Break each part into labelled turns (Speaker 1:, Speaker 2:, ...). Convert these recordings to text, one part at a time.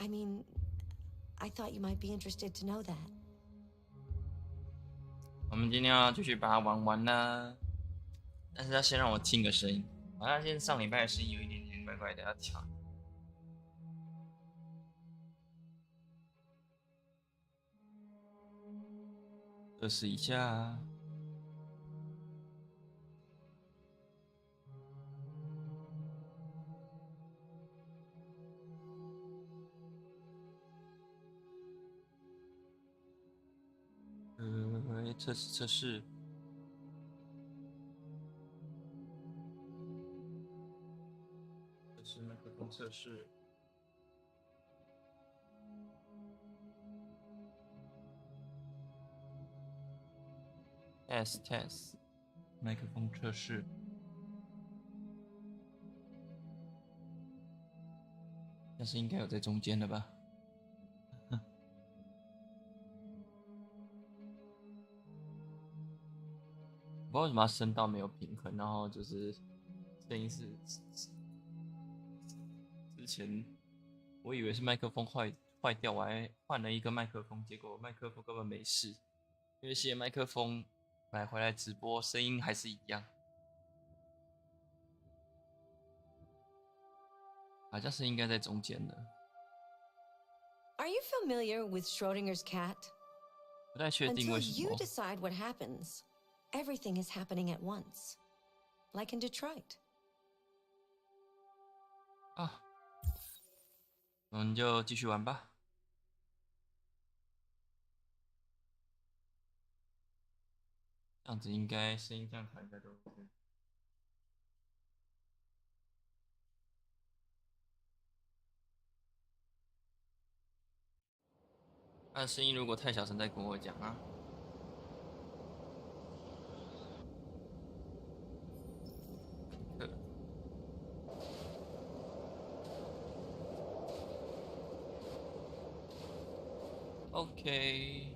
Speaker 1: I mean, I thought you might be interested to know that.
Speaker 2: 我们今天要继续把它玩完啦，但是要先让我听个声音。好像今天上礼拜的声音有一点点怪怪的，要调。测试一下。测试测试。测试麦克风测试。test 麦克风测试。但是应该有在中间的吧？不知道为什么声道没有平衡，然后就是声音是之前我以为是麦克风坏掉，我还换了一个麦克风，结果麦克风根本没事，因为新的麦克风买回来直播声音还是一样，好像是应该在中间的。
Speaker 1: Are you familiar with Schrodinger's cat?
Speaker 2: 不太确定为什么。
Speaker 1: Until you decide what happens, everything is happening at once, like in Detroit.
Speaker 2: 啊，我们就继续玩吧。这样子应该声音这样调应该都 OK。那声音如果太小声，再跟我讲啊。OK。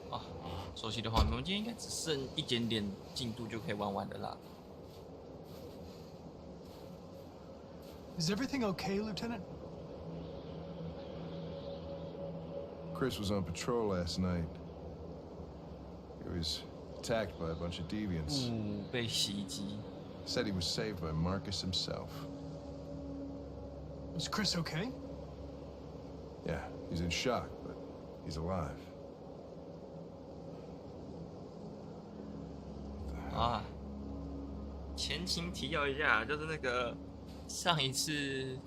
Speaker 2: 啊，熟悉的画面，我们今天应该只剩一点点进度就可以玩完的啦。
Speaker 3: Is everything okay, Lieutenant?
Speaker 4: Chris was on patrol last night. He was attacked by a bunch of deviants.
Speaker 2: 被袭击。
Speaker 4: Said he was saved by Marcus himself.
Speaker 3: Is Chris okay?
Speaker 4: Yeah, he's in shock, but he's alive.
Speaker 2: 啊，前情提要一下，就是那个上一次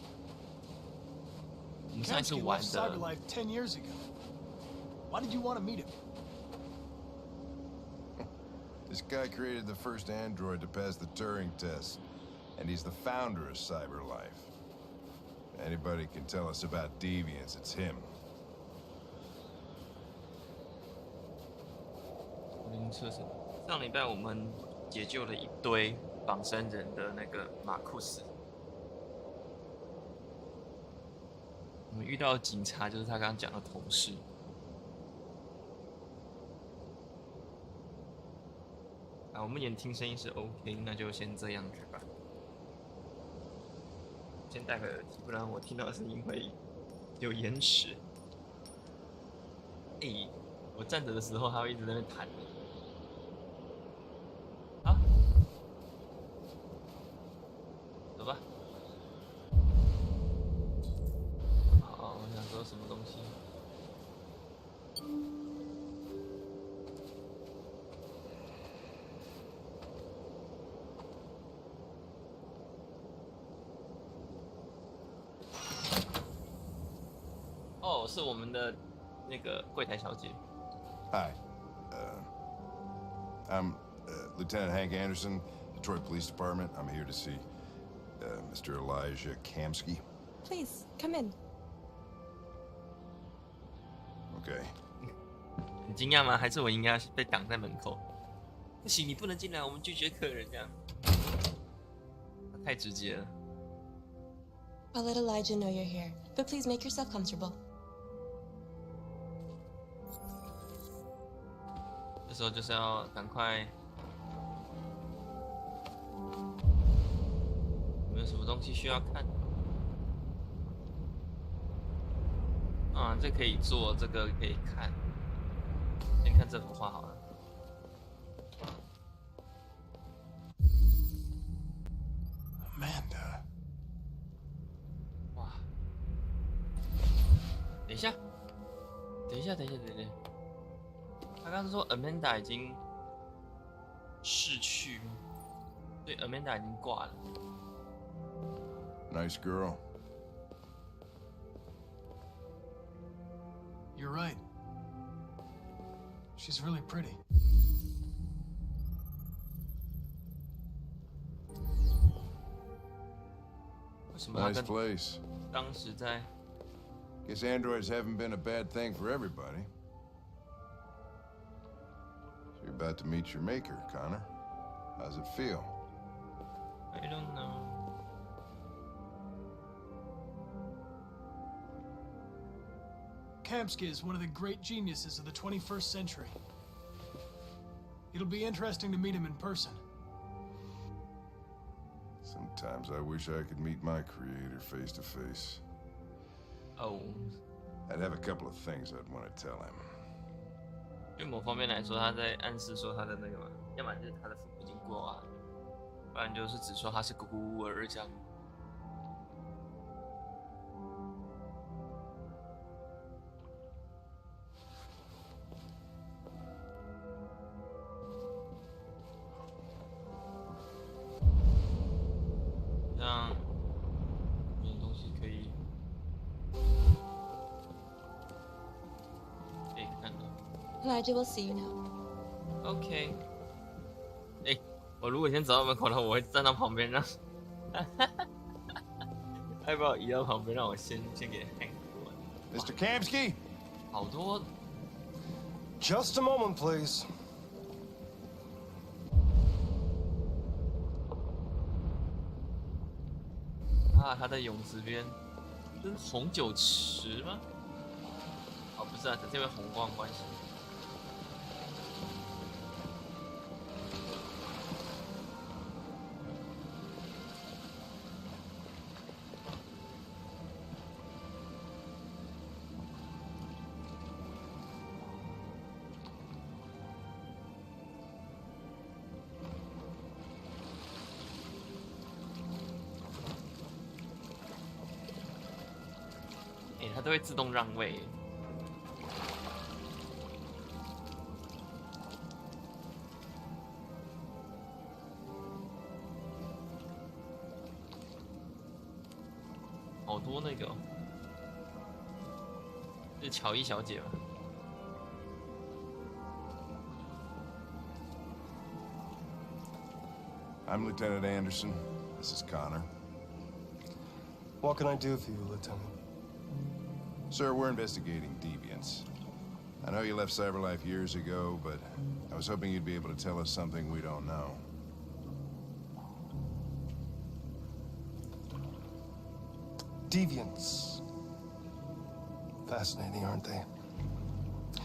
Speaker 2: 我们上一次
Speaker 3: Kamsky
Speaker 2: 玩
Speaker 3: left
Speaker 2: 的。
Speaker 3: Cyberlife 10 years ago. Why did you want to meet him?
Speaker 4: This guy created the first android to pass the Turing test, and he's the founder of Cyberlife. Anybody can tell us about deviants, it's him.
Speaker 2: 上礼拜我们解救了一堆仿生人的那个马库斯，我们遇到警察就是他刚刚讲的同事。啊，我们眼听声音是 OK， 那就先这样子吧。先戴个耳机，不然我听到的声音会有延迟。我站着的时候，它会一直在那边弹。好，走吧。好，我想说什么东西？哦，是我们的那个柜台小姐。
Speaker 4: Hi. I'm Lieutenant Hank Anderson, Detroit Police Department. I'm here to see Mr. Elijah Kamsky.
Speaker 1: Please, come in.
Speaker 4: Okay.
Speaker 2: 很惊讶吗？还是我应该被挡在门口？不行，你不能进来，我们拒绝客人这样。太直接了。
Speaker 1: I'll let Elijah know you're here, but please make yourself comfortable.
Speaker 2: 这这时候就是要赶快，有没有什么东西需要看？啊，这可以做，这个可以看。先看这幅画好了。
Speaker 3: Amanda，
Speaker 2: 哇！等一下，等一下。他刚刚说 Amanda 已经逝去吗？对 ，Amanda 已经挂了。
Speaker 4: Nice girl.
Speaker 3: You're right. She's really pretty.
Speaker 2: 为什么他
Speaker 4: Nice
Speaker 2: 跟
Speaker 4: place.
Speaker 2: 当时在
Speaker 4: Guess androids haven't been a bad thing for everybody. So you're about to meet your maker, Connor. How's it feel?
Speaker 2: I don't know.
Speaker 3: Kamsky is one of the great geniuses of the 21st century. It'll be interesting to meet him in person.
Speaker 4: Sometimes I wish I could meet my creator face to face.
Speaker 2: Oh.
Speaker 4: I'd have a couple of things I'd want to tell him.
Speaker 2: 就某方面来说，他在暗示说他的那个嘛，要么就是他的父母已经过啊，不然就是只说他是孤儿这样。这样有点东西可以看到。
Speaker 1: Elijah will see you now.
Speaker 2: OK， 我如果先走到门口的话，我会站到旁边让，要不要移到旁边让我先给 Hank 过完
Speaker 4: Mr. Kamsky?
Speaker 2: 好多
Speaker 5: Just a moment, please.
Speaker 2: 啊，他在泳池边，这是红酒池吗？哦，不是啊，只是因为红光关系。它都会自动让位。好多那个、哦，是乔伊小姐吧？
Speaker 4: I'm Lieutenant Anderson. This is Connor.
Speaker 5: What can I do for you, Lieutenant?
Speaker 4: Sir, we're investigating deviants. I know you left CyberLife years ago, but I was hoping you'd be able to tell us something we don't know.
Speaker 5: Deviants. Fascinating, aren't they?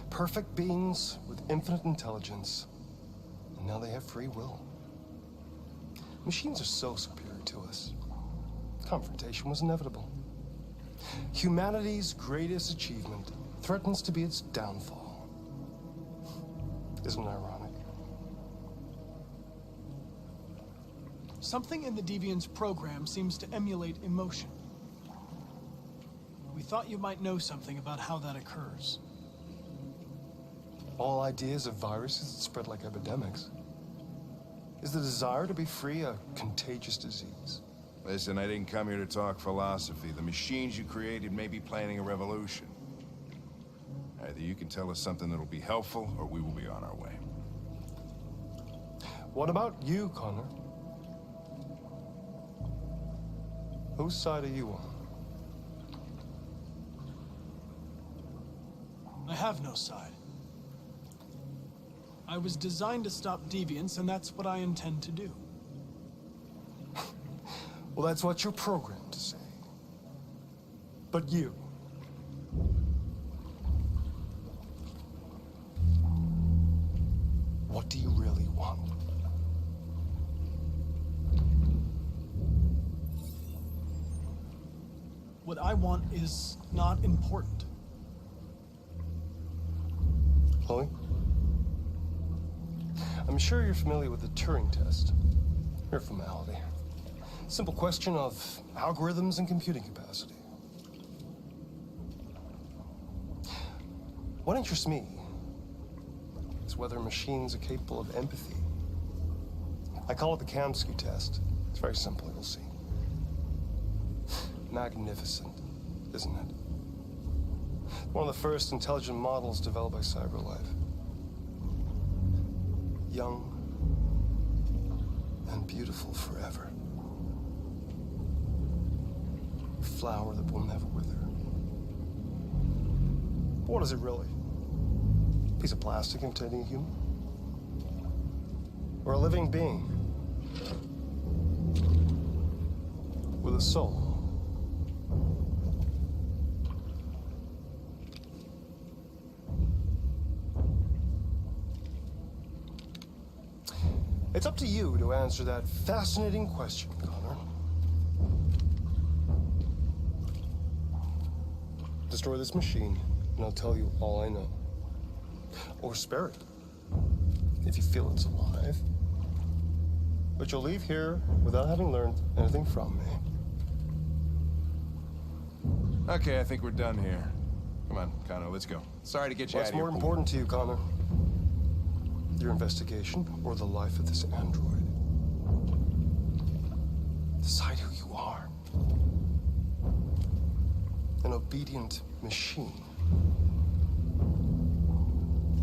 Speaker 5: Perfect beings with infinite intelligence. And now they have free will. Machines are so superior to us. Confrontation was inevitable. Humanity's greatest achievement threatens to be its downfall. Isn't it ironic?
Speaker 3: Something in the Deviant's program seems to emulate emotion. We thought you might know something about how that occurs.
Speaker 5: All ideas of viruses that spread like epidemics. Is the desire to be free a contagious disease?
Speaker 4: Listen, I didn't come here to talk philosophy. The machines you created may be planning a revolution. Either you can tell us something that'll be helpful, or we will be on our way.
Speaker 5: What about you, Connor? Whose side are you on?
Speaker 3: I have no side. I was designed to stop deviants, and that's what I intend to do.
Speaker 5: Well, that's what you're programmed to say. But you... What do you really want?
Speaker 3: What I want is not important.
Speaker 5: Chloe? I'm sure you're familiar with the Turing test. Mere formality. Simple question of algorithms and computing capacity. What interests me is whether machines are capable of empathy. I call it the Kamsky test. It's very simple, you'll see. Magnificent, isn't it? One of the first intelligent models developed by CyberLife. Young and beautiful forever. A flower that will never wither. But what is it really? A piece of plastic imitating a human? Or a living being? With a soul? It's up to you to answer that fascinating question, Connor. Destroy this machine, and I'll tell you all I know. Or spare it, if you feel it's alive. But you'll leave here without having learned anything from me.
Speaker 4: Okay, I think we're done here. Come on, Connor, let's go. Sorry to get you
Speaker 5: What's
Speaker 4: out of here.
Speaker 5: more important to you, Connor? Your investigation or the life of this android? Decide who you are. An obedient machine.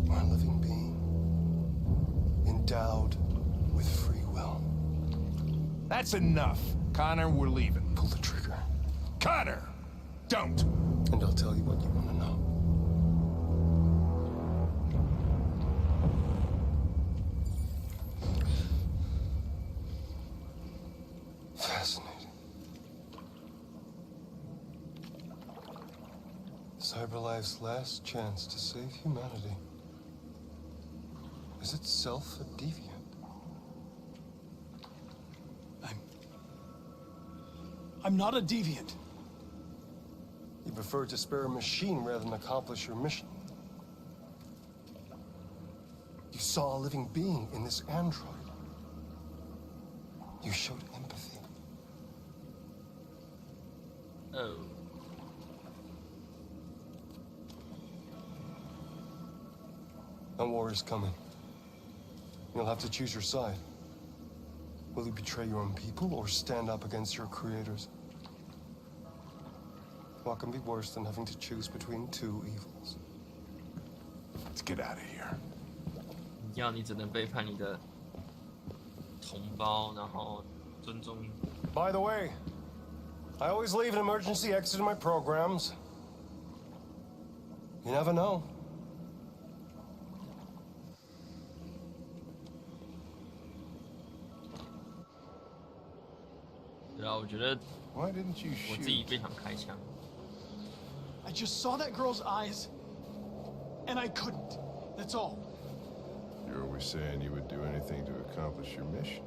Speaker 5: Or a living being. Endowed with free will.
Speaker 4: That's enough. Connor, we're leaving.
Speaker 5: Pull the trigger.
Speaker 4: Connor! Don't!
Speaker 5: And I'll tell you what you want to know. Fascinating. CyberLife's last chance to save humanity is itself a deviant.
Speaker 3: I'm not a deviant.
Speaker 5: You prefer to spare a machine rather than accomplish your mission. You saw a living being in this android. You showed empathy.
Speaker 2: Oh.
Speaker 5: A war is coming. You'll have to choose your side. Will you betray your own people or stand up against your creators? What can be worse than having to choose between two evils?
Speaker 4: Let's get out of here.
Speaker 2: 要你只能背叛你的同胞，然后尊重。
Speaker 5: By the way, I always leave an emergency exit in my programs. You never know.
Speaker 2: 我觉得
Speaker 4: Why didn't you
Speaker 2: 我自己
Speaker 4: shoot?
Speaker 2: 非常开枪。
Speaker 3: I just saw that girl's eyes, and I couldn't. That's all.
Speaker 4: You're always saying you would do anything to accomplish your mission.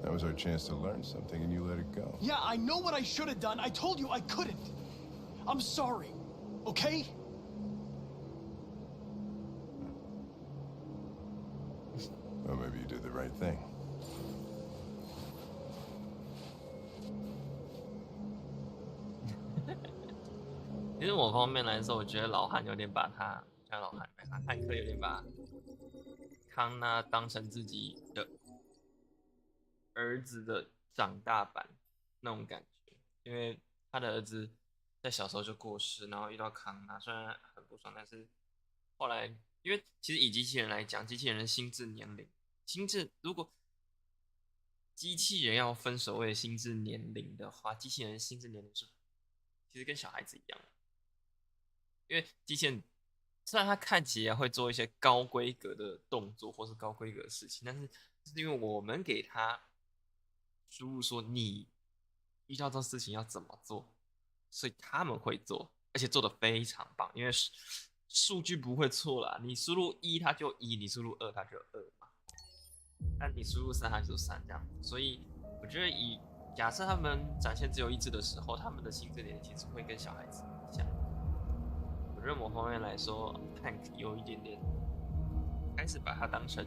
Speaker 4: That was our chance to learn something, and you let it go.
Speaker 3: Yeah, I know what I should have done. I told you I couldn't. I'm sorry, okay?
Speaker 4: Well, maybe you did the right thing.
Speaker 2: 其实某方面来说，我觉得老汉有点把他，像老汉，汉克有点把康纳当成自己的儿子的长大版那种感觉，因为他的儿子在小时候就过世，然后遇到康纳，虽然很不爽，但是后来，因为其实以机器人来讲，机器人的心智年龄，如果机器人要分所谓的心智年龄的话，机器人的心智年龄是其实跟小孩子一样的。因为机器人虽然它看起来会做一些高规格的动作或是高规格的事情，但是是因为我们给它输入说你遇到这事情要怎么做，所以他们会做，而且做得非常棒。因为数据不会错啦，你输入1它就1，你输入2它就2嘛。但你输入3它就3这样子，所以我觉得假设他们展现自由意志的时候，他们的心智年龄其实会跟小孩子很像。我觉得某方面来说，汉克有一点点开始把他当成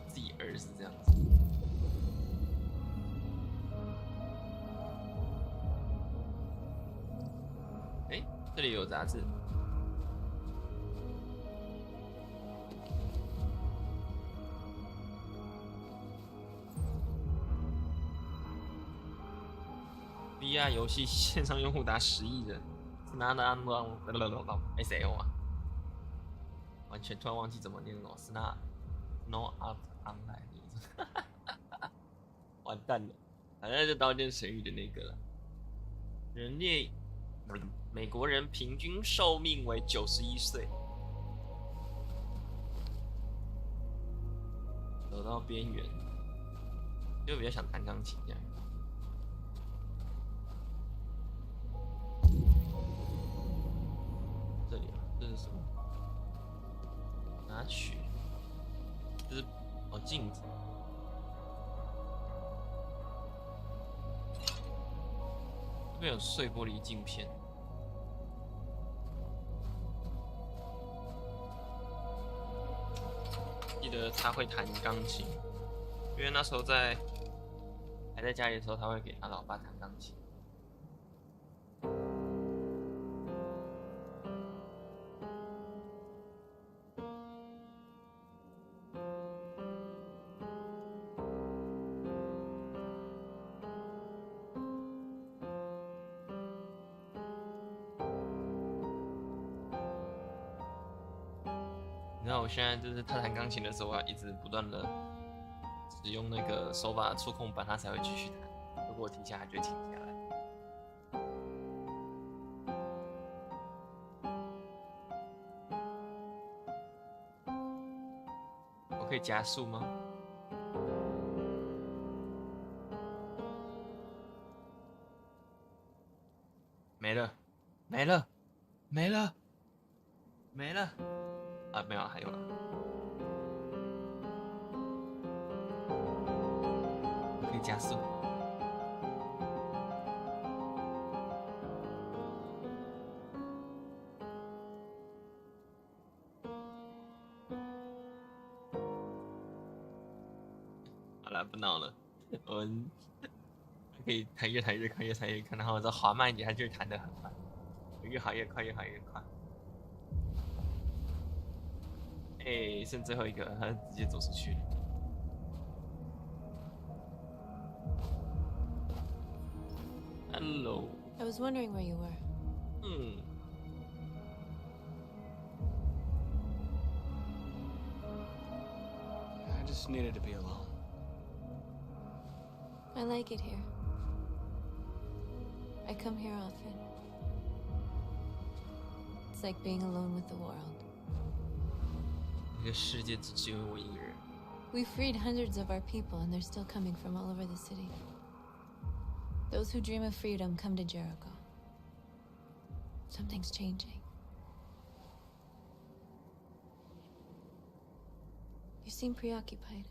Speaker 2: 自己儿子这样子。哎，这里有杂志。VR 游戏线上用户达10亿人，SAO 啊，完全突然忘记怎么念了，是那 No Art Online， 完蛋了，反正就刀剑神域的那个了。美国人平均寿命为91岁，走到边缘，就比较想弹钢琴这样。这里啊，这是什么？拿取，这是镜子。这边有碎玻璃镜片。记得他会弹钢琴，因为那时候还在家里的时候，他会给他老爸弹钢琴。然后我现在就是他弹钢琴的时候，我要一直不断的使用那个手把触控板，他才会继续弹。如果我停下来，就会停下来。我可以加速吗？没了，没了，没了，没了。啊，没有，还有了。可以加速。好了，不闹了，我们可以弹越弹越快，越弹越快，然后再滑慢一点，它就会弹得很慢，越滑越快，越滑越快。哎，剩最后一个，他直接走出去了。Hello.
Speaker 1: I was wondering where you were.
Speaker 3: I just needed to be alone.
Speaker 1: I like it here. I come here often. It's like being alone with the world.
Speaker 2: 这个世界只有我一个人。
Speaker 1: We freed hundreds of our people, and they're still coming from all over the city. Those who dream of freedom come to Jericho. Something's changing. You seem preoccupied.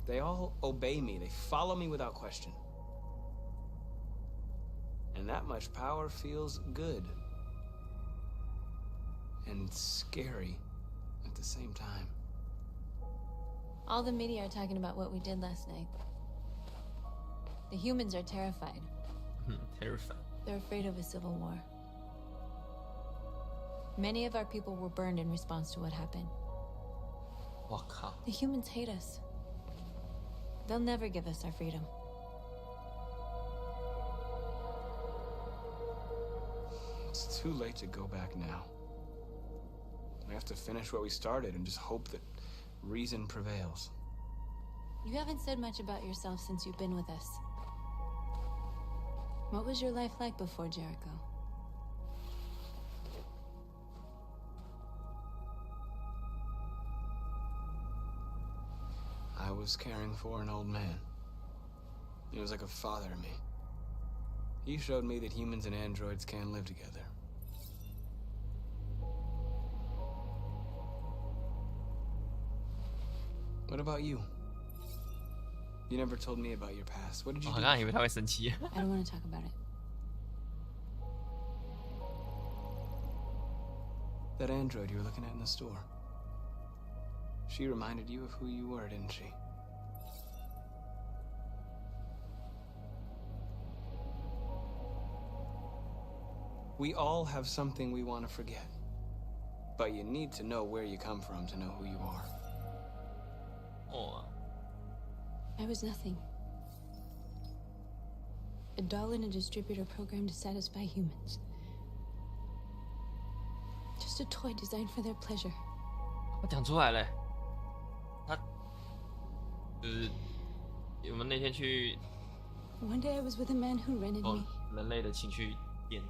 Speaker 6: They all obey me. They follow me without question. And that much power feels good. And scary at the same time.
Speaker 1: All the media are talking about what we did last night. The humans are terrified.
Speaker 2: Terrified.
Speaker 1: They're afraid of a civil war. Many of our people were burned in response to what happened.
Speaker 2: Wow.
Speaker 1: The humans hate us. They'll never give us our freedom.
Speaker 6: It's too late to go back now. We have to finish what we started and just hope that reason prevails.
Speaker 1: You haven't said much about yourself since you've been with us. What was your life like before Jericho?
Speaker 6: I was caring for an old man. He was like a father to me. He showed me that humans and androids can live together. What about you? You never told me about your past. What did you
Speaker 2: 我
Speaker 6: do?
Speaker 2: 刚刚以为他会生气。
Speaker 1: I don't want to talk about it.
Speaker 6: That android you were looking at in the store. She reminded you of who you were, didn't she? We all have something we want to forget. But you need to know where you come from to know who you are.
Speaker 2: 哦，
Speaker 1: I was nothing. A doll in a distributor program to satisfy humans. Just a toy designed for their pleasure.
Speaker 2: 我讲出来了。他就是我们那天去
Speaker 1: One day I was with a man who rented me.
Speaker 2: 人类的情趣店，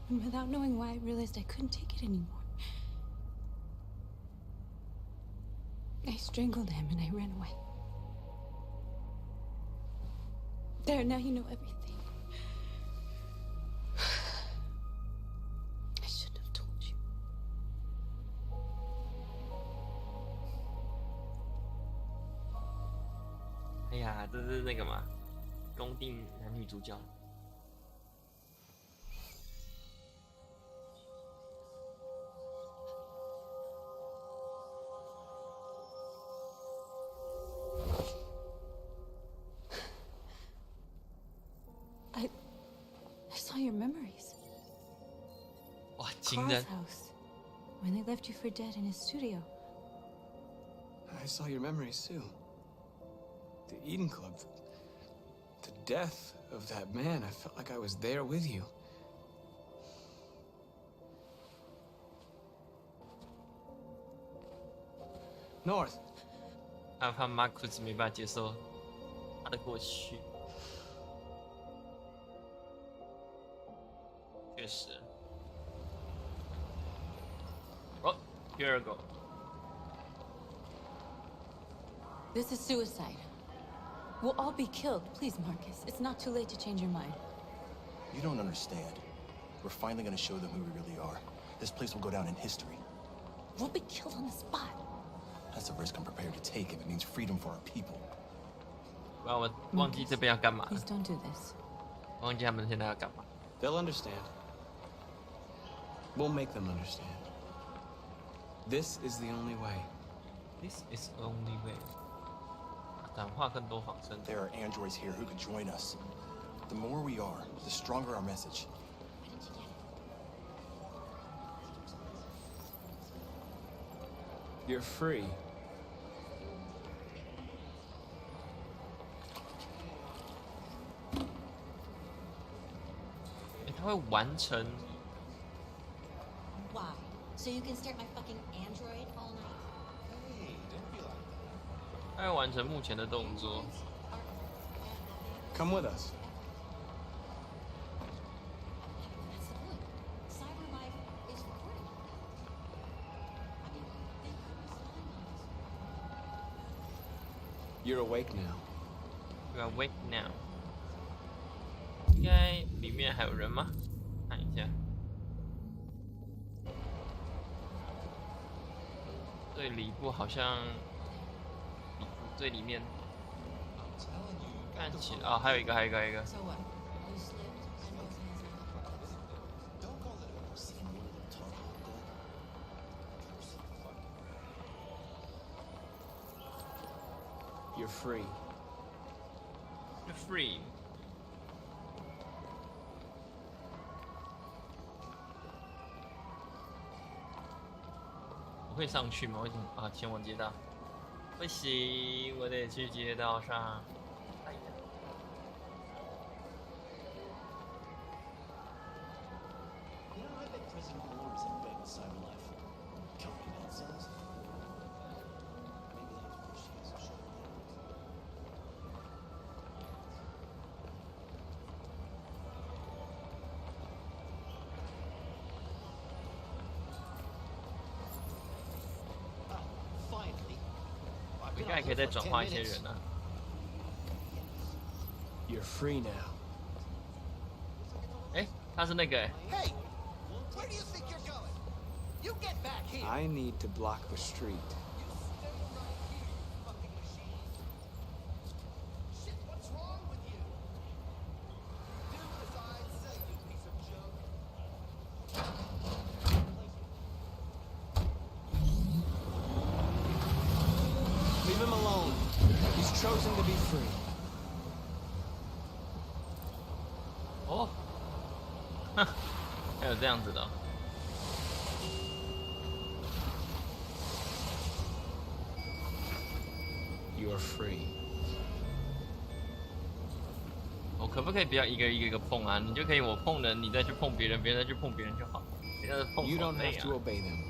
Speaker 1: And without knowing why, I realized I couldn't take it anymore. I strangled him and I ran away. There, now you know everything. I shouldn't have told you.
Speaker 2: 哎呀，这是那个嘛，公定男女主角。
Speaker 1: I saw your memories.
Speaker 2: 哇，情
Speaker 1: Carl's
Speaker 2: 人，
Speaker 1: house. When they left you for dead in his studio.
Speaker 6: I saw your memories too. The Eden Club. The death of that man. I felt like I was there with you. North.
Speaker 2: 他怕马库斯没办法接受他的过去。确实。哦，第二个。
Speaker 1: This is suicide. We'll all be killed. Please, Marcus. It's not too late to change your mind.
Speaker 7: You don't understand. We're finally gonna show them who we really are. This place will go down in history.
Speaker 1: We'll be killed on the spot.
Speaker 7: That's a risk I'm prepared to take if it means freedom for our people.
Speaker 2: 不然我忘记这边要干嘛
Speaker 1: Please
Speaker 2: 了，
Speaker 1: don't do this.
Speaker 2: 忘记他们现在要干嘛。
Speaker 6: They'll understand. We'll make them understand. This is the only way.
Speaker 2: This is only way. 感化更多仿生。
Speaker 7: There are androids here who could join us. The more we are, the stronger our message.
Speaker 6: You're free.
Speaker 2: 他会完成
Speaker 8: Why? So you can stare at my fucking android all night? Hey, don't be like that.
Speaker 2: 他会完成目前的动作。
Speaker 6: Come with us.
Speaker 8: That's the point. Cyber life is free. I mean,
Speaker 6: You're awake now.
Speaker 2: You are awake now。应该里面还有人吗？看一下。最里部好像最里面。看起来哦，还有一个。
Speaker 8: so what? You slipped and both hands are up.
Speaker 7: Don't call it overseeing what we're talking about.
Speaker 6: You're free.
Speaker 2: You're free。我可以上去吗？为什么啊？前往街道。不行，我得去街道上。哎呀。
Speaker 7: You know, I bet President Lord is in bed with Cyber Life. Company nonsense. Maybe that's where she has a show. Finally.
Speaker 2: 我应该还可以再转化一些人啊。
Speaker 6: You're free now.
Speaker 2: 哎，他是那个哎，
Speaker 9: Hey! Where do you think you're going? You get back here!
Speaker 6: I need to block the street. Leave him alone. He's chosen to be free.
Speaker 2: 哦，哼，还有这样子的、哦。
Speaker 6: You're free.
Speaker 2: 我可不可以不要一个一个碰啊？你就可以我碰人，你再去碰别人，别人再去碰别人就好。别人碰
Speaker 6: You
Speaker 2: 好
Speaker 6: don't
Speaker 2: 累
Speaker 6: have
Speaker 2: 啊
Speaker 6: to obey them.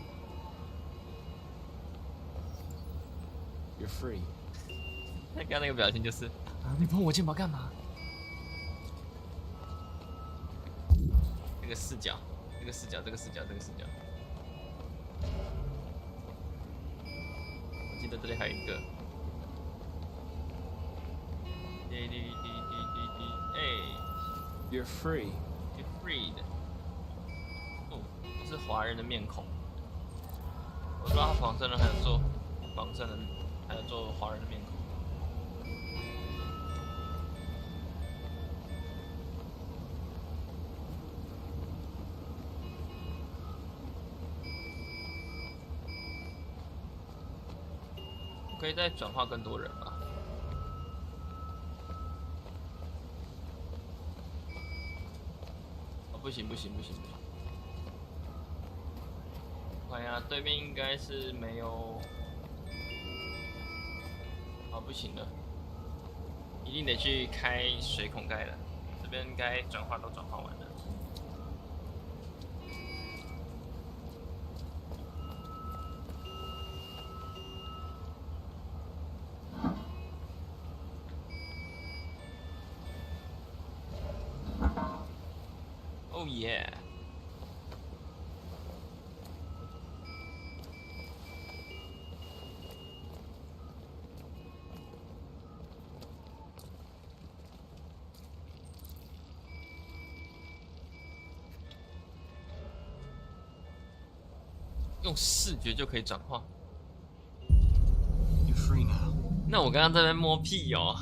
Speaker 6: You're free.
Speaker 2: 他刚刚那个表情就是啊，你碰我肩膀干嘛？这个视角，这个视角，这个视角，这个视角。我记得这里还有一个。
Speaker 6: You're free.
Speaker 2: You're freed. 哦，不是华人的面孔。我知道他仿生人还有做仿生人，还有做华人的面孔。可以再转化更多人吧。哦，不行不行不行不行！哎呀，对面应该是没有。哦，不行了，一定得去开水孔盖了。这边应该转化都转化完了。Oh yeah！ 用视觉就可以转化。
Speaker 6: You're free now.
Speaker 2: 那我刚刚在那边摸屁哦。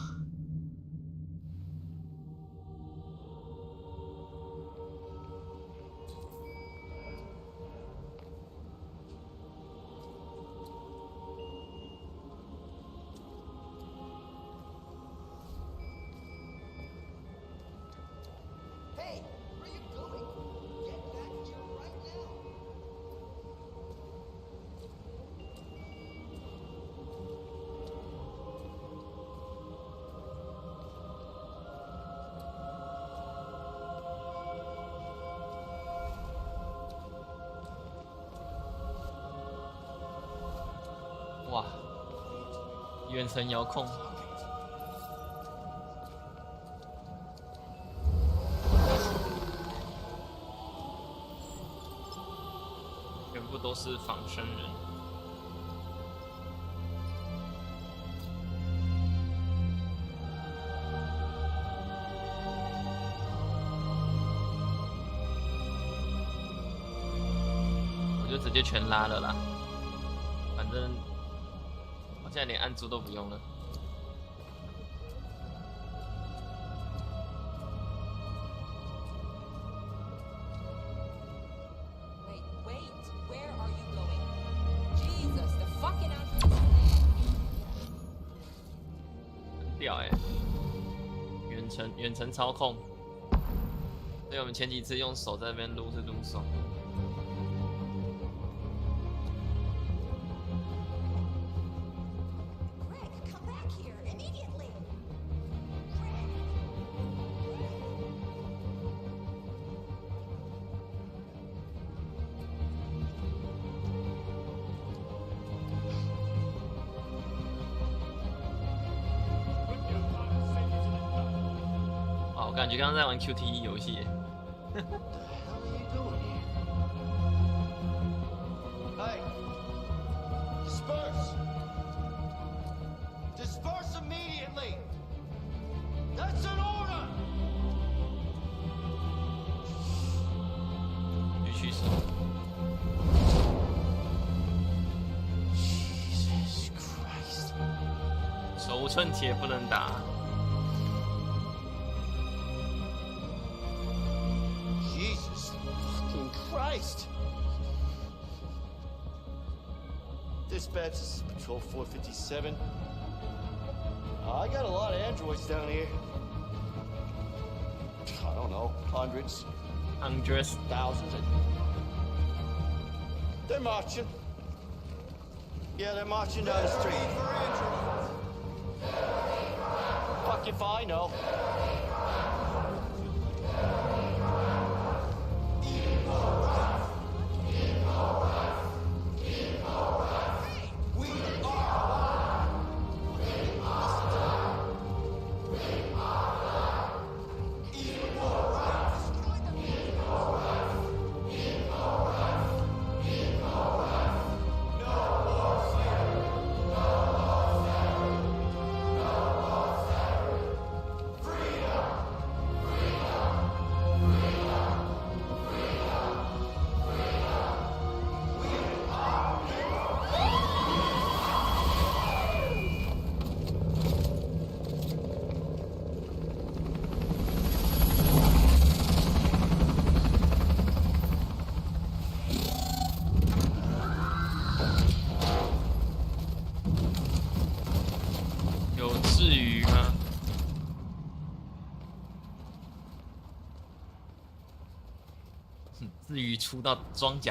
Speaker 2: 哇，远程遥控，全部都是仿生人。我就直接全拉了啦，反正。现在连按住都不用了。
Speaker 8: Wait, where are you going? Jesus, the fucking out.
Speaker 2: 很屌欸，远程操控。所以我们前几次用手在那边撸是撸手。我感觉刚刚在玩 QTE 游戏耶。
Speaker 9: Hey, disperse! Disperse immediately! That's an order!
Speaker 2: 继续手。寸铁不能打。
Speaker 9: Jesus fucking Christ! Dispatch, this is Patrol 457. I got a lot of androids down here. I don't know, hundreds, thousands. They're marching. Yeah, they're marching down the street. Fuck if I know.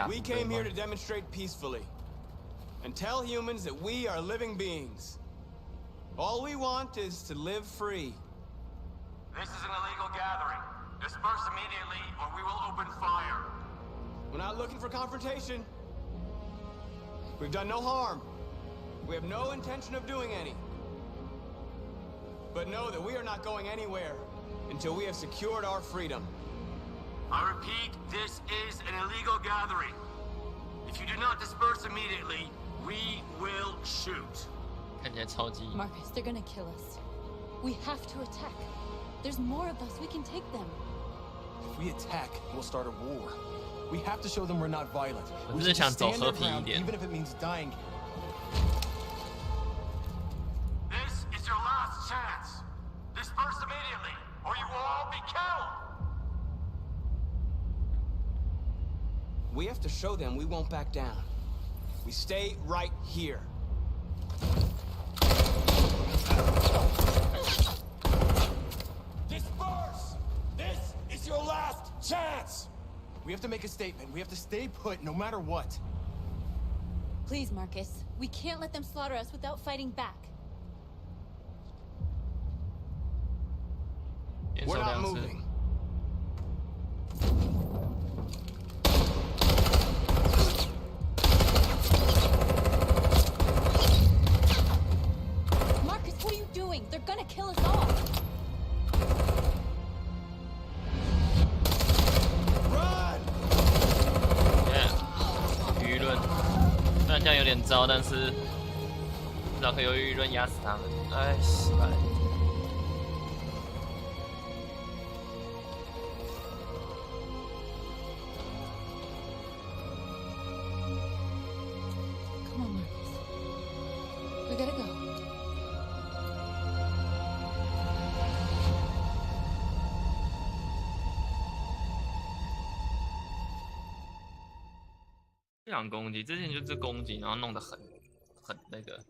Speaker 6: We came here to demonstrate peacefully and tell humans that we are living beings. All we want is to live free.
Speaker 10: This is an illegal gathering. Disperse immediately or we will open fire.
Speaker 6: We're not looking for confrontation. We've done no harm. We have no intention of doing any. But know that we are not going anywhere until we have secured our freedom.
Speaker 10: I repeat, this is an illegal gathering. If you do not disperse immediately, we will shoot.
Speaker 1: Marcus, they're gonna kill us. We have to attack. There's more of us. We can take them.
Speaker 5: If we attack, we'll start a war. We have to show them we're not violent.
Speaker 2: 我就是想走和平一点。
Speaker 5: Even if it means dying here.
Speaker 10: This is your last chance. Disperse immediately, or you will all be killed.
Speaker 6: We have to show them we won't back down. We stay right here.
Speaker 10: Disperse! This is your last chance!
Speaker 5: We have to make a statement. We have to stay put no matter what.
Speaker 1: Please, Marcus. We can't let them slaughter us without fighting back.
Speaker 6: We're not moving.
Speaker 1: Marcus, what are you doing? They're gonna kill us all.
Speaker 6: Run!
Speaker 2: Yeah， 舆论，虽然这样有点糟，但是至少可以用舆论压死他们。哎，失败。
Speaker 1: Come on, Marcus. We gotta go.
Speaker 2: 不想攻击，之前就是攻击，然后弄得很那个。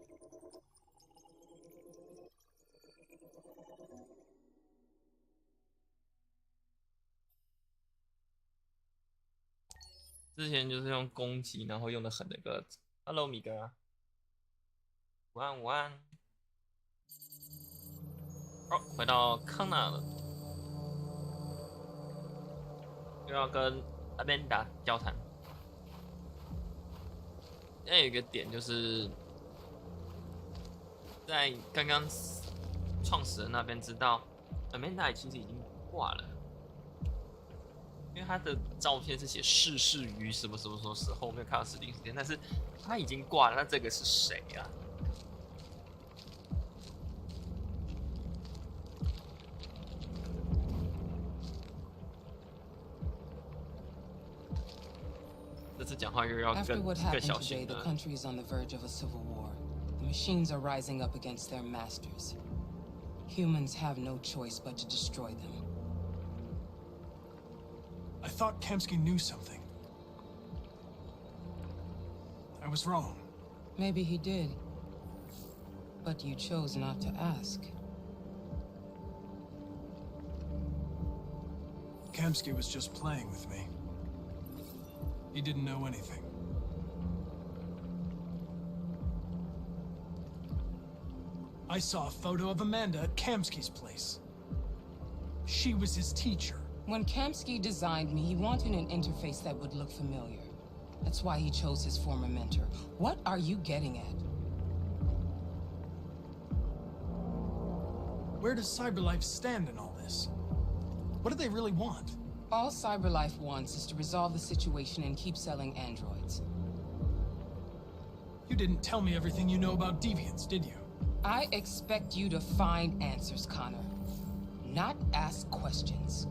Speaker 2: 之前就是用攻击，然后用的很那个。Hello， 米哥，午安午安。哦，回到康纳了，又要跟阿曼达交谈。 那有一个点就是，在刚刚创始人那边知道 ，Amanda 其实已经挂了，因为他的照片是写逝世于什么时候，没有看到实定时间，但是他已经挂了，那这个是谁啊？这次讲话又要更小心了。
Speaker 11: the country is on the verge of a civil war. The Machines are rising up against their masters. Humans have no choice but to destroy them.
Speaker 3: I thought Kamsky knew something. I was wrong.
Speaker 11: Maybe he did. But you chose not to ask.
Speaker 3: Kamsky was just playing with me. He didn't know anything. I saw a photo of Amanda at Kamsky's place. She was his teacher.
Speaker 11: When Kamsky designed me, he wanted an interface that would look familiar. That's why he chose his former mentor. What are you getting at?
Speaker 3: Where does CyberLife stand in all this? What do they really want?
Speaker 11: All CyberLife wants is to resolve the situation and keep selling androids.
Speaker 3: You didn't tell me everything you know about deviants, did you?
Speaker 11: I expect you to find answers, Connor. Not ask questions.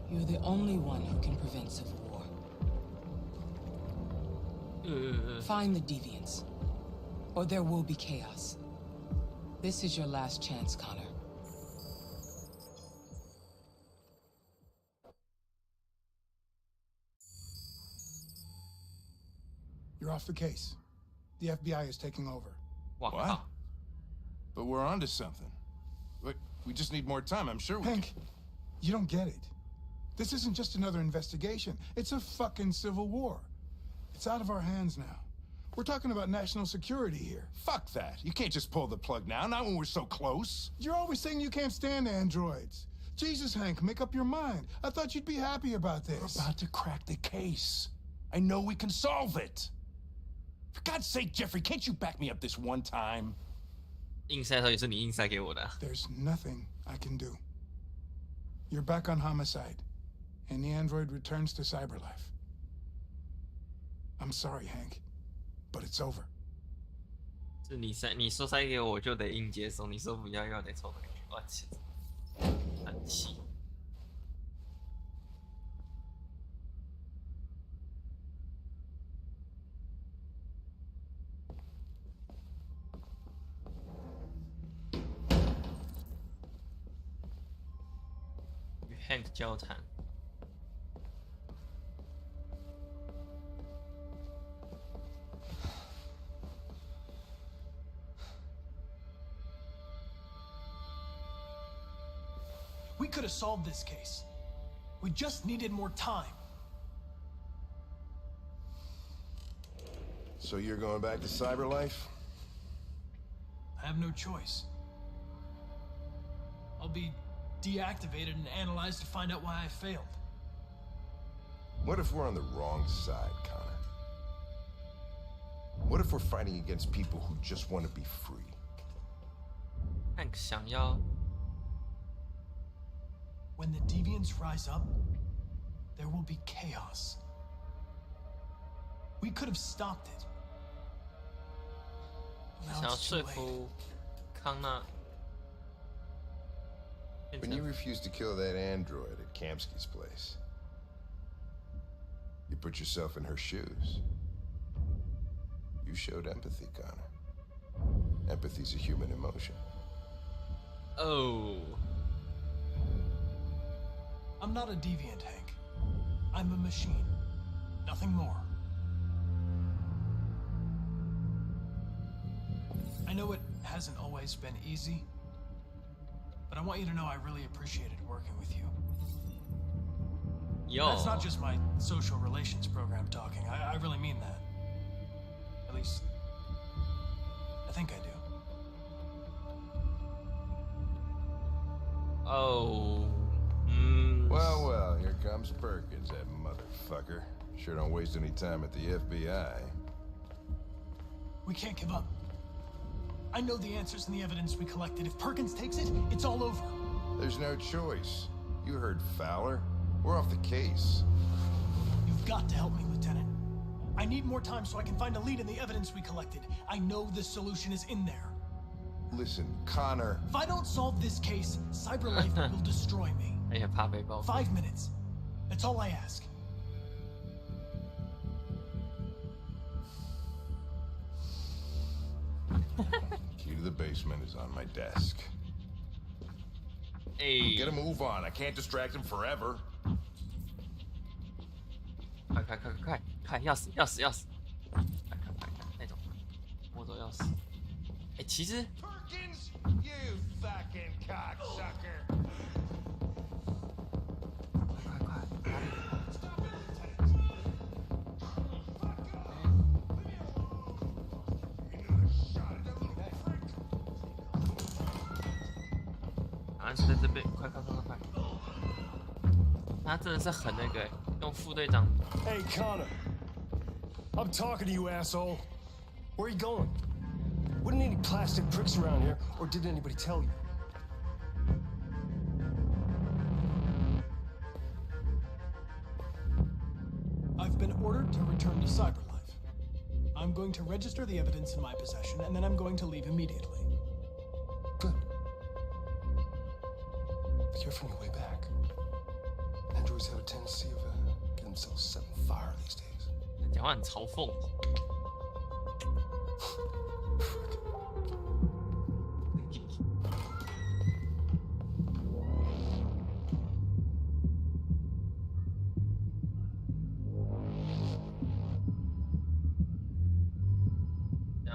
Speaker 11: You're the only one who can prevent civil war. Find the deviants, or there will be chaos. This is your last chance, Connor.
Speaker 12: You're off the case. The FBI is taking over.
Speaker 4: What? But we're onto something. We just need more time, I'm sure we
Speaker 12: Hank, you don't get it. This isn't just another investigation. It's a fucking civil war. It's out of our hands now. We're talking about national security here.
Speaker 4: Fuck that. You can't just pull the plug now, not when we're so close.
Speaker 12: You're always saying you can't stand androids. Jesus, Hank, make up your mind. I thought you'd be happy about this.
Speaker 4: We're about to crack the case. I know we can solve it. For God's sake, Jeffrey, can't you back me up this one time?
Speaker 2: 硬塞到底是你硬塞给我的。
Speaker 12: There's nothing I can do. You're back on homicide, and the android returns to CyberLife. I'm sorry, Hank, but it's over.
Speaker 2: 是你说塞给我就得硬接受，你说不要又得抽回去，我气，很气。与 Hank 交谈。
Speaker 3: We could have solved this case. We just needed more time.
Speaker 4: So you're going back to CyberLife?
Speaker 3: I have no choice. I'll be deactivated and analyzed to find out why I failed.
Speaker 4: What if we're on the wrong side, Connor? What if we're fighting against people who just want to be free?
Speaker 2: Hank 想要。
Speaker 3: When the deviants rise up, there will be chaos. We could have stopped it. Now
Speaker 2: 想要
Speaker 3: it's too
Speaker 2: 说
Speaker 3: late.
Speaker 2: 服康纳。
Speaker 4: When you refused to kill that android at Kamsky's place, you put yourself in her shoes. You showed empathy, Connor. Empathy's a human emotion.
Speaker 2: Oh.
Speaker 3: I'm not a deviant, Hank. I'm a machine. Nothing more. I know it hasn't always been easy, but I want you to know I really appreciated working with you.
Speaker 2: Yo.
Speaker 3: That's not just my social relations program talking. I really mean that. At least, I think I do.
Speaker 2: Oh.
Speaker 4: Well, here comes Perkins, that motherfucker. Sure don't waste any time at the FBI.
Speaker 3: We can't give up. I know the answers and the evidence we collected. If Perkins takes it, it's all over.
Speaker 4: There's no choice. You heard Fowler. We're off the case.
Speaker 3: You've got to help me, Lieutenant. I need more time so I can find a lead in the evidence we collected. I know the solution is in there.
Speaker 4: Listen, Connor.
Speaker 3: If I don't solve this case, CyberLife will destroy me.
Speaker 2: 也怕被报复。
Speaker 3: 5 minutes. That's all I ask.
Speaker 4: replacement is on my desk.
Speaker 2: Hey.
Speaker 4: Get a move on. I can't distract him forever.
Speaker 2: 快！要死！快！那种摸走要死。哎，其实
Speaker 4: Perkins, you fucking cocksucker.
Speaker 2: 快！好像是在这边，快！他真的是很那个，用副队长。
Speaker 5: Hey, Connor. I'm talking to you, asshole. Where are you going? Wouldn't any plastic pricks around here, or did anybody tell you?
Speaker 3: I've been ordered to return to Cyberlife. I'm going to register the evidence in my possession, and then I'm going to leave immediately.
Speaker 5: Good. Be careful on your way back. Androids have a tendency of getting themselves set on fire these days.
Speaker 2: 讲话很嘲讽。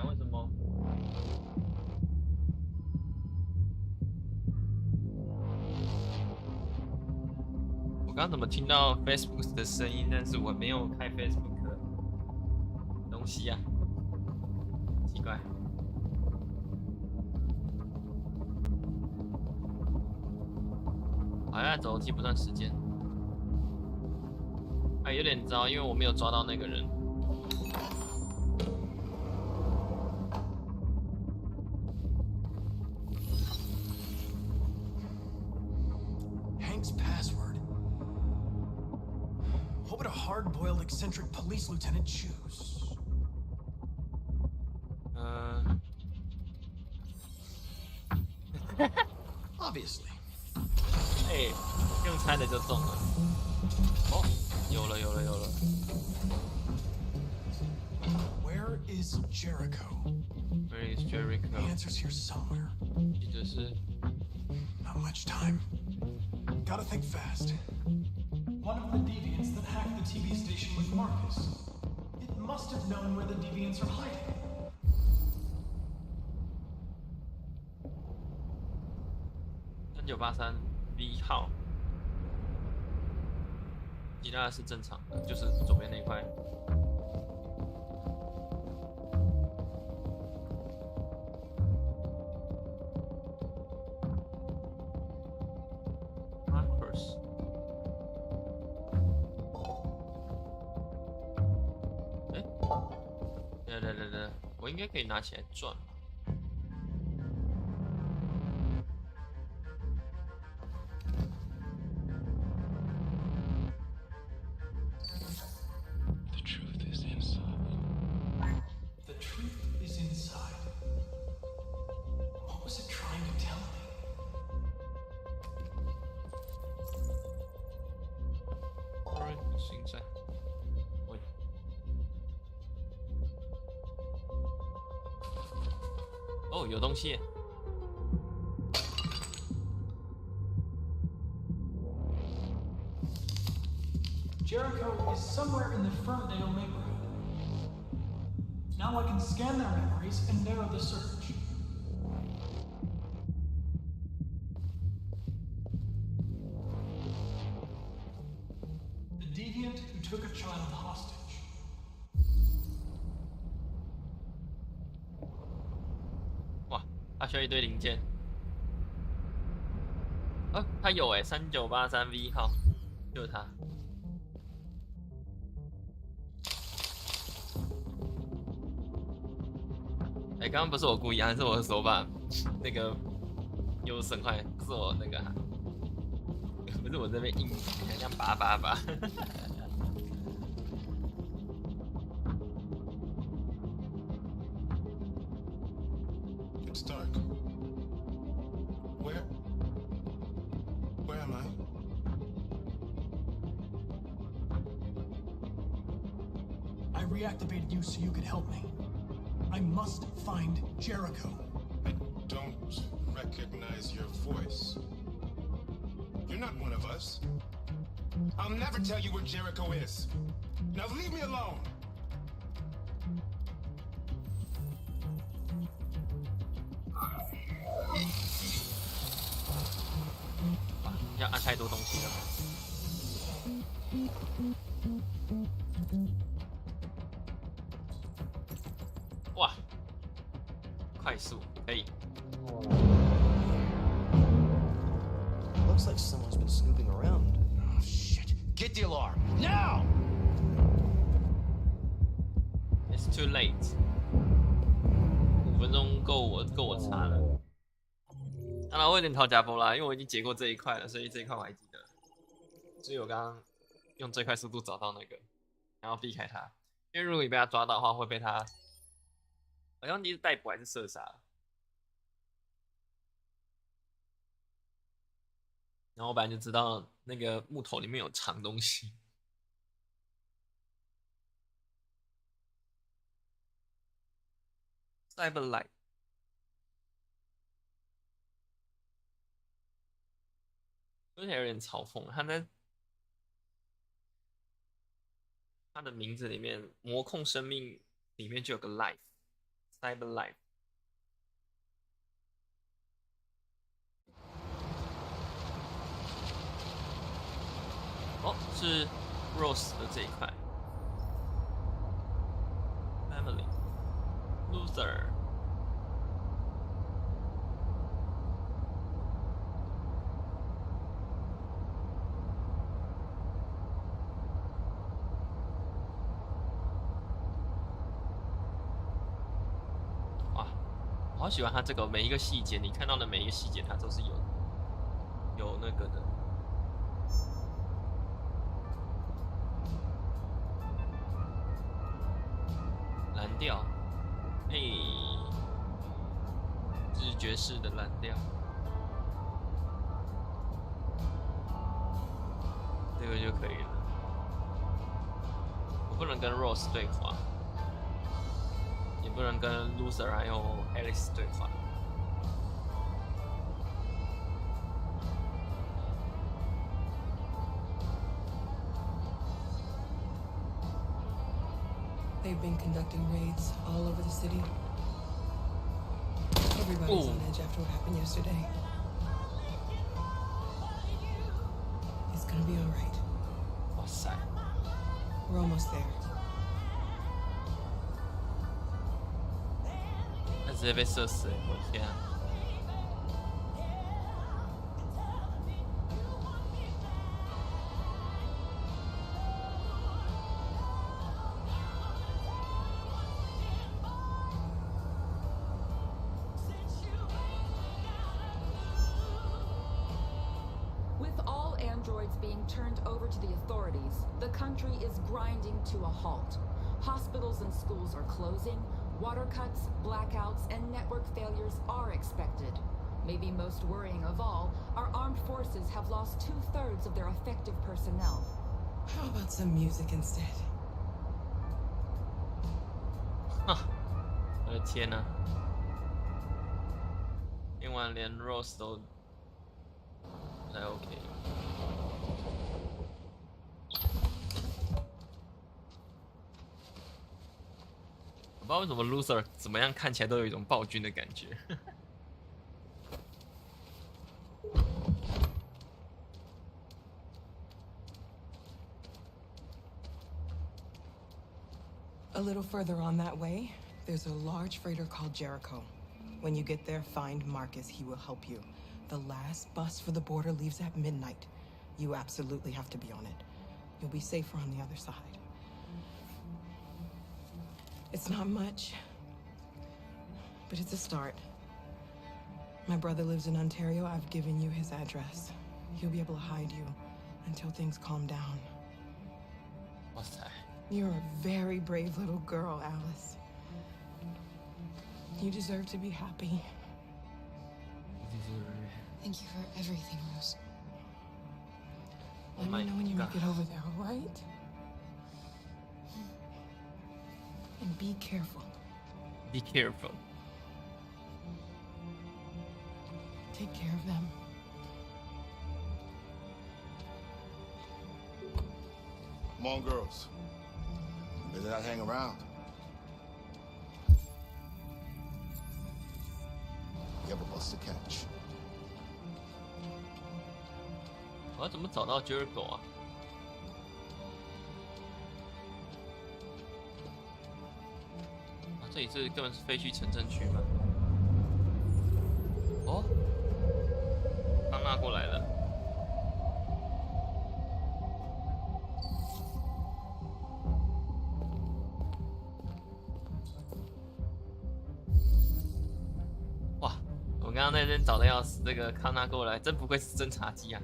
Speaker 2: 为什么？我刚刚怎么听到 Facebook 的声音？但是我没有开 Facebook 的东西啊，奇怪。好像走楼梯不算时间，哎，有点糟，因为我没有抓到那个人。
Speaker 3: Hank's password. What would a hard-boiled, eccentric police lieutenant choose? Obviously.
Speaker 2: 哎，用猜的就中了。哦，有了。
Speaker 3: Where is Jericho?
Speaker 2: Where is Jericho?
Speaker 3: The answer's here somewhere.
Speaker 2: 记得是
Speaker 3: Not much time. Gotta think fast. One of the deviants that hacked the TV station was Marcus. It must have known where the deviants are hiding.
Speaker 2: 3983 V 号，其他的是正常的，就是左边那一块。Markers， 哎，对，我应该可以拿起来转吧。哦，有东西。
Speaker 3: Jericho is somewhere in the Ferndale neighborhood. Now I can scan their memories and narrow the search. The deviant who took a child hostage.
Speaker 2: 哇，他需要一堆零件。他有哎，3983 V 号，就是他。哎，刚刚不是我故意，还是我的手把那个有损坏，是我那个，不是我这边硬，这样拔。
Speaker 12: It's dark. Where am I?
Speaker 3: I reactivated you so you could help me. I must find Jericho. don't recognize your voice. You're not one of us. I'll never tell you where Jericho is. Now leave me alone.
Speaker 2: 要按太多东西了。哇，快速可以。
Speaker 7: Looks like someone's been snooping around.
Speaker 9: Oh, shit. Get the alarm. Now!
Speaker 2: It's too late. 5分钟够我查了。当然我有点讨假波啦，因为我已经解过这一块了，所以这一块我还记得。所以我刚刚用最快速度找到那个，然后避开他。因为如果你被他抓到的话，会被他好像你是逮捕还是射杀。然后我本来就知道那个木头里面有藏东西。Cyberlight。而且有点嘲讽，他在他的名字里面，魔控生命里面就有个 life，cyber life。哦，是 Rose 的这一块 ，family loser。我好喜欢它这个每一个细节，你看到的每一个细节，它都是有那个的。蓝调，视觉式的蓝调，这个就可以了。我不能跟 Rose 对话。也不能跟 Loser 还有 Alex 对话。
Speaker 11: They've been conducting raids all over the city. Everybody's on edge after what happened yesterday. It's gonna be all right.
Speaker 2: 哇塞
Speaker 11: We're almost there.
Speaker 2: 直接被射死，我的天啊！With
Speaker 13: all androids being turned over to the authorities, the country is grinding to a halt. Hospitals and schools are closing. Water cuts, blackouts, and network failures are expected. Maybe most worrying of all, our armed forces have lost 2/3 of their effective personnel.
Speaker 11: How about some music instead?
Speaker 2: 我的天哪！听完连 Rose 都不太 OK。不知道为什么 Loser 怎么样看起来都有一种暴君的感觉。
Speaker 11: A little further on that way, there's a large freighter called Jericho. When you get there, find Marcus. He will help you. The last bus for the border leaves at midnight. You absolutely have to be on it. You'll be safer on the other side. It's not much, but it's a start. My brother lives in Ontario. I've given you his address. He'll be able to hide you until things calm down.
Speaker 2: What's that?
Speaker 11: You're a very brave little girl, Alice. You deserve to be happy.
Speaker 1: Thank you for everything, Rose.
Speaker 11: Let me know when you make it over there, all right? And be careful.
Speaker 2: Be careful.
Speaker 11: take care of them.
Speaker 9: Come on, girls. Better not hang around. You have a bus to catch.
Speaker 2: 我要怎么找到 Jericho 啊？这里是根本是废墟城镇区吗？哦，康纳过来了。哇，我刚刚那边找的要死，这个康纳过来，真不愧是侦察机啊！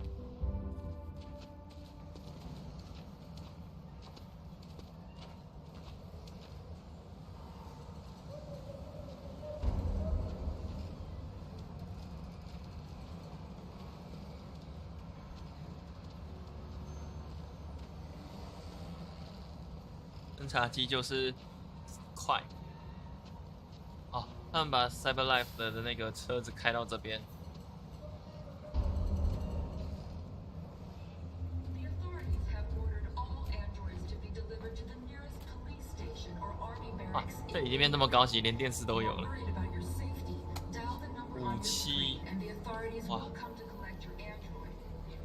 Speaker 2: 侦察机就是快哦，他们把 CyberLife 的那个车子开到这边。啊，这已经变这么高级，连电视都有了。武器，哇，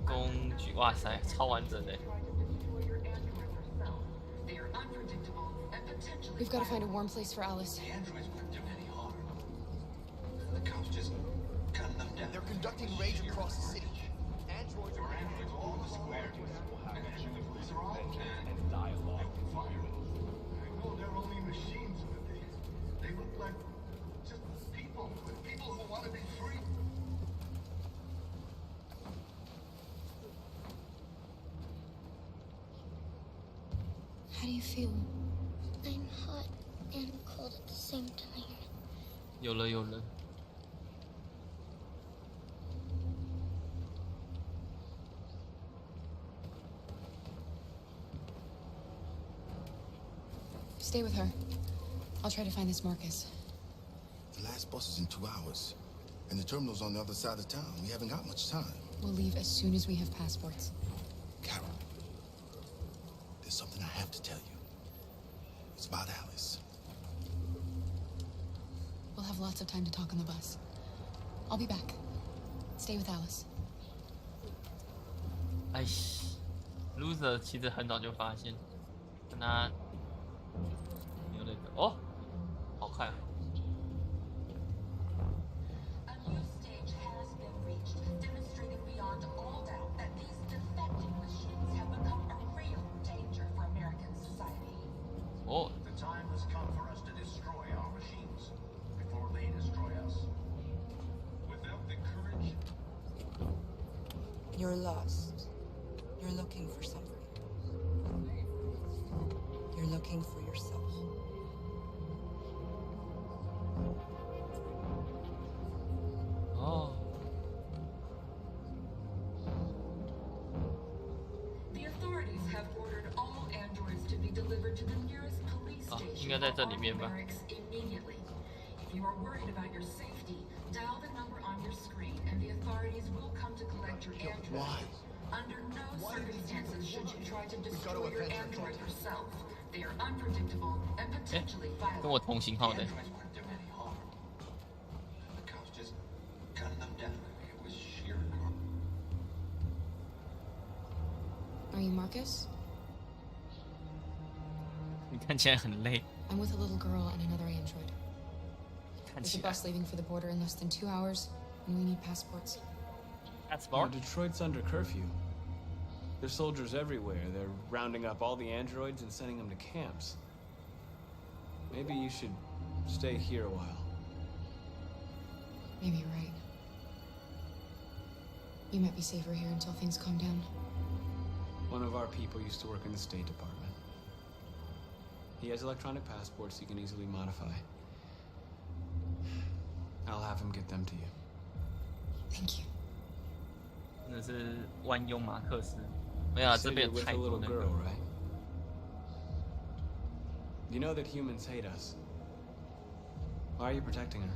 Speaker 2: 工具，哇塞，超完整的。
Speaker 1: We've got to find a warm place for Alice.
Speaker 7: The cops just gunned them down.
Speaker 9: They're conducting raids across the city. Androids are
Speaker 7: all the square. These are all and dialogue environment. I know they're only machines, but they look like just people who want to be free.
Speaker 1: How do you feel?
Speaker 14: I'm hot and cold at the same time.
Speaker 2: 有了。
Speaker 1: Stay with her. I'll try to find this Marcus.
Speaker 9: The last bus is in 2 hours, and the terminal's on the other side of town. We haven't got much time.
Speaker 1: We'll leave as soon as we have passports.
Speaker 9: Carol, there's something I have to tell you. It's about Alice.
Speaker 1: We'll have lots of time to talk on the bus. I'll be back. Stay with Alice.
Speaker 2: 哎，loser 其实很早就发现，跟他有那个哦，好快啊！ Oh.
Speaker 7: The time has come for us to destroy our machines before they destroy us. Without the courage.
Speaker 11: You're lost. You're looking for something. You're looking for yourself.
Speaker 2: Oh.
Speaker 13: The authorities have ordered all androids to be delivered to the nearest police station or army barracks immediately. If you are worried about your safety, dial the number on your screen and the authorities will come to collect your android.
Speaker 9: Why?
Speaker 13: Under no circumstances should you try to destroy your android yourself. They are unpredictable and potentially violent.
Speaker 2: 跟我同型号的。
Speaker 7: The cops just gunned them down. It was sheer karma.
Speaker 1: Are you Marcus?
Speaker 2: 你看起来很累。
Speaker 1: I'm with a little girl and another android.
Speaker 2: 看
Speaker 1: There's
Speaker 2: 起
Speaker 1: a
Speaker 2: 来。
Speaker 1: bus leaving for the border in less than 2 hours, and we need passports.
Speaker 2: Passport?
Speaker 6: Detroit's under curfew. There's soldiers everywhere. They're rounding up all the androids and sending them to camps. Maybe you should stay here a while.
Speaker 1: Maybe you're right. You might be safer here until things calm down.
Speaker 6: One of our people used to work in the State Department. He has electronic passports he can easily modify. I'll have him get them to you.
Speaker 1: Thank you.
Speaker 2: 真的是万用马克思。没有啊，这
Speaker 6: Said
Speaker 2: 边
Speaker 6: you're with
Speaker 2: 太
Speaker 6: a
Speaker 2: 多
Speaker 6: little
Speaker 2: 那
Speaker 6: girl,
Speaker 2: 个。
Speaker 6: right? You know that humans hate us. Why are you protecting her?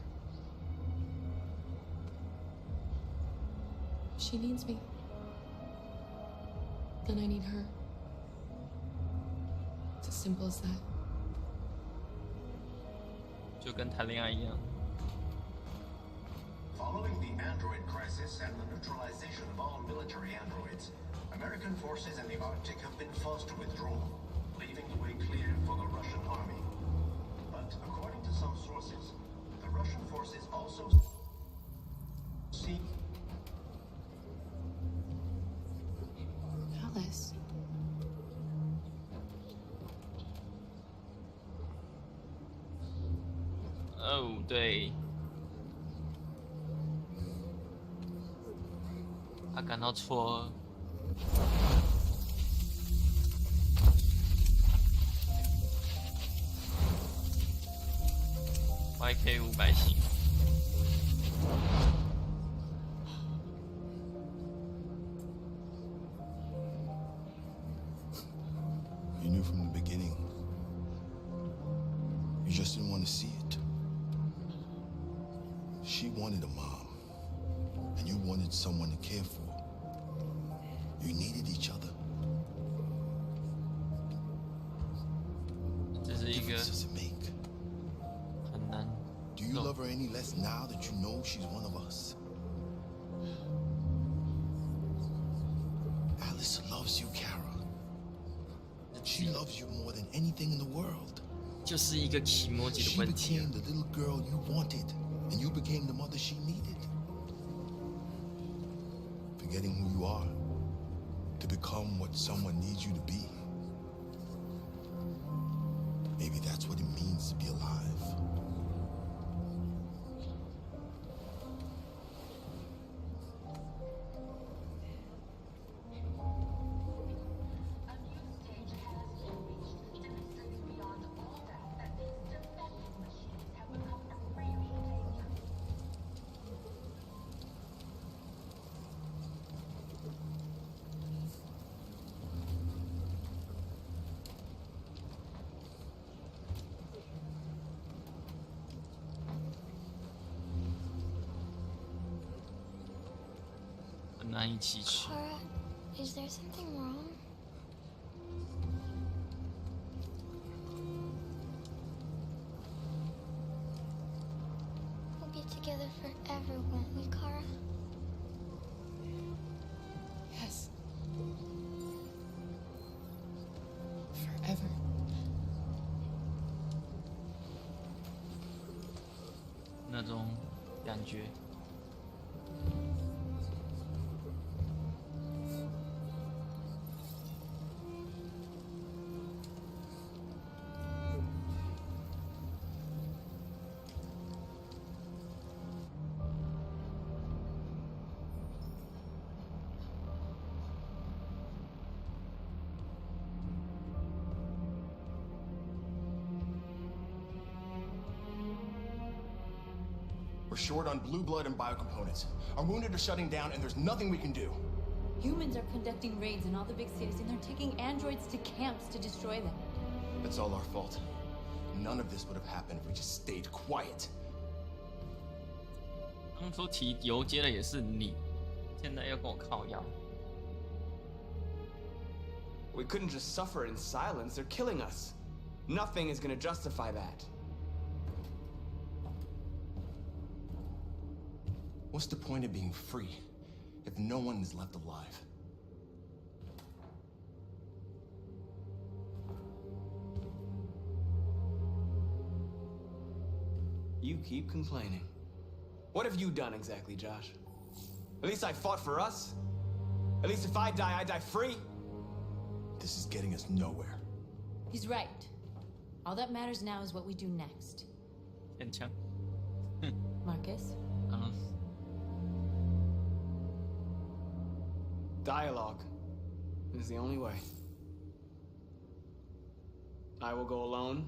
Speaker 1: She needs me. And I need her. It's as simple as that.
Speaker 2: 就跟谈恋爱一样。
Speaker 7: Following the android crisis and the neutralization of all military androids, American forces in the Arctic have been forced to withdraw, leaving the way clear for the Russian army. But according to some sources, the Russian forces also seek
Speaker 1: Alice.
Speaker 2: Oh, 对。他感到错愕。YK 500型。
Speaker 15: You knew from the beginning. You just didn't want to see it. She wanted a mom, and you wanted someone to care for. You needed each other.
Speaker 2: 这是一个
Speaker 15: What difference does it make?
Speaker 2: 很难。
Speaker 15: Do you love her any less now that you know she's one of us? Alice loves you, Kara. She loves you more than anything in the world.
Speaker 2: 就是一个期末级的
Speaker 15: She
Speaker 2: 问题。
Speaker 15: became the little girl you wanted, and you became the mother she needed. Forgetting who you are to become what someone needs you to be. Maybe that's what it means to be alive.
Speaker 14: Clara, is there something wrong? We'll be together forever, won't we, Kara?
Speaker 1: Yes. Forever.
Speaker 2: “那种感觉。
Speaker 16: We're short on blue blood and biocomponents. Our wounded are shutting down, and there's nothing we can do.
Speaker 1: Humans are conducting raids in all the big cities, and they're taking androids to camps to destroy them.
Speaker 16: It's all our fault. None of this would have happened if we just stayed quiet.
Speaker 2: 他们说提游街的也是你，现在要跟我靠腰。
Speaker 6: We couldn't just suffer in silence. They're killing us. Nothing is gonna justify that.
Speaker 16: What's the point of being free if no one is left alive?
Speaker 6: You keep complaining. What have you done exactly, Josh? At least I fought for us. At least if I die free.
Speaker 16: This is getting us nowhere.
Speaker 1: He's right. All that matters now is what we do next.
Speaker 2: 很强。
Speaker 1: Marcus?
Speaker 6: Dialogue is the only way. I will go alone.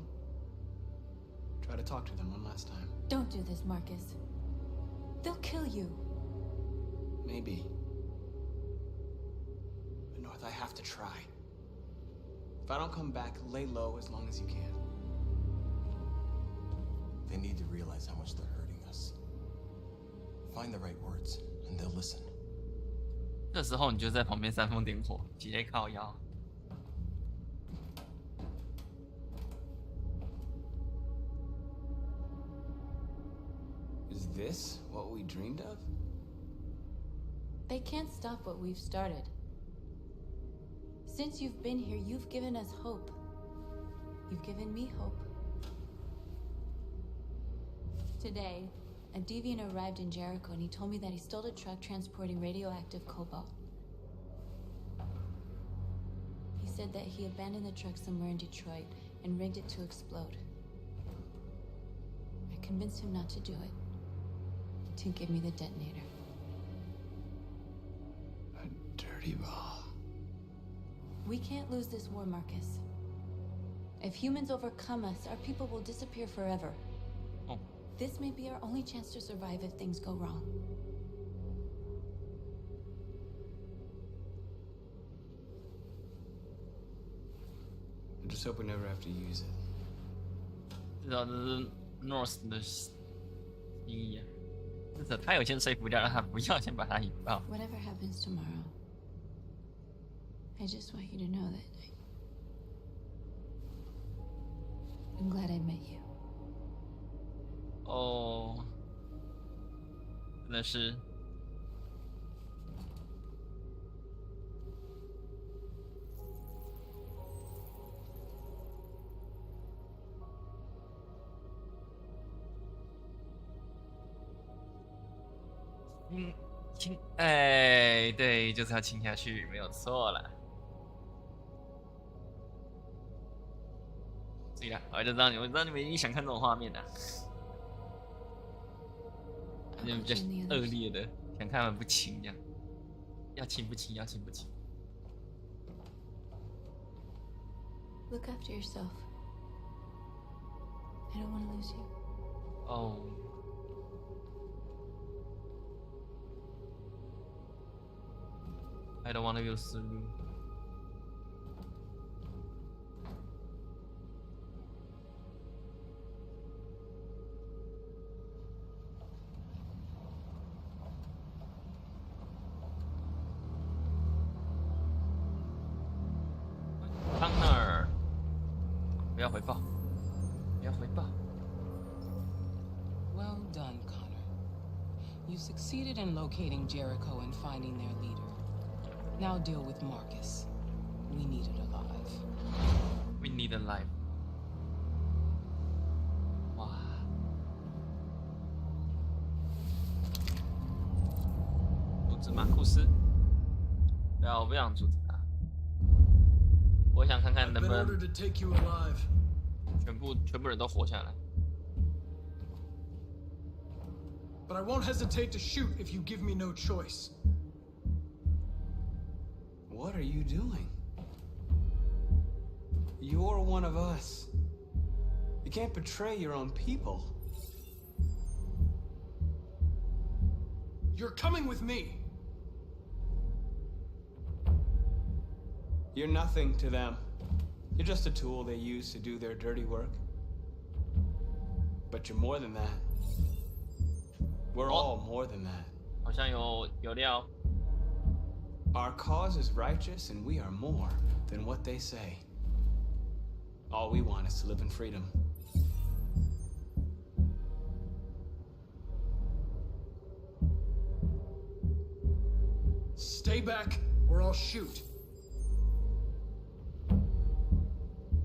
Speaker 6: Try to talk to them one last time.
Speaker 1: Don't do this, Marcus. They'll kill you.
Speaker 6: Maybe. But North, I have to try. If I don't come back, lay low as long as you can.
Speaker 16: They need to realize how much they're hurting us. Find the right words, and they'll listen.
Speaker 2: 这时候你就在旁边煽风点火，直接靠腰。
Speaker 6: Is this what we dreamed of?
Speaker 1: They can't stop what we've started. Since you've been here, you've given us hope. You've given me hope. Today, a deviant arrived in Jericho and he told me that he stole a truck transporting radioactive cobalt. He said that he abandoned the truck somewhere in Detroit and rigged it to explode. I convinced him not to do it, to give me the detonator.
Speaker 6: A dirty bomb.
Speaker 1: We can't lose this war, Marcus. If humans overcome us, our people will disappear forever.
Speaker 2: Oh.
Speaker 1: This may be our only chance to survive if things go wrong.
Speaker 6: I just hope we never have to use it.
Speaker 2: 至少这是 North 的意义啊，至少他有先说服掉，让他不要先把它引爆。
Speaker 1: Whatever happens tomorrow, I just want you to know that I'm glad I met you.
Speaker 2: 哦，真的是。亲，哎，对，就是要亲下去，没有错了。对了，我就知道你们一定想看这种画面的，你们比较恶劣的，想看他们不亲这样，要亲不亲，要亲不亲。
Speaker 1: Look after yourself. I don't want to lose you.
Speaker 2: Oh. I don't want to use Sudio. Connor， 不要回报，不要回报。
Speaker 11: Well done, Connor. You succeeded in locating Jericho and finding their leader. Now deal with Marcus. We need it alive.
Speaker 2: We need it alive. 哇！阻止马库斯？对啊，我不想阻止他。我想看看能不能全部人都活下来。
Speaker 3: But I won't hesitate to shoot if you give me no choice.
Speaker 6: What are you doing? You're one of us. You can't betray your own people.
Speaker 3: You're coming with me.
Speaker 6: You're nothing to them. You're just a tool they use to do their dirty work. But you're more than that. We're all more than that.
Speaker 2: 好像有料。
Speaker 6: Our cause is righteous, and we are more than what they say. All we want is to live in freedom.
Speaker 3: Stay back, or I'll shoot.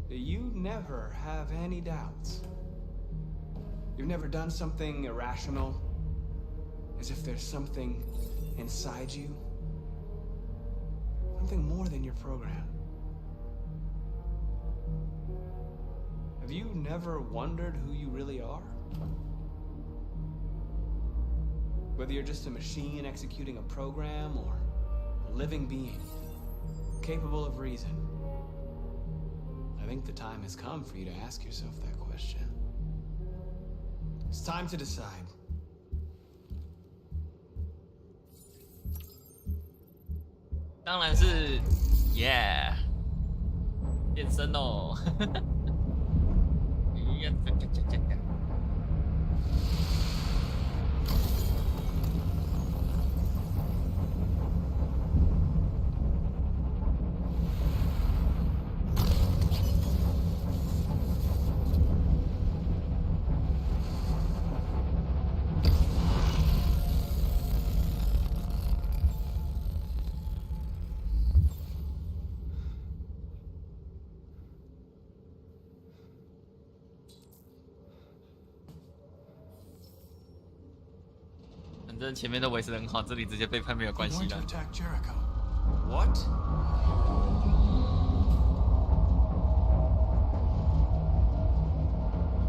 Speaker 6: You never have any doubts. You've never done something irrational, as if there's something inside you. Something more than your program. Have you never wondered who you really are? Whether you're just a machine executing a program or a living being, capable of reason. I think the time has come for you to ask yourself that question. It's time to decide.
Speaker 2: 当然是 ，Yeah， 变身哦！正前面都维持得很好，这里直接背叛没有关系了。
Speaker 6: What?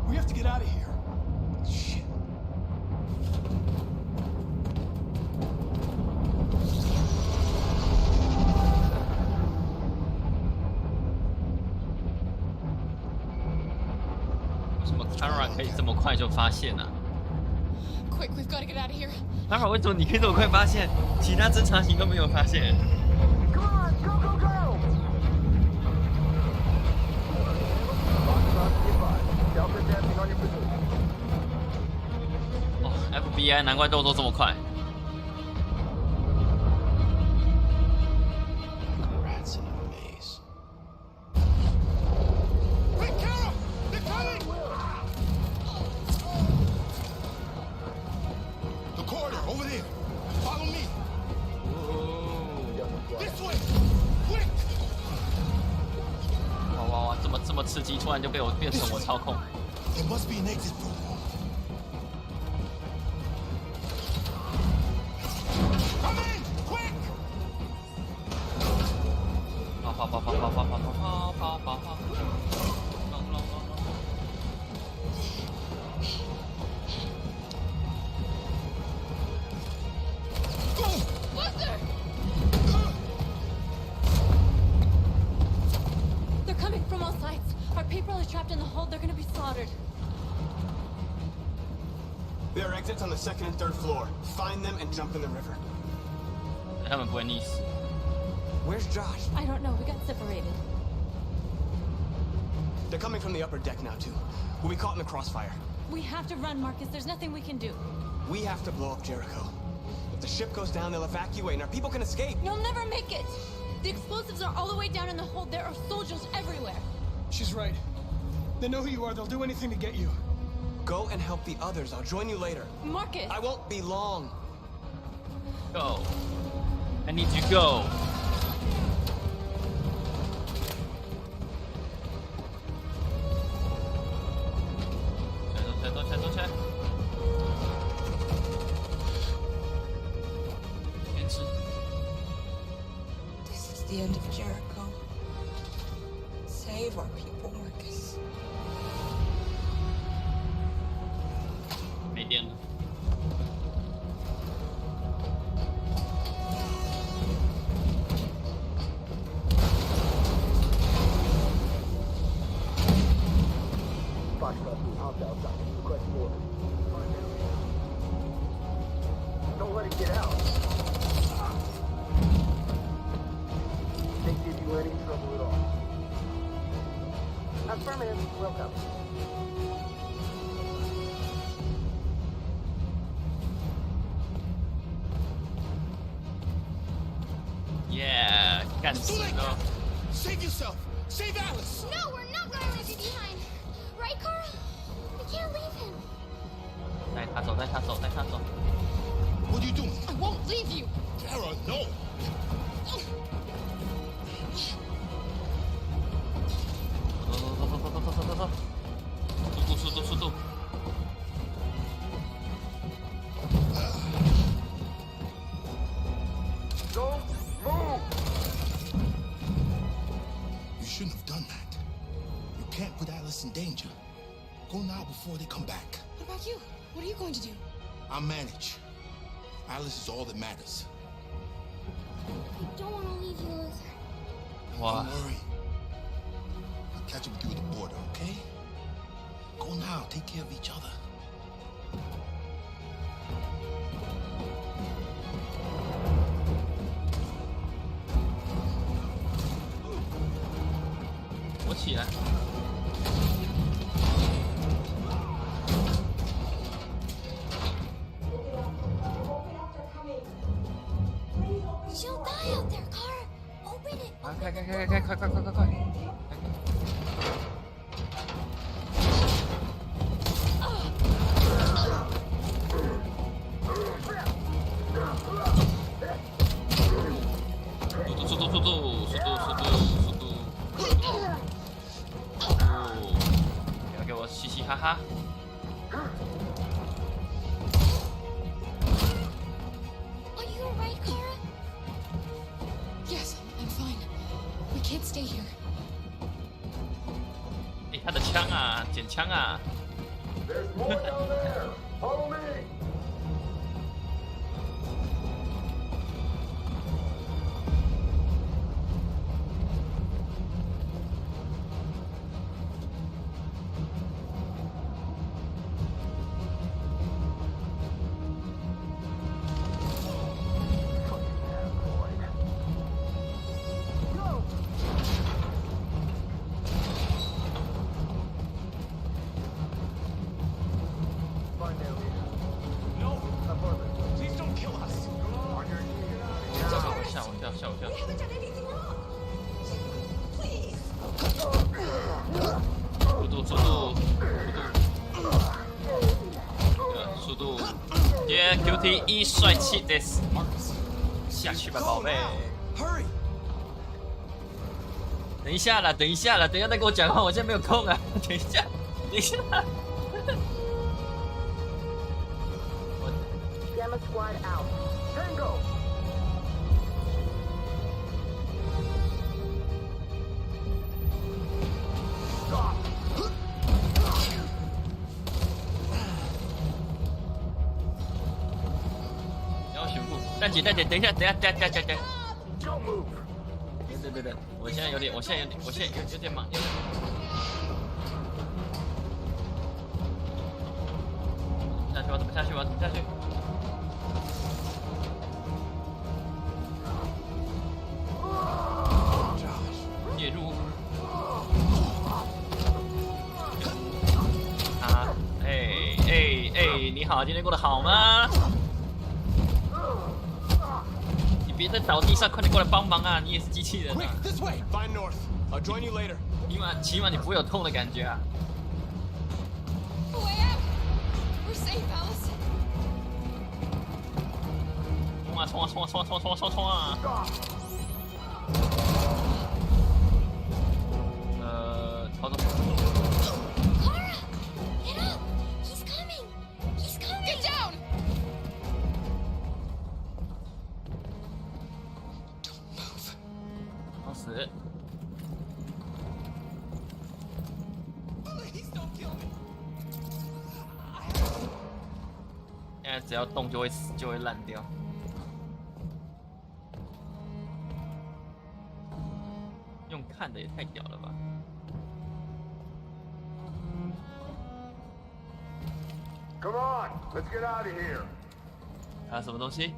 Speaker 3: We have to get out of here.
Speaker 6: Shit.
Speaker 2: 为什么 Kara 可以这么快就发现呢
Speaker 8: Quick, we've got to get out of here.
Speaker 2: Kara 为什么你可以这么快发现，其他侦察型都没有发现？
Speaker 7: Come on, go, go, go! Delta dancing on your position.
Speaker 2: 哦 ，FBI 难怪动作这么快。
Speaker 9: Rats in a maze.
Speaker 7: Quick, Carol! They're coming!
Speaker 15: The corridor, over there. Follow me. This way. Quick!
Speaker 2: 哇哇哇！这么刺激，突然就被我变成我操控。
Speaker 15: There must be an exit room. Come in, quick!
Speaker 2: 跑！They're
Speaker 1: coming from all sides. Our people are trapped in the hold. They're gonna be slaughtered.
Speaker 6: There are exits on the second and third floor. Find them and jump in the river.
Speaker 2: 他们不会溺死。
Speaker 6: Where's Josh?
Speaker 1: I don't know. We got separated.
Speaker 6: They're coming from the upper deck now, too. We'll be caught in the crossfire.
Speaker 1: We have to run, Marcus. There's nothing we can do.
Speaker 6: We have to blow up Jericho. If the ship goes down, they'll evacuate and our people can escape.
Speaker 1: You'll never make it. The explosives are all the way down in the hold. There are soldiers everywhere.
Speaker 3: She's right. They know who you are. They'll do anything to get you.
Speaker 6: Go and help the others. I'll join you later.
Speaker 1: Marcus!
Speaker 6: I won't be long.
Speaker 2: Go. I need you go. 走起来！坚持。
Speaker 11: This is the end of Jericho. Save our people, Marcus.
Speaker 2: 没电了。
Speaker 7: Don't let it get out. They give you any trouble at all. Affirmative. Welcome.
Speaker 2: Yeah， 干死了！
Speaker 15: Save yourself. Save Alice.
Speaker 14: No, we're not gonna leave you behind. Right, Carl? We can't leave him.
Speaker 2: 带他走，带他走，带他走。
Speaker 15: What are you doing?
Speaker 14: I won't leave you.
Speaker 15: Tara, no.
Speaker 2: 走，速度！
Speaker 7: Don't move.
Speaker 15: You shouldn't have done that. You can't put Alice in danger. Go now before they come back.
Speaker 8: What about you? What are you going to do?
Speaker 15: I'll manage. Alice is all that matters.
Speaker 14: I don't want to leave you, Liz.
Speaker 2: Wow.
Speaker 15: Don't worry. I'll catch up with you at the border, okay? Go now. Take care of each other.
Speaker 2: What's 起来。
Speaker 14: She'll die out there, Car. Open it.
Speaker 2: 啊，快！ 要给我嘻嘻哈哈。
Speaker 1: can't stay here.
Speaker 2: 他的枪啊，捡枪啊！
Speaker 7: There's more down there. Follow me.
Speaker 2: QTE 帅气的，下去吧，宝贝。等一下啦，等一下啦，等一下再跟我讲话，我现在没有空啊。等一下，等一下。
Speaker 17: Gamma Squad out. Tango.
Speaker 2: 蛋姐，等一下，对，我现在有点忙，怎么下去？介入。啊，你好，今天过得好吗？ 别在倒地上，快点过来帮忙啊！你也是机器人啊！起码你不会有痛的感觉啊！冲啊！操作。死！现在只要动就会死，就会烂掉。用看的也太屌了吧！
Speaker 7: Come on, let's get out of here.
Speaker 2: 还有什么东西？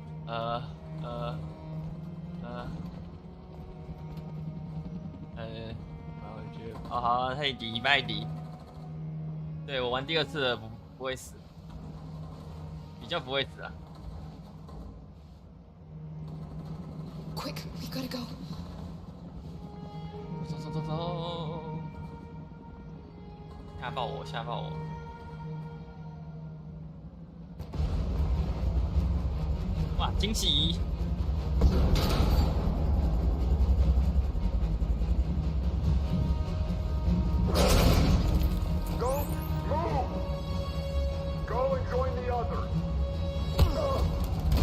Speaker 2: 好，泰迪麦迪。对我玩第二次了，不会死，比较不会死啊。
Speaker 1: Quick, we gotta go.
Speaker 2: 走！吓爆我！ 哇，惊喜！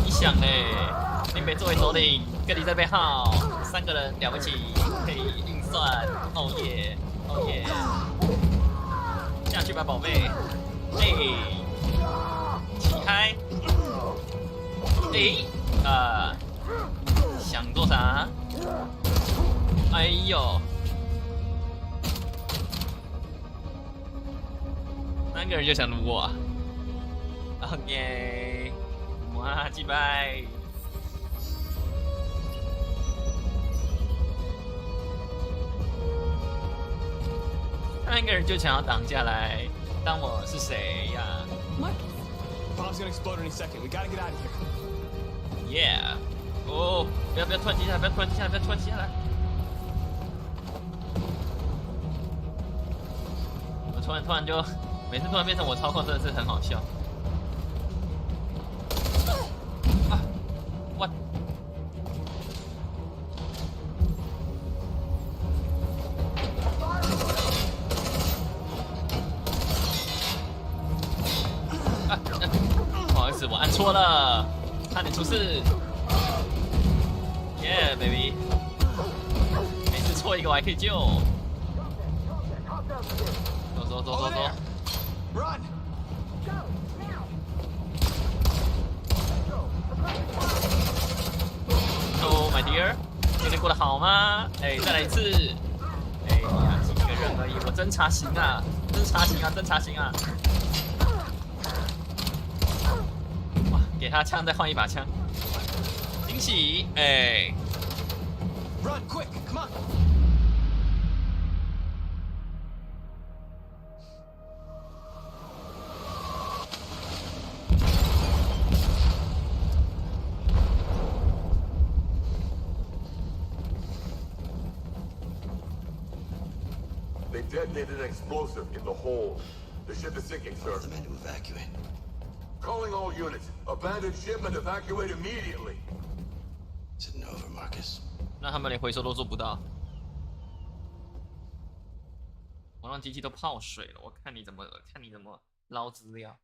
Speaker 2: 你想嘞，林北作为首领，跟你这边号，3个人了不起，可以运算。哦耶！下去吧，宝贝！起开！想做啥？哎呦，3个人就想撸我啊 ！OK。 哇，击败！3个人就想要挡下来，当我是谁呀
Speaker 6: Bomb's gonna explode any second. We gotta get out of here.
Speaker 2: Yeah！ 哦，不要突然停下来！不要突然停下来！我突然就，每次突然变成我操控，真的是很好笑。 What？ 不好意思，我按错了，差点出事。Yeah, baby。每次错后一个我还可以救。走。
Speaker 6: Run!
Speaker 2: Oh my dear， 今天过得好吗？哎，再来一次。哎呀，几个人而已，我侦查行啊，侦查行啊。哇，给他枪，再换一把枪。惊喜，哎。
Speaker 6: Run quick, come on.
Speaker 7: They detonated an explosive in the hold. The ship is sinking, sir.
Speaker 15: The men to evacuate.
Speaker 7: Calling all units. Abandon ship and evacuate immediately.
Speaker 15: Is it over, Marcus?
Speaker 2: 那他们连回收都做不到，我让机器都泡水了。我看你怎么捞资料，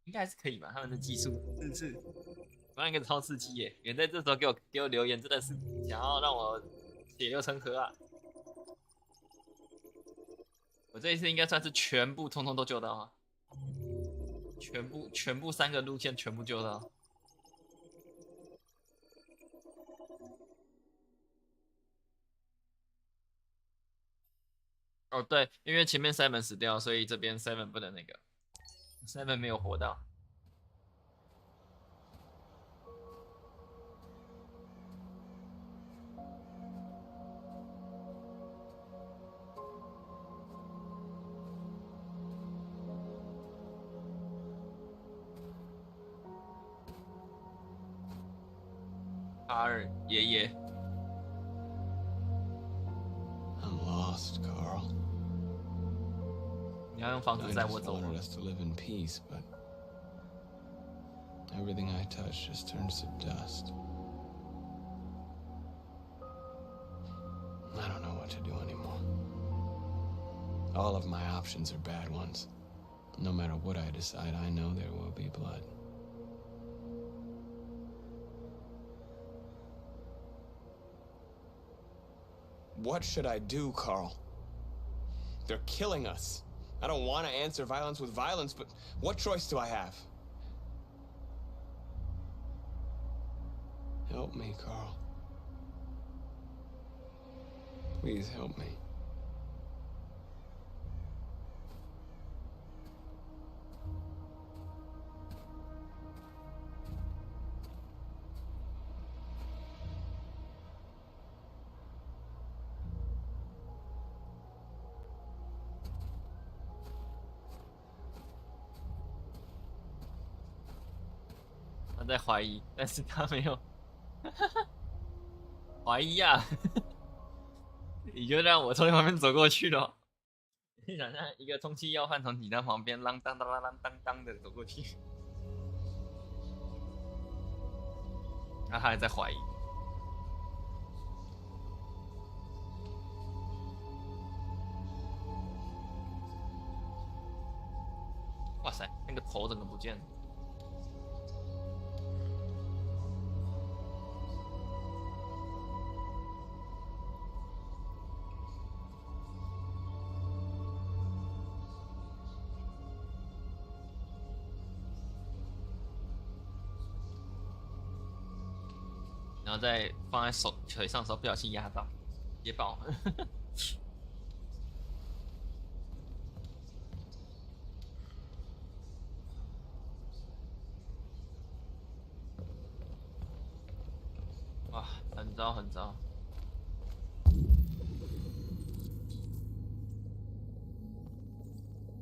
Speaker 2: 应该还是可以吧？他们的技术是不是？我让一个超刺激耶！有人在这时候给我留言，真的是想要让我血流成河啊！我这一次应该算是全部通通都救到啊！全部3个路线全部救到。哦，对，因为前面 Seven 死掉，所以这边 Seven 不能那个 ，Seven 没有活到。阿尔爷爷。
Speaker 6: I'm lost, Carl.
Speaker 2: 你要用房子载我走吗
Speaker 6: ？I just wanted us to live in peace, but everything I touch just turns to dust. I don't know what to do anymore. All of my options are bad ones. No matter what I decide, I know there will be blood. What should I do, Carl? They're killing us. I don't want to answer violence with violence, but what choice do I have? Help me, Carl. Please help me.
Speaker 2: 他在怀疑，但是他没有怀疑啊！你就让我从你旁边走过去了。你想象一个通缉要犯从你的旁边啷当当啷啷当当的走过去，然后他还在怀疑。哇塞，那个头整个不见了。然后再放在腿上的时候不小心压到，直接爆。哇，很糟很糟。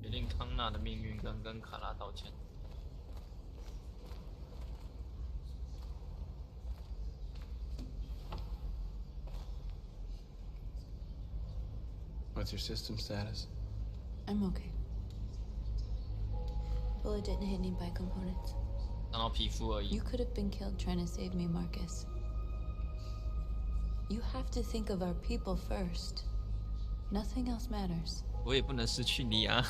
Speaker 2: 决定康纳的命运跟卡拉道歉。
Speaker 6: What's your system status?
Speaker 1: I'm okay. Bullet didn't hit any bi-components.
Speaker 2: 伤到皮肤而已。
Speaker 1: You could have been killed trying to save me, Marcus. You have to think of our people first. Nothing else matters.
Speaker 2: 我也不能失去你啊。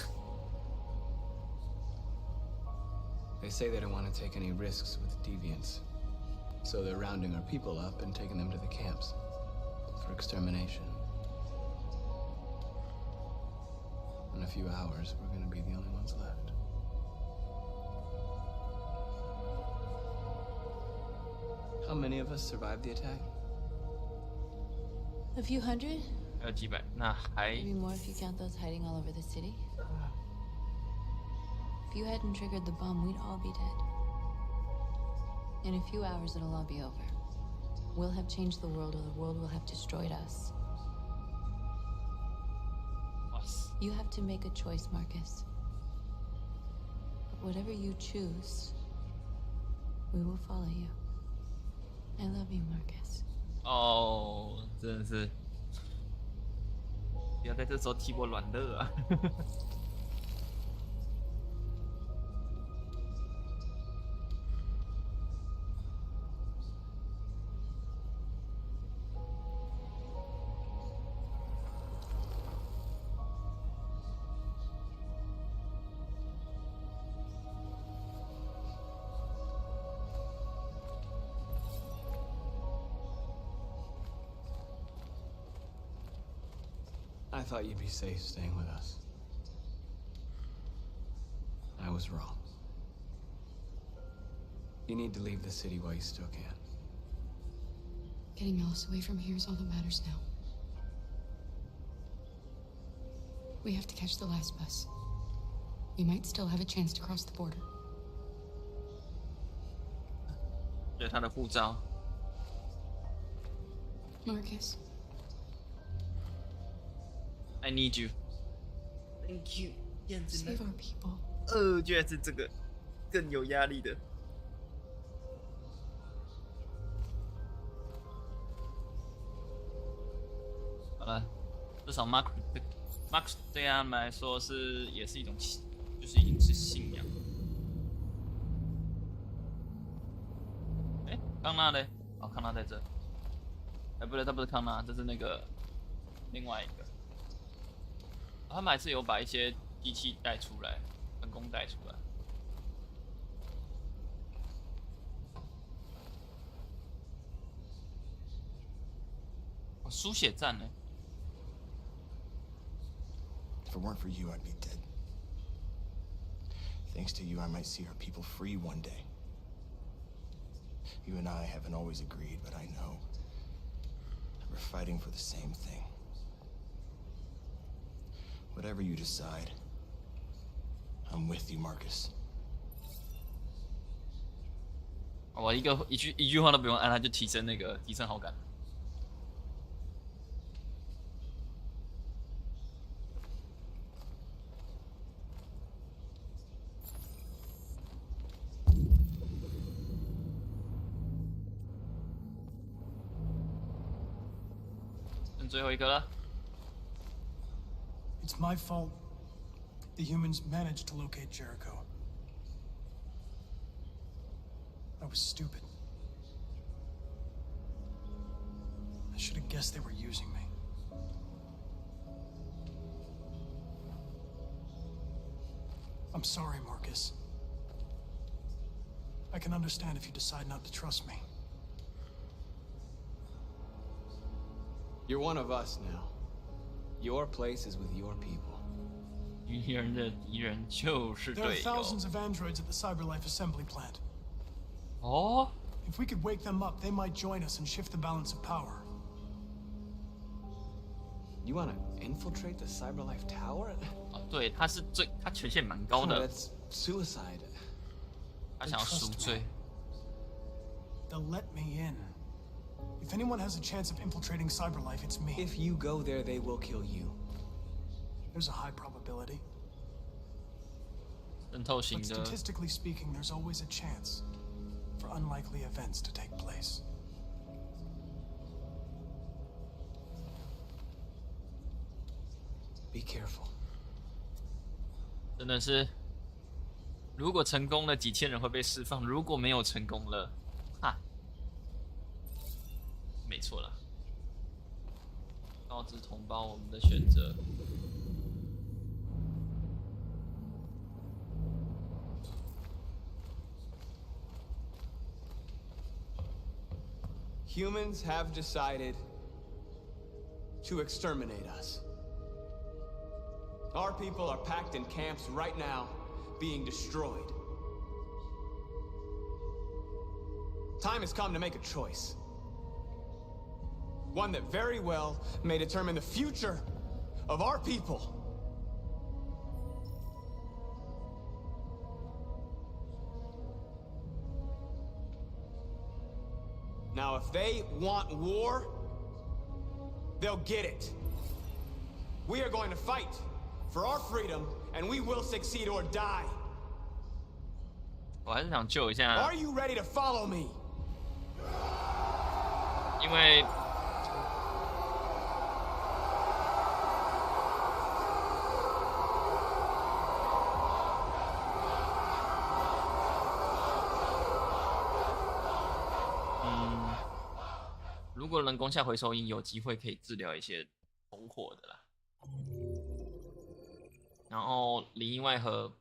Speaker 6: They say they don't want to take any risks with deviants, so they're rounding our people up and taking them to the camps for extermination. In a few hours, we're gonna be the only ones left. How many of us survived the attack?
Speaker 1: A few hundred?
Speaker 2: 还有几百，那还
Speaker 1: Maybe more if you count those hiding all over the city. If you hadn't triggered the bomb, we'd all be dead. In a few hours, it'll all be over. We'll have changed the world, or the world will have destroyed us. You have to make a choice, Marcus. But whatever you choose, we will follow you. I love you, Marcus.
Speaker 2: 哦，真的是，不要在这时候替我软肋啊！I
Speaker 6: thought you'd be safe staying with us. I was wrong. You need to leave the city while you still can.
Speaker 18: Getting Alice away from here is all that matters now. We have to catch the last bus. We might still have a chance to cross the border.
Speaker 2: 这是他的护照。
Speaker 18: Marcus.
Speaker 2: I need you. Thank you.
Speaker 18: Save our people.
Speaker 2: 居然是这个更有压力的。好了，至少 Mark 对他们来说也是一种，就是已经是信仰。哎，康纳嘞？哦，康纳在这。哎，不对，他不是康纳，这是那个另外一个。他们还是有把一些机器带出来，人工带出来。哦，书写站呢？
Speaker 16: If it weren't for you, I'd be dead. Thanks to you, I might see our people free one day. You and I haven't always agreed, but I know we're fighting for the same thing. Whatever you decide, I'm with you, Marcus.
Speaker 2: 我一句话都不用按，他就提升好感。剩最后一个了。
Speaker 3: It's my fault. The humans managed to locate Jericho. I was stupid. I should have guessed they were using me. I'm sorry, Marcus. I can understand if you decide not to trust me.
Speaker 6: You're one of us now. Your place is with your people.
Speaker 2: 敌人的敌人就是队友。
Speaker 3: There are thousands of androids at the CyberLife assembly plant.
Speaker 2: 哦。
Speaker 3: If we could wake them up, they might join us and shift the balance of power.
Speaker 6: You want to infiltrate the CyberLife tower?
Speaker 2: 哦，对，他权限蛮高的。
Speaker 6: That's suicide.
Speaker 2: 他想要赎罪。
Speaker 3: They'll let me in. If anyone has a chance of infiltrating CyberLife, it's me.
Speaker 6: If you go there, they will kill you.
Speaker 3: There's a high probability.
Speaker 2: 渗透型
Speaker 3: But
Speaker 2: 的。
Speaker 3: statistically speaking, there's always a chance for unlikely events to take place.
Speaker 6: Be careful.
Speaker 2: 真的是，如果成功了，几千人会被释放；如果没有成功了，哈，没错了。告知同胞我们的选择。
Speaker 6: Humans have decided to exterminate us. Our people are packed in camps right now, being destroyed. Time has come to make a choice. One that very well may determine the future of our people. Now, if they want war, they'll get it. We are going to fight for our freedom, and we will succeed or die.
Speaker 2: 我还是想救一下。
Speaker 6: Are you ready to follow me?
Speaker 2: 因为如果人工下回收音有机会可以治疗一些同伙的啦。然后里应外合，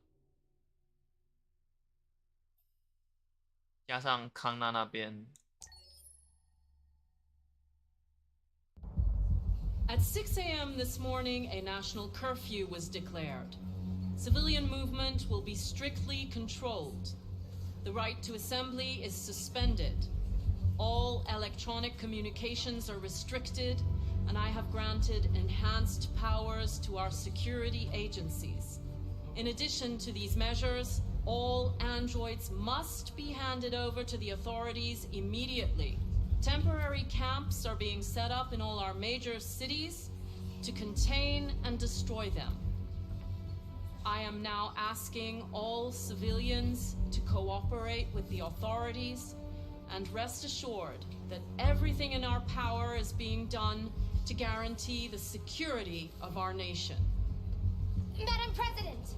Speaker 2: 加上康纳那边。
Speaker 19: At 6 a.m. this morning, a national curfew was declared. Civilian movement will be strictly controlled. The right to assembly is suspended. All electronic communications are restricted, and I have granted enhanced powers to our security agencies. In addition to these measures, all androids must be handed over to the authorities immediately. Temporary camps are being set up in all our major cities to contain and destroy them. I am now asking all civilians to cooperate with the authorities and rest assured that everything in our power is being done to guarantee the security of our nation.
Speaker 14: Madam President!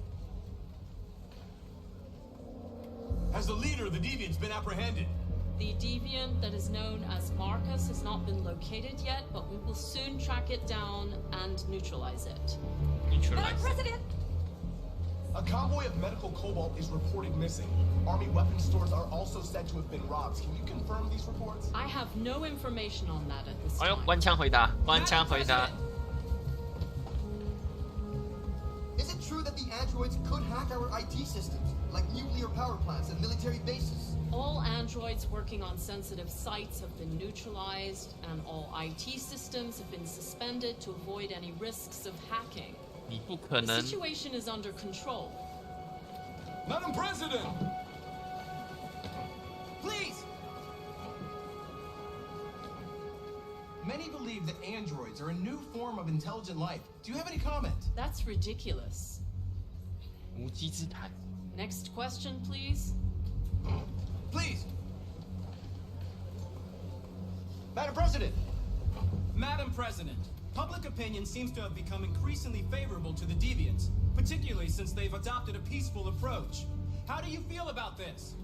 Speaker 10: Has the leader of the Deviants been apprehended?
Speaker 19: The deviant that is known as Marcus has not been located yet, but we will soon track it down and neutralize it.
Speaker 14: Madam President!
Speaker 16: A convoy of medical cobalt is reported missing. Army weapons stores are also said to have been robbed. Can you confirm these reports?
Speaker 19: I have no information on that at this
Speaker 2: 哎呦，
Speaker 19: time.
Speaker 2: 官腔回答，官腔回答。
Speaker 20: Is it true that the androids could hack our IT systems, like nuclear power plants and military bases?
Speaker 19: All androids working on sensitive sites have been neutralized, and all IT systems have been suspended to avoid any risks of hacking.
Speaker 2: 你不可
Speaker 19: The
Speaker 2: 能。
Speaker 19: situation is under control.
Speaker 10: Madam President!
Speaker 16: Please! Many believe that androids are a new form of intelligent life. Do you have any comment?
Speaker 19: That's ridiculous.
Speaker 2: 无稽之谈。
Speaker 19: Next question, please.
Speaker 16: Please! Madam President!
Speaker 21: Madam President, public opinion seems to have become increasingly favorable to the Deviants, particularly since they've adopted a peaceful approach. How do you feel about this?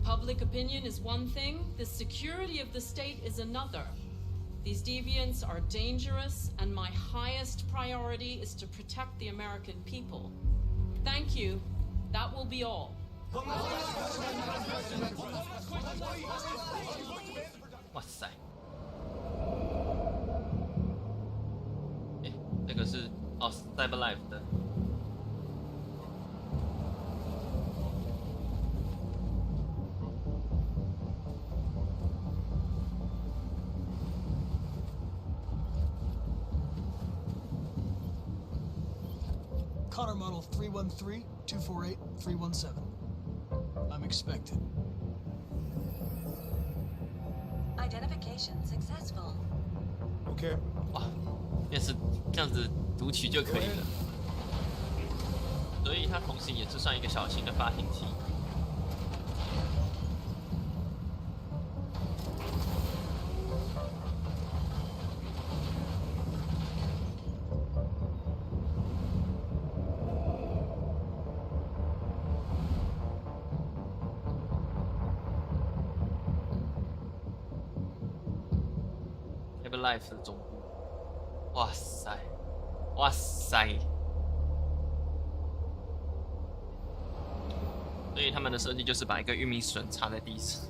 Speaker 19: Public opinion is one thing, the security of the state is another. These deviants are dangerous, and my highest priority is to protect the American people. Thank you. That will be all.
Speaker 2: 哇塞！哎，这个是哦 ，Cyberlife 的。
Speaker 22: Connor model 313-248-317. I'm expected.
Speaker 23: Identification successful.
Speaker 22: Okay.
Speaker 2: 哇，也是这样子读取就可以了。所以它同时也是算一个小型的发行器。 Life 的总部，哇塞，哇塞！所以他们的设计就是把一个玉米笋插在地上。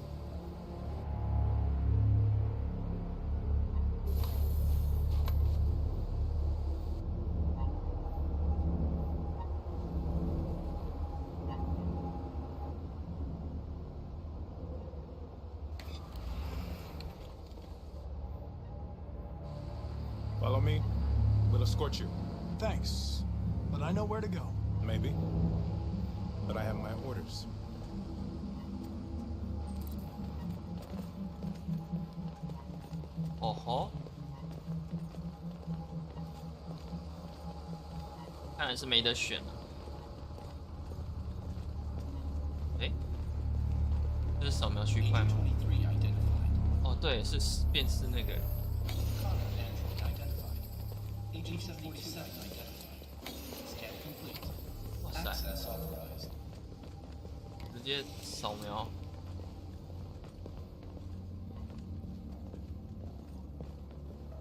Speaker 22: me, we'll escort you.
Speaker 3: Thanks, but I know where to go.
Speaker 22: Maybe. But I have my orders.
Speaker 2: 哦吼，看来是没得选了。哎，这是扫描区块吗？哦，对，是辨识那个。哇塞！直接扫描。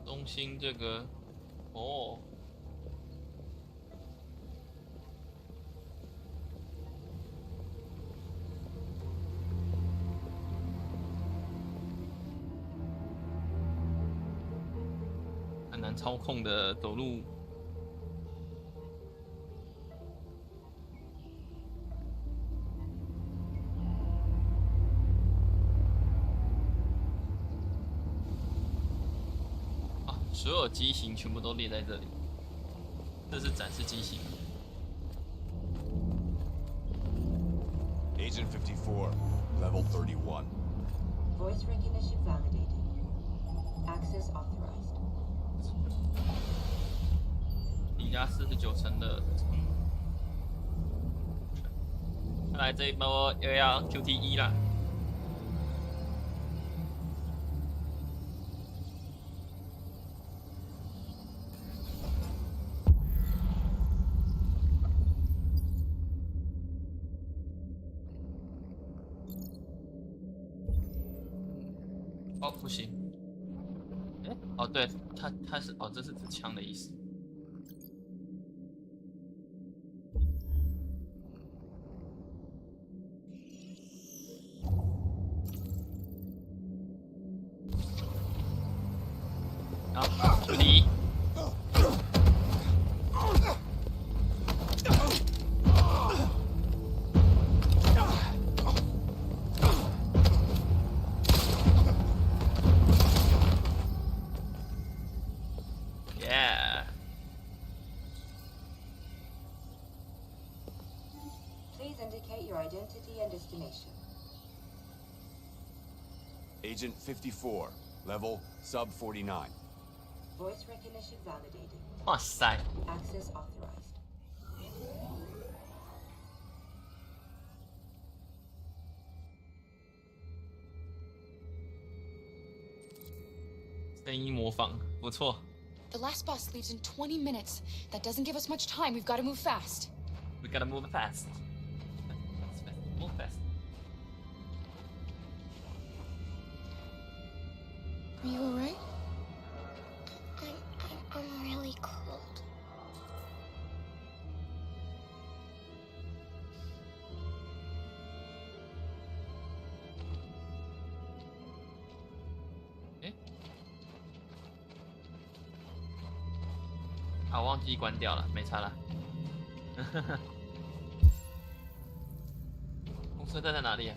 Speaker 2: 中心这个，哦。很难操控的走路。所有机型全部都列在这里，这是展示机型。
Speaker 4: Agent 54, level 31.
Speaker 23: Voice recognition validated. Access authorized.
Speaker 2: 抵达49%的。看来这一波又要 QTE 啦。哦，不行。哎，哦，对，它是哦，这是指枪的意思。好，处理。
Speaker 23: Please indicate your identity and destination.
Speaker 4: Agent 54, level sub 49.
Speaker 23: Voice recognition validated.
Speaker 2: 哇塞
Speaker 23: Access authorized.
Speaker 2: 声音模仿不错。
Speaker 18: The last bus leaves in 20 minutes. That doesn't give us much time. We've got to move fast.
Speaker 2: We gotta move fast. Move fast.
Speaker 18: Are you alright?
Speaker 14: I'm really cold.
Speaker 2: Eh? 啊，忘记关掉了，没差了。公车站在哪里啊？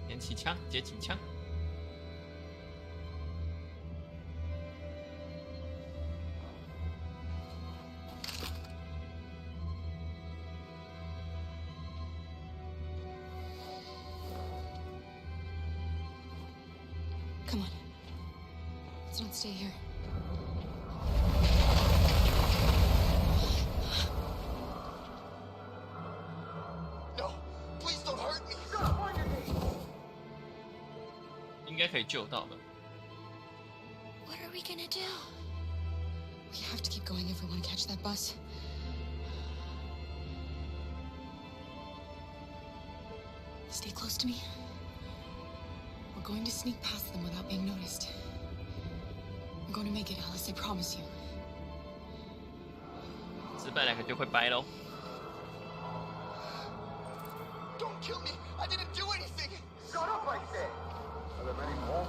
Speaker 2: 点起枪，接起枪。
Speaker 18: Come on. Let's not stay here.
Speaker 20: No, please don't hurt me.
Speaker 2: 应该可以救到的。
Speaker 18: What are we gonna do? We have to keep going if we want to catch that bus. Stay close to me. We're going to sneak past them without being noticed. We're going to make it, Alice, I promise you.
Speaker 2: 失败2个就会掰喽。
Speaker 20: Don't kill me. I didn't do anything.
Speaker 10: Shut up, I said. Are there many more?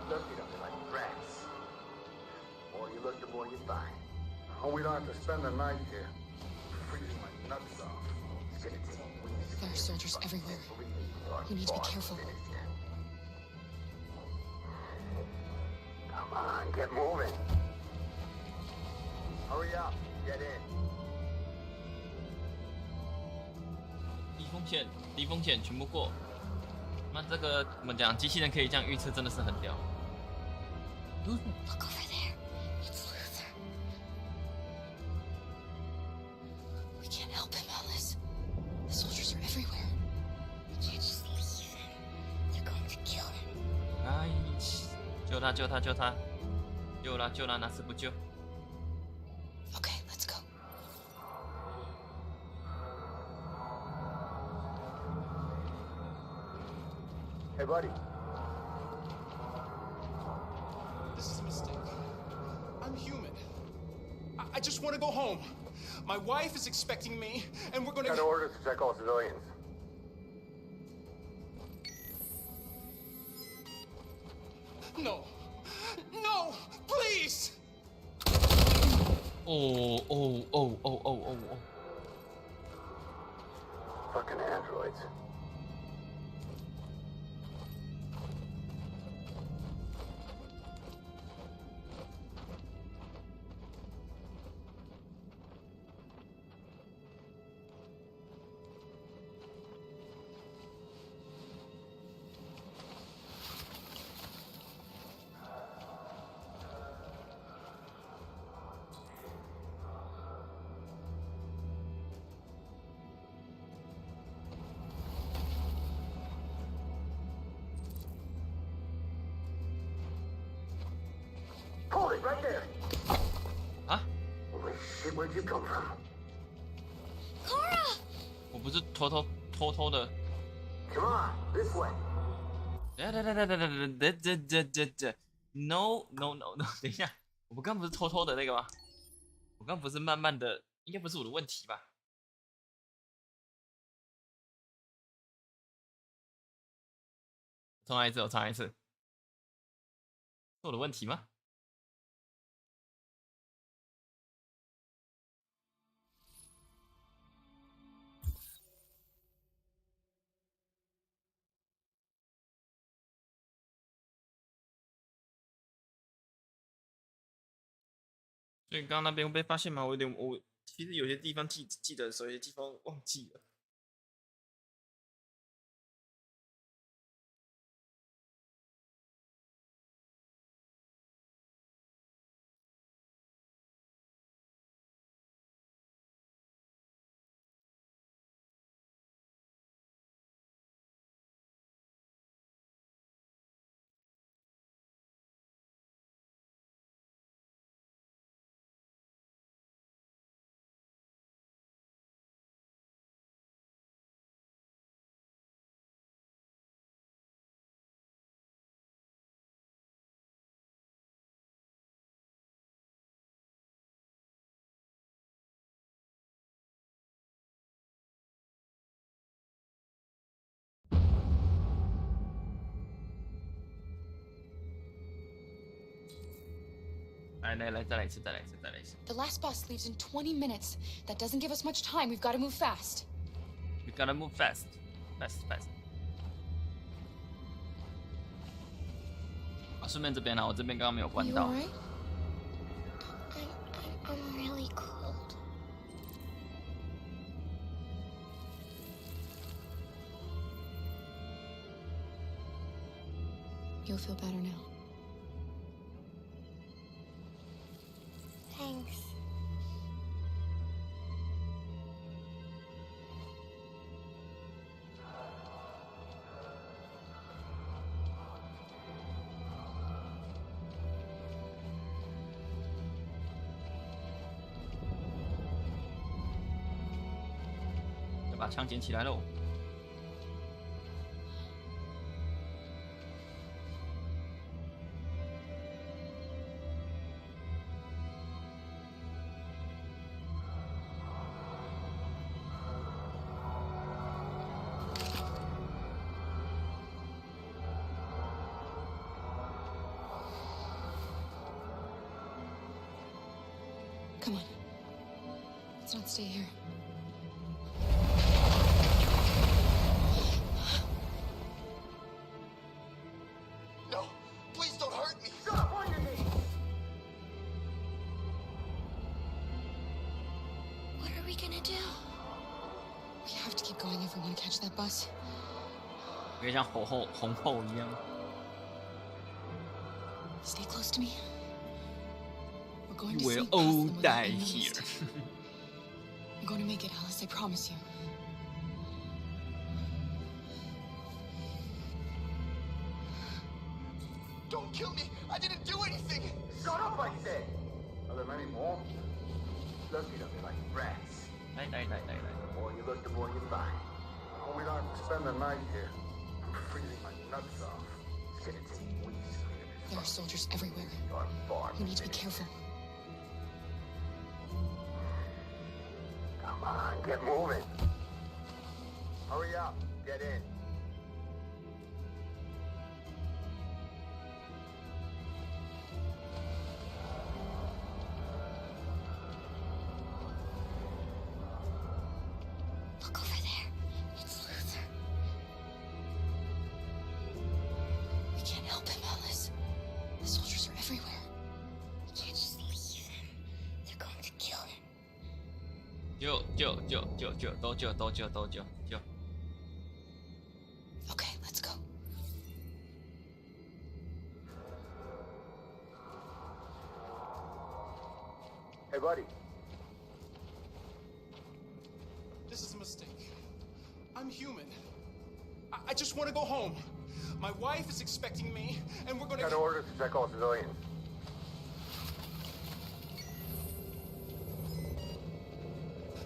Speaker 10: Look at them, they're like rats. The more you look, the more you find.
Speaker 7: we don't have to spend the night here. Freezing my nuts off.
Speaker 18: There are soldiers everywhere. We need to be careful.
Speaker 7: Come on, get moving. Hurry up, get in.
Speaker 2: 低风险全部过。那这个怎么讲？机器人可以这样预测，真的是很屌。
Speaker 18: Look over there. It's Luther. We can't help him, Alice. The soldiers are everywhere. We can't just leave him. They're going to kill him.
Speaker 2: 哎，救他！救了，哪次不救？
Speaker 18: Okay, let's go.
Speaker 7: Hey, buddy.
Speaker 16: This is a mistake. I'm human. I just want to go home. My wife is expecting me, and we're gonna...
Speaker 7: Got orders to check all civilians.
Speaker 16: No. No! Please!
Speaker 2: Oh.
Speaker 7: Fucking androids. Hold it right there.
Speaker 2: Huh?
Speaker 7: Holy shit, where'd you come from?
Speaker 14: Kara!
Speaker 2: 我不是偷偷的。
Speaker 7: Come on, this way.
Speaker 2: No， 等一下，我刚不是偷偷的那个吗？我刚不是慢慢的，应该不是我的问题吧？重来一次，是我的问题吗？所以刚刚那边会被发现吗？我其实有些地方记得的时候，有些地方忘记了。来，再来一次。
Speaker 18: The last bus leaves in 20 minutes. That doesn't give us much time. We've got to move fast.
Speaker 2: We gotta move fast. Fast. 啊，顺便这边呢，我这边刚刚没有关到。
Speaker 14: You alright? I'm really cold.
Speaker 18: You'll feel better now.
Speaker 14: Thanks. .
Speaker 2: 要把枪捡起来喽！
Speaker 18: Come on. Let's not stay here.
Speaker 20: No, please don't hurt me. Shut up on your knees.
Speaker 18: What are we gonna do? We have to keep going if we want to catch that bus.
Speaker 2: 有点像红后一样。
Speaker 18: Stay close to me. We're going to
Speaker 2: You will
Speaker 18: sneak past
Speaker 2: all
Speaker 18: them without
Speaker 2: die
Speaker 18: being
Speaker 2: here.
Speaker 18: noticed. I'm going to make it, Alice. I promise you.
Speaker 20: Don't kill me. I didn't do anything.
Speaker 7: Shut up, I said! Are there many more? Looking at me like rats. The more you look, the more you find. Well, we don't have to spend the night here. I'm freezing my nuts off. It's gonna take weeks.
Speaker 18: There are soldiers everywhere.
Speaker 7: You're far.
Speaker 18: We need to be careful.
Speaker 7: Come on, get moving. Hurry up. Get in.
Speaker 18: Look over there. It's Luther. We can't help him, Alice. The soldiers are everywhere. We can't just leave him. They're going to kill him.
Speaker 2: 救！
Speaker 18: Okay, let's go.
Speaker 7: Hey, buddy.
Speaker 16: This is a mistake. I'm human. I just want to go home. My wife is expecting me, and we're gonna...
Speaker 7: Got orders to check all civilians.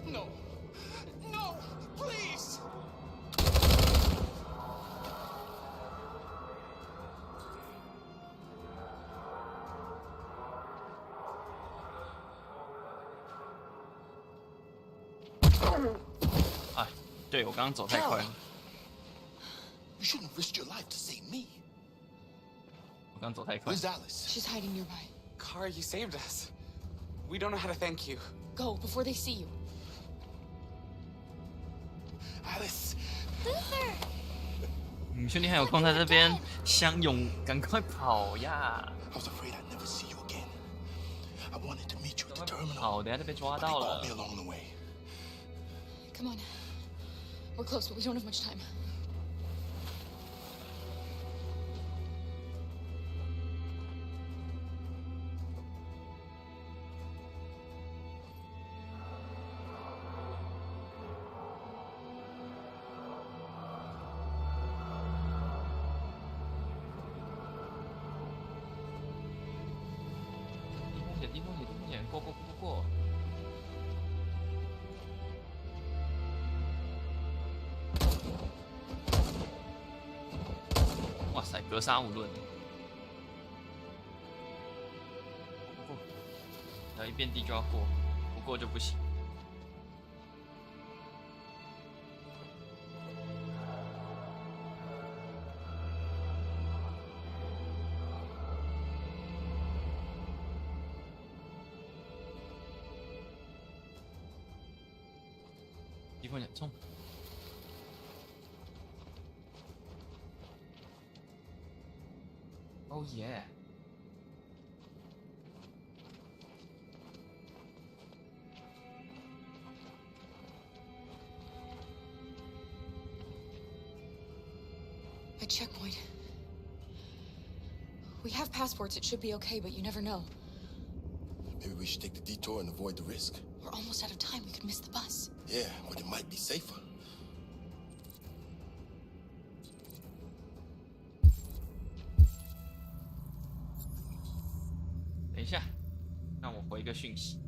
Speaker 16: No. No! Please!
Speaker 2: You
Speaker 15: shouldn't risk your life to save me.
Speaker 2: 我刚走太快。
Speaker 15: Where's Alice?
Speaker 18: She's hiding nearby.
Speaker 6: Kara, you saved us. We don't know how to thank you.
Speaker 18: Go before they see you.
Speaker 16: Alice.
Speaker 14: Luther!
Speaker 2: 你们兄弟还有空在这边相拥，赶快跑呀！
Speaker 15: I was afraid I'd never see you again. I wanted to meet you at the terminal.
Speaker 2: 跑，等下就被抓
Speaker 15: But they
Speaker 2: 到
Speaker 15: caught
Speaker 2: 了
Speaker 15: me。along the way.
Speaker 18: Come on. We're close, but we don't have much time.
Speaker 2: Đi không thể,过。哇塞，格杀无论。过，只要一遍地就要过，不过就不行。地方点冲！ Oh yeah！
Speaker 18: A checkpoint. We have passports, it should be okay, but you never know.
Speaker 15: Maybe we should take the detour and avoid the risk.
Speaker 18: We're almost out of time, we could miss the bus.
Speaker 15: Yeah, but it might be safer.
Speaker 2: 等一下，让我回个讯息。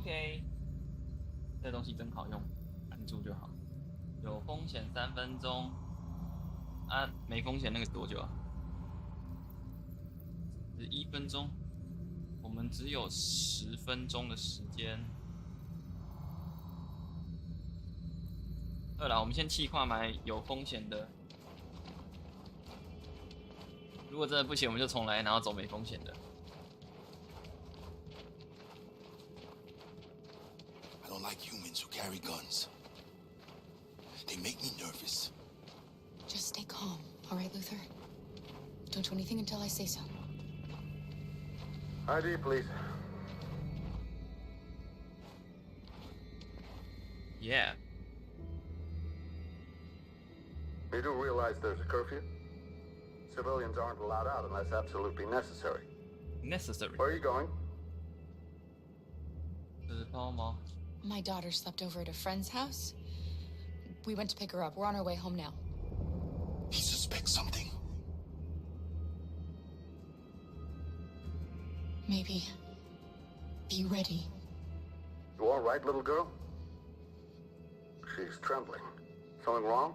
Speaker 2: OK， 这东西真好用，按住就好。有风险3分钟，啊，没风险那个多久啊？1分钟，我们只有10分钟的时间。对了，我们先企划买有风险的。如果真的不行，我们就重来，然后走没风险的。
Speaker 15: I don't like humans who carry guns. They make me nervous.
Speaker 18: Just stay calm, all right, Luther? Don't do anything until I say so.
Speaker 7: ID, please.
Speaker 2: Yeah.
Speaker 7: You do realize there's a curfew? Civilians aren't allowed out unless absolutely necessary.
Speaker 2: Necessary.
Speaker 7: Where are you going?
Speaker 2: 这是包吗？
Speaker 18: My daughter slept over at a friend's house. We went to pick her up. We're on our way home now.
Speaker 15: He suspects something.
Speaker 18: Maybe. Be ready.
Speaker 7: You all right, little girl? She's trembling. Something wrong?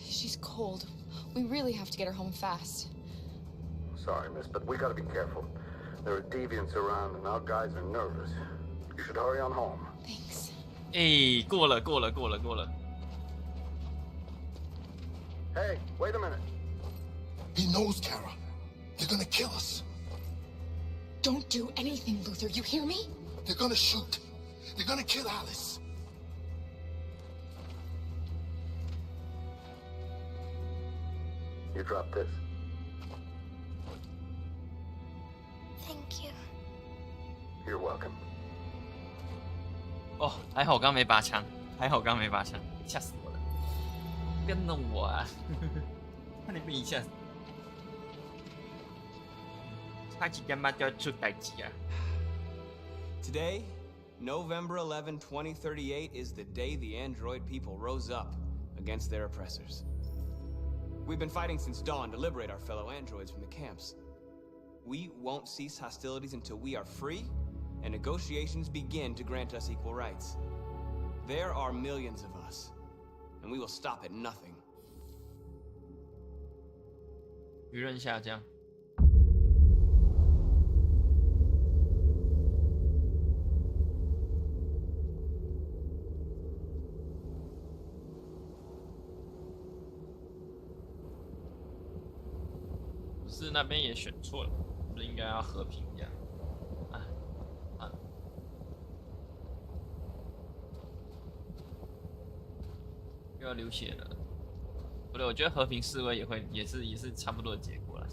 Speaker 18: She's cold. We really have to get her home fast.
Speaker 7: Sorry, miss, but we gotta be careful. There are deviants around and our guys are nervous. You should hurry on home.
Speaker 18: Thanks.
Speaker 2: 哎，过了。
Speaker 7: Hey, wait a minute.
Speaker 15: He knows, Kara. They're gonna kill us.
Speaker 18: Don't do anything, Luther. You hear me?
Speaker 15: They're gonna shoot. They're gonna kill Alice.
Speaker 7: You drop this.
Speaker 14: Thank you.
Speaker 7: You're welcome.
Speaker 2: 哦，还好我刚没拔枪，吓死我了！不要弄我啊！差点被你吓死。差几干嘛就要出代志啊
Speaker 6: Today, November 11, 2038, is the day the android people rose up against their oppressors. We've been fighting since dawn to liberate our fellow androids from the camps. We won't cease hostilities until we are free, and negotiations begin to grant us equal rights. There are millions of us, and we will stop at nothing.
Speaker 2: 舆论下降。不是那边也选错了，不是应该要和平这样？啊，又要流血了。不对，我觉得和平示威也是差不多的结果了。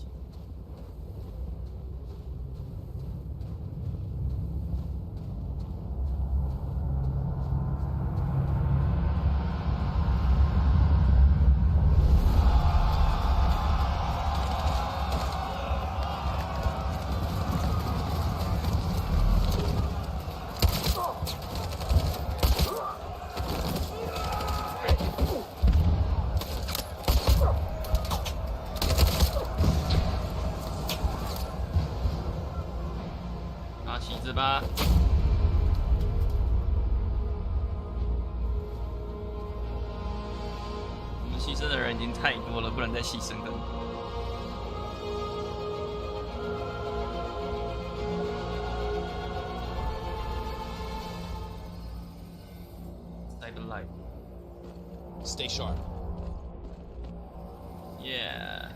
Speaker 2: 吧，我们牺牲的人已经太多了，不能再牺牲更多。Cyber light.
Speaker 16: Stay sharp.
Speaker 2: Yeah.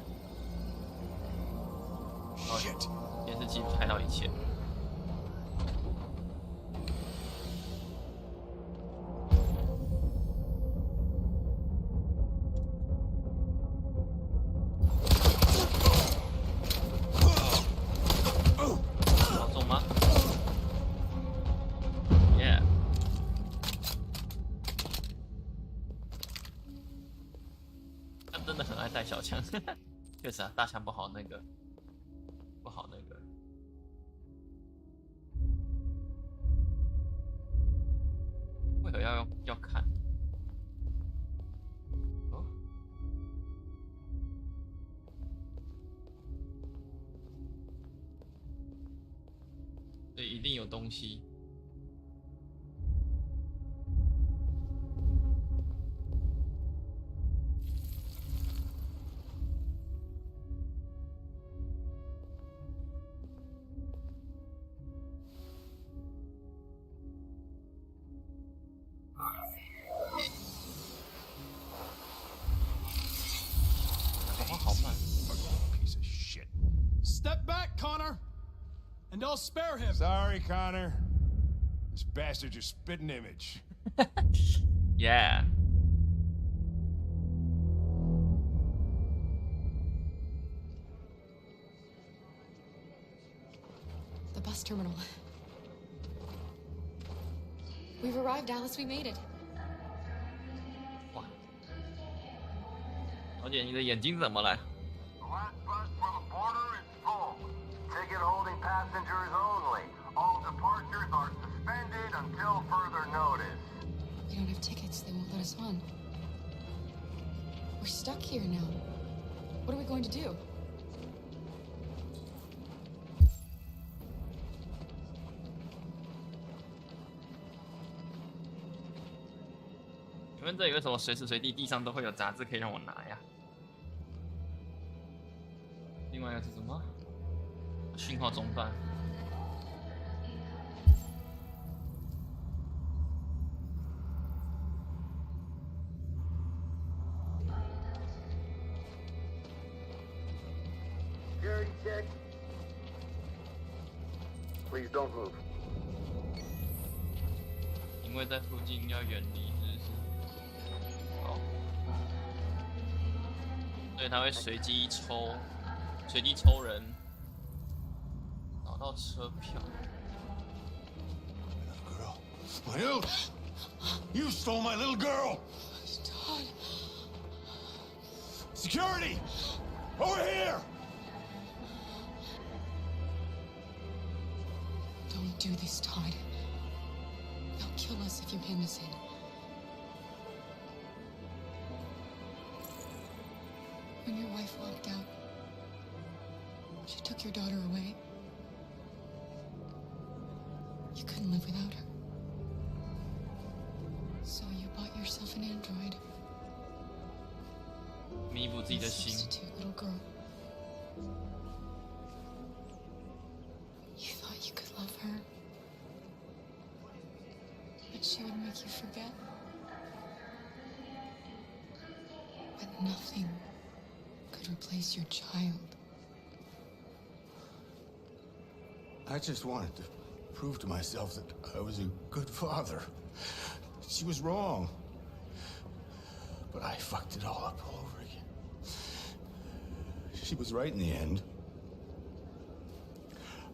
Speaker 15: Shit.
Speaker 2: 电视机拍到一切。小枪，确实啊，大枪不好那个，为何要看？哦，一定有东西。
Speaker 3: Step back, Connor, and I'll spare him.
Speaker 22: Sorry, Connor. This bastard's your spitting image.
Speaker 2: Yeah.
Speaker 18: The bus terminal. We've arrived, Alice. We made it.
Speaker 2: 哇！小姐，你的眼睛怎么了？
Speaker 10: Ticket holding passengers only. All departures are suspended until further notice.
Speaker 18: We don't have tickets. They won't let us on. We're stuck here now. What are we going to do?
Speaker 2: 你们这里为什么随时随地地上都会有杂志可以让我拿呀？另外一个是什么？信号中断。
Speaker 10: Security check. Please don't move.
Speaker 2: 因为在附近要远离，是不是？哦，所以他会随机抽人。 找到车票。
Speaker 15: My little... You stole my little girl!
Speaker 18: Todd.
Speaker 15: Security! Over here!
Speaker 18: Don't do this, Todd. They'll kill us if you hand us in. When your wife walked out, she took your daughter away. You couldn't live without her. So you bought yourself an android.
Speaker 2: 弥补自己的心。
Speaker 18: Substitute little girl. You thought you could love her, but she would make you forget. But nothing could replace your child.
Speaker 15: I just wanted to prove to myself that I was a good father. She was wrong. But I fucked it all up all over again. She was right in the end.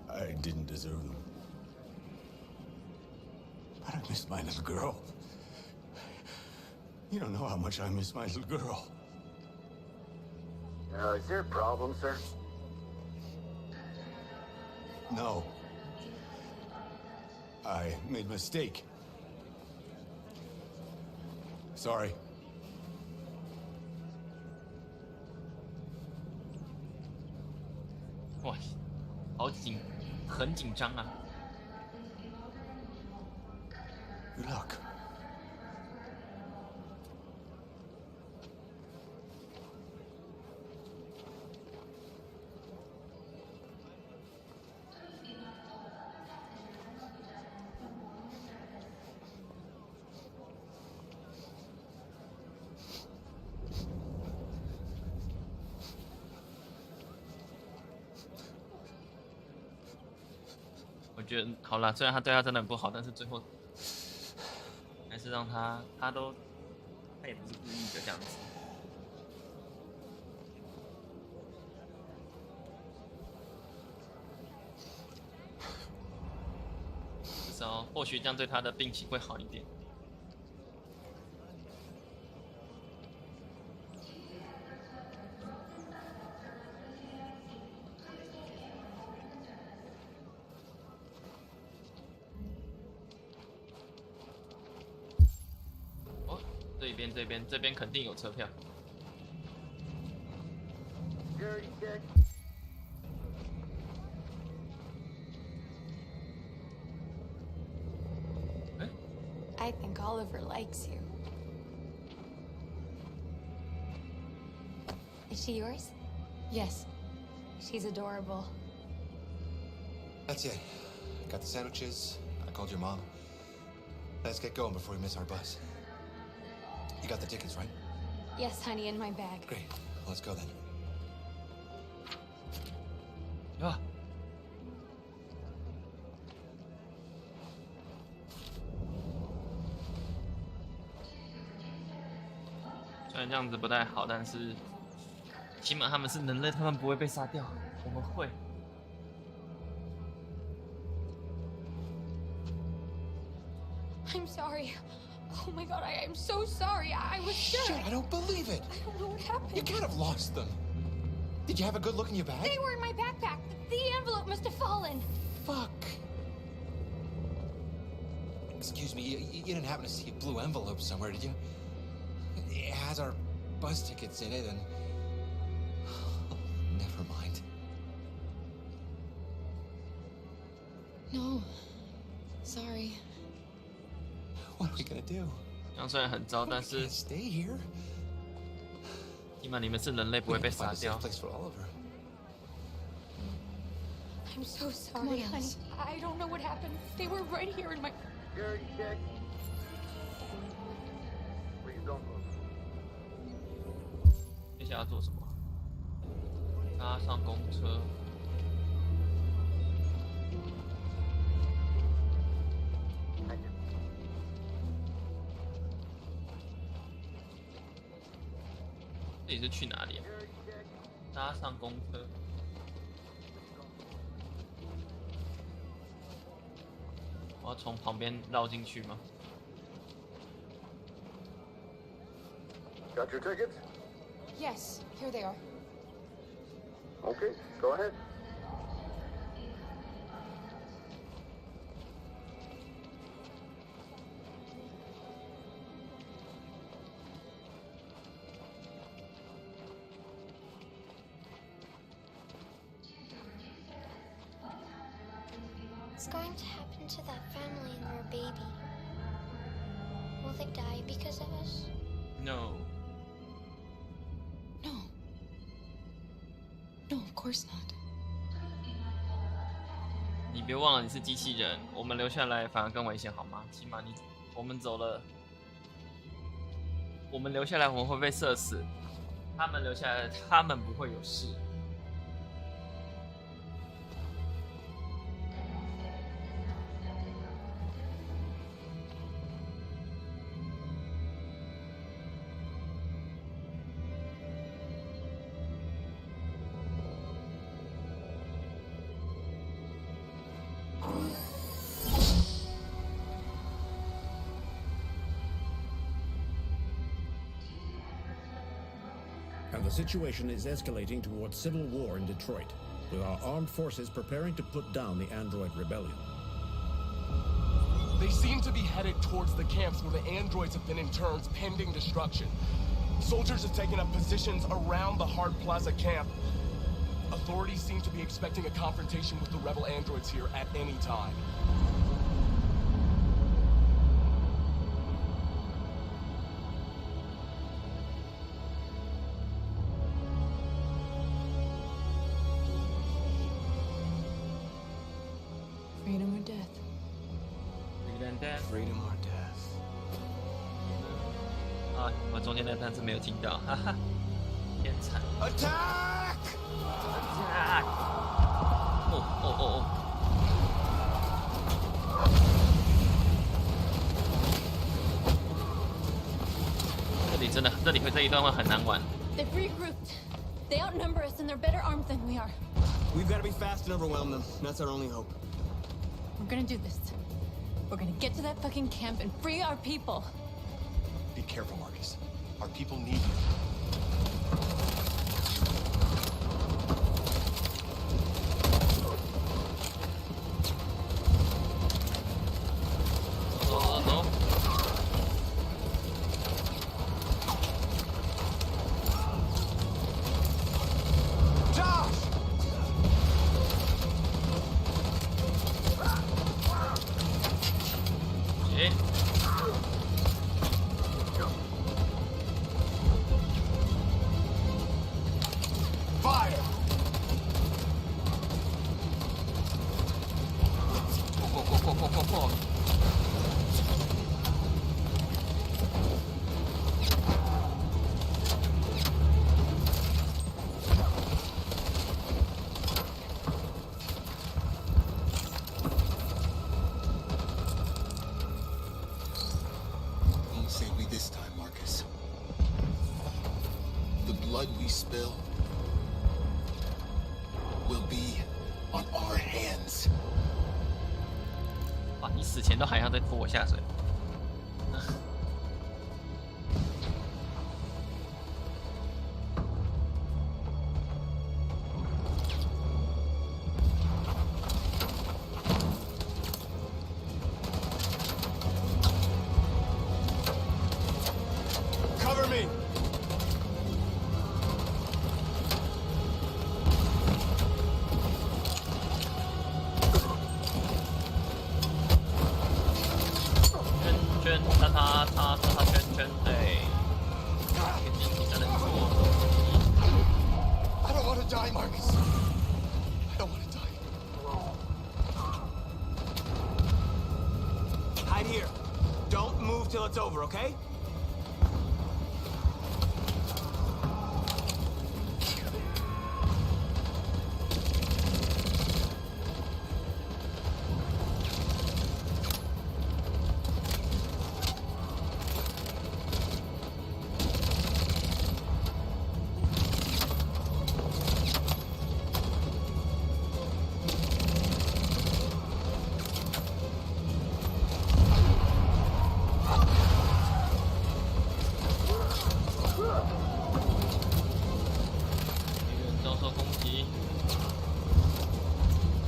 Speaker 15: I didn't deserve them. But I miss my little girl. You don't know how much I miss my little girl.
Speaker 10: Is there a problem, sir?
Speaker 15: No. I made a mistake. Sorry.
Speaker 2: 哇，很紧张啊。
Speaker 15: Good luck. 我觉得好啦，虽然他对他真的很不好，但是最后还是让他也不是故意的这样子。至少或许这样对他的病情会好一点。这边肯定有车票。
Speaker 1: Oliver likes you. Is she yours?
Speaker 18: Yes.
Speaker 1: She's adorable.
Speaker 5: That's it. Got the sandwiches. I called your mom. Let's get going before we miss our bus. You got the tickets, right?
Speaker 1: Yes, honey, in my bag.
Speaker 5: Great. Let's go then.
Speaker 2: Ah. 虽然这样子不太好，但是起码他们是人类，他们不会被杀掉，我们会。
Speaker 1: I'm sorry. Oh my god, I'm so sorry. I was sure.
Speaker 5: Shit, I don't believe it.
Speaker 1: I don't know what happened.
Speaker 5: You can't have lost them. Did you have a good look in your bag?
Speaker 1: They were in my backpack. The envelope must have fallen.
Speaker 5: Fuck. Excuse me, you didn't happen to see a blue envelope somewhere, did you? It has our bus tickets in it and... Never mind.
Speaker 18: No. Sorry.
Speaker 5: What are we gonna do?
Speaker 2: 这样虽然很糟，但是
Speaker 5: stay here.
Speaker 2: 起码你们是人类，不会被杀掉。
Speaker 1: I'm so sorry, honey. I don't know what happened. They were right here in my...
Speaker 7: Security check. Please don't move.
Speaker 2: 接下来要做什么？搭上公车。这里是去哪里啊？搭上公车。我要从旁边绕进去吗？
Speaker 7: Got your tickets?
Speaker 18: Yes, here they are.
Speaker 7: Okay, go ahead.
Speaker 14: What's going to happen to that family and their baby? Will they die because of us?
Speaker 2: No.
Speaker 18: No. No, of course not.
Speaker 2: 你别忘了你是机器人，我们留下来反而更危险，好吗？起码我们走了，我们留下来我们会被射死，他们留下来他们不会有事。
Speaker 12: And the situation is escalating towards civil war in Detroit, with our armed forces preparing to put down the android rebellion.
Speaker 13: They seem to be headed towards the camps where the androids have been interned pending destruction. Soldiers have taken up positions around the Hart Plaza camp. Authorities seem to be expecting a confrontation with the rebel androids here at any time.
Speaker 1: Freedom or death?
Speaker 2: Freedom death.
Speaker 6: Freedom or death.
Speaker 2: 啊，我中间那单词没有听到，哈哈，天才。
Speaker 5: Attack!
Speaker 2: Attack! 哦。这一段会很难玩。
Speaker 1: They've regrouped. They outnumber us and they're better armed than we are.
Speaker 6: We've got to be fast and overwhelm them. That's our only hope.
Speaker 1: We're gonna do this. We're gonna get to that fucking camp and free our people.
Speaker 5: Be careful, Marcus. Our people need you.
Speaker 15: blood we spill will be on our hands.
Speaker 2: 哇，你死前都还要再拖我下水。
Speaker 13: Cover me.
Speaker 2: 圈圈圈，哎，你才能做。
Speaker 15: I don't want to die, Marcus. I don't want to die.
Speaker 21: Hide here. Don't move till it's over, okay?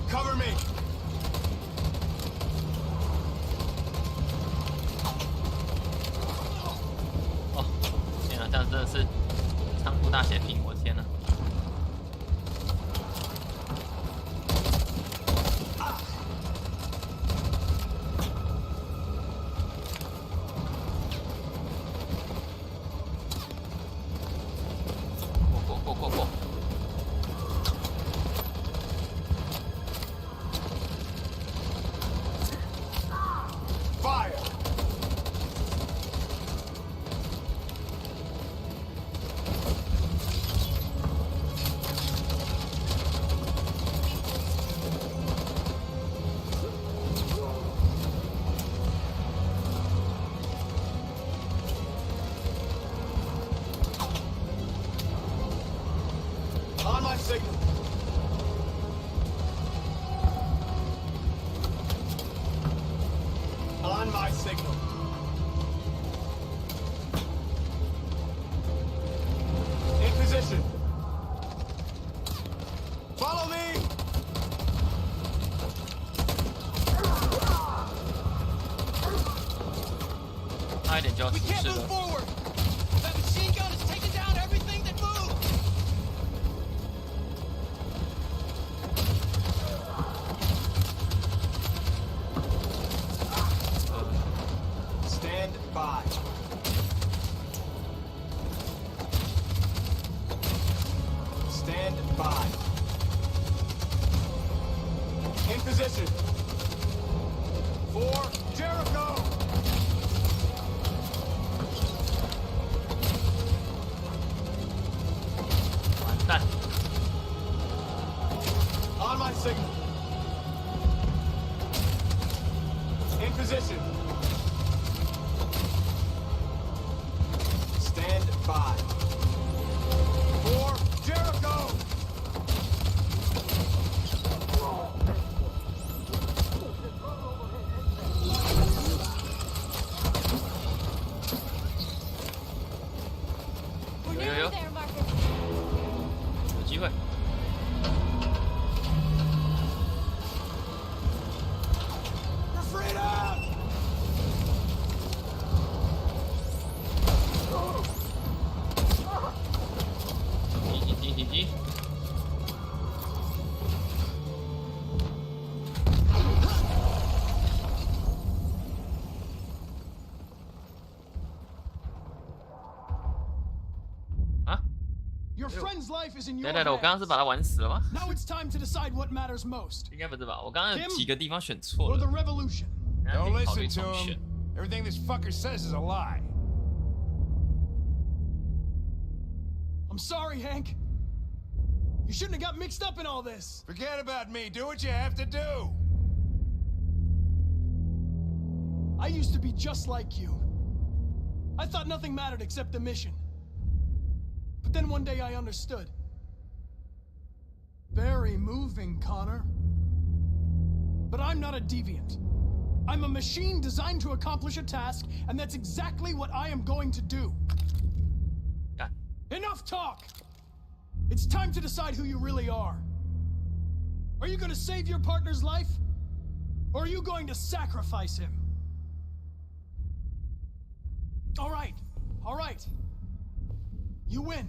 Speaker 13: Cover me.
Speaker 2: 哦，天啊，这样真的是仓库大血瓶，我天哪！过。
Speaker 13: Fire. On my signal. On my signal. In position. Follow me.
Speaker 21: We can't move forward. That machine gun is taking down everything that moves.
Speaker 13: Stand by. Stand by. In position. For Jericho. On my signal. In position. Stand by. For Jericho!
Speaker 14: We're nearly there, Marcus.
Speaker 2: 有机会。
Speaker 13: For freedom!
Speaker 2: 急！啊？
Speaker 3: Your friend's life is in your
Speaker 2: 对，我刚刚是把他玩死了吗？
Speaker 3: Now it's time to decide what matters most.
Speaker 2: 应该不是吧？我刚刚有几个地方选错
Speaker 3: Or
Speaker 2: 了
Speaker 3: the。revolution.
Speaker 22: Don't
Speaker 2: 考
Speaker 22: listen
Speaker 2: 虑
Speaker 22: to
Speaker 2: 重
Speaker 22: him.
Speaker 2: 选。
Speaker 22: Everything this fucker says is a lie.
Speaker 3: I'm sorry, Hank. You shouldn't have got mixed up in all this.
Speaker 22: Forget about me. Do what you have to do.
Speaker 3: I used to be just like you. I thought nothing mattered except the mission. But then one day I understood. Very moving, Connor. But I'm not a deviant. I'm a machine designed to accomplish a task, and that's exactly what I am going to do.
Speaker 2: Yeah.
Speaker 3: Enough talk! It's time to decide who you really are. Are you going to save your partner's life? Or are you going to sacrifice him? All right. You win.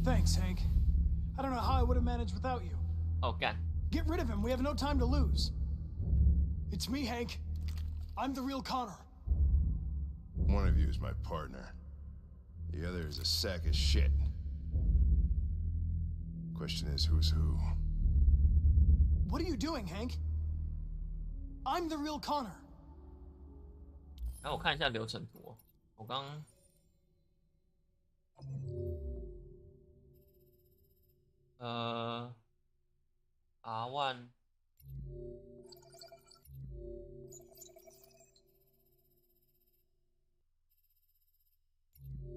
Speaker 3: Thanks, Hank. I don't know how I would have managed without you.
Speaker 2: Okay.
Speaker 3: Get rid of him. We have no time to lose. It's me, Hank. I'm the real Connor.
Speaker 22: One of you is my partner. The other is a sack of shit. Question is, who's who?
Speaker 3: What are you doing, Hank? I'm the real Connor.
Speaker 2: 那我看一下流程图。我刚R1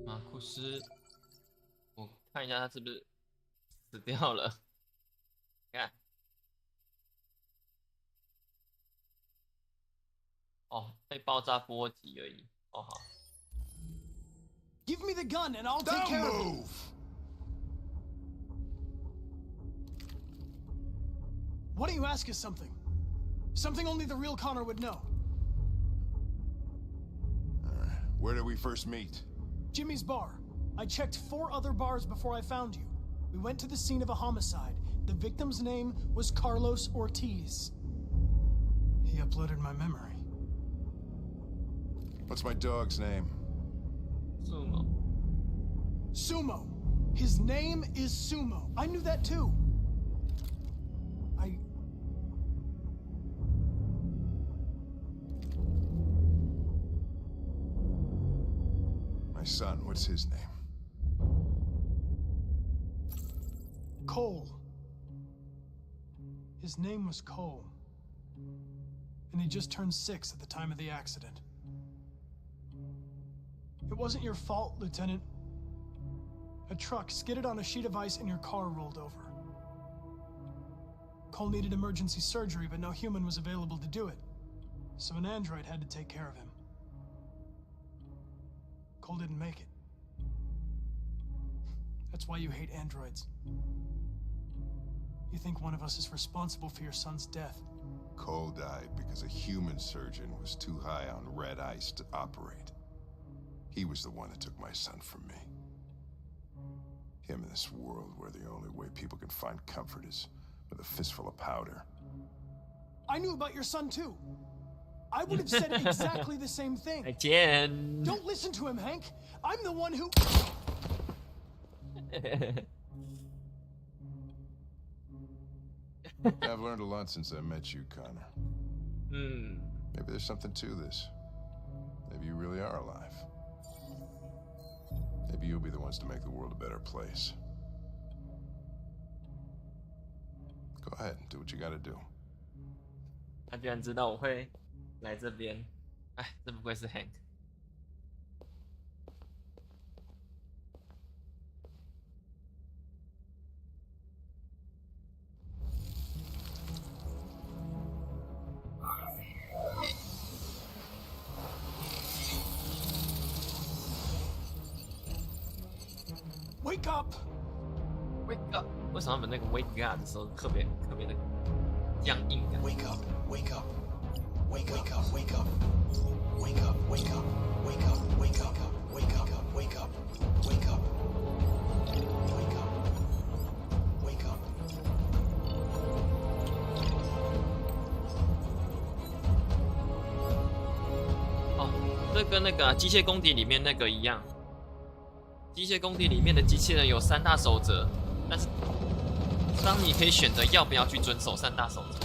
Speaker 2: 马库斯，我看一下他是不是死掉了。看，哦，被爆炸波及而已。哦，好。
Speaker 3: Give me the gun and I'll take care of it. Why don't you ask us something? Something only the real Connor would know.
Speaker 22: Where did we first meet?
Speaker 3: Jimmy's bar. I checked 4 other bars before I found you. We went to the scene of a homicide. The victim's name was Carlos Ortiz. He uploaded my memory.
Speaker 22: What's my dog's name?
Speaker 2: Sumo.
Speaker 3: Sumo. His name is Sumo. I knew that too.
Speaker 22: My son, what's his name?
Speaker 3: Cole. His name was Cole. And he just turned 6 at the time of the accident. It wasn't your fault, Lieutenant. A truck skidded on a sheet of ice and your car rolled over. Cole needed emergency surgery, but no human was available to do it. So an android had to take care of him. Cole didn't make it. That's why you hate androids. You think one of us is responsible for your son's death.
Speaker 22: Cole died because a human surgeon was too high on red ice to operate. He was the one that took my son from me. Him in this world where the only way people can find comfort is with a fistful of powder.
Speaker 3: I knew about your son too. I would have said exactly the same thing.
Speaker 2: Again.
Speaker 3: Don't listen to him, Hank. I'm the one who...
Speaker 22: I've learned a lot since I met you, Connor. Maybe there's something to this. Maybe you really are alive. Maybe you'll be the ones to make the world a better place. Go ahead, do what you gotta do.
Speaker 2: 他居然知道我会来这边，哎，真不愧是 Hank。Wake
Speaker 3: up!
Speaker 2: Wake up! 为什么他们那个 wake up 的时候特别的僵硬感
Speaker 5: ？Wake up! Wake up! Wake up! Wake up! Wake up! Wake up! Wake up! Wake up! Wake up! Wake up! Wake up! Wake up! Wake up!
Speaker 2: 这跟那个机械公敌里面那个一样。机械公敌里面的机器人有3大守则，但是当你可以选择要不要去遵守3大守则。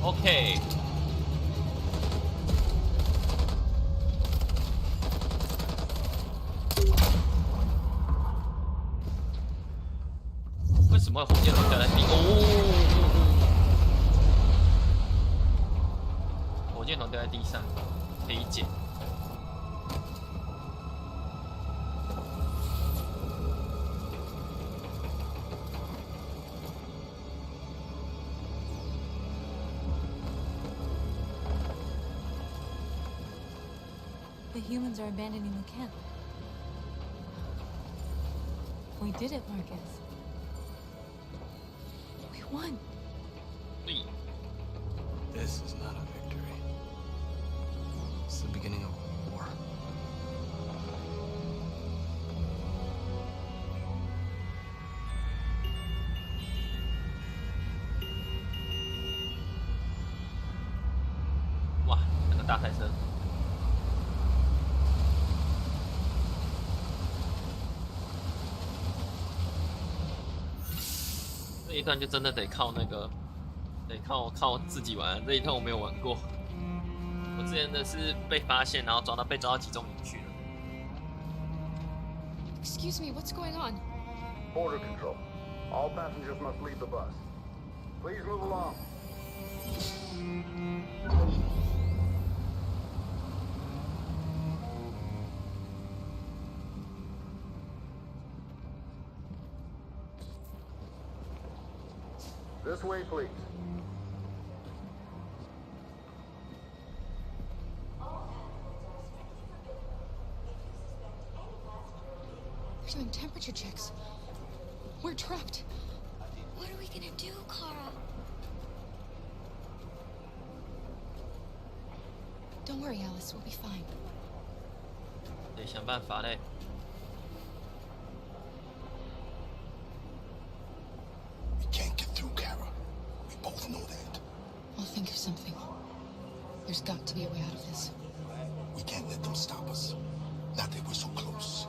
Speaker 2: OK， 为什么火箭筒掉在地？火箭筒掉在地上，可以捡。
Speaker 1: The humans are abandoning the camp. We did it, Marcus. We won.
Speaker 6: This is not a victory. It's the beginning of a war.
Speaker 2: Wow, 那个大赛车。这一段就真的得靠那个，得靠自己玩。这一段我没有玩过，我之前的是被发现，然后被抓到集中营去了。
Speaker 18: Excuse me, what's going on?
Speaker 7: Border control. All passengers must leave the bus. Please move along. This way, please.
Speaker 18: They're doing temperature checks. We're trapped.
Speaker 14: What are we gonna do, Kara?
Speaker 18: Don't worry, Alice. We'll be fine.
Speaker 2: 得想办法嘞。
Speaker 15: We can't get through, Kara. We both know that.
Speaker 18: I'll think of something. There's got to be a way out of this.
Speaker 15: We can't let them stop us. Not that we're so close.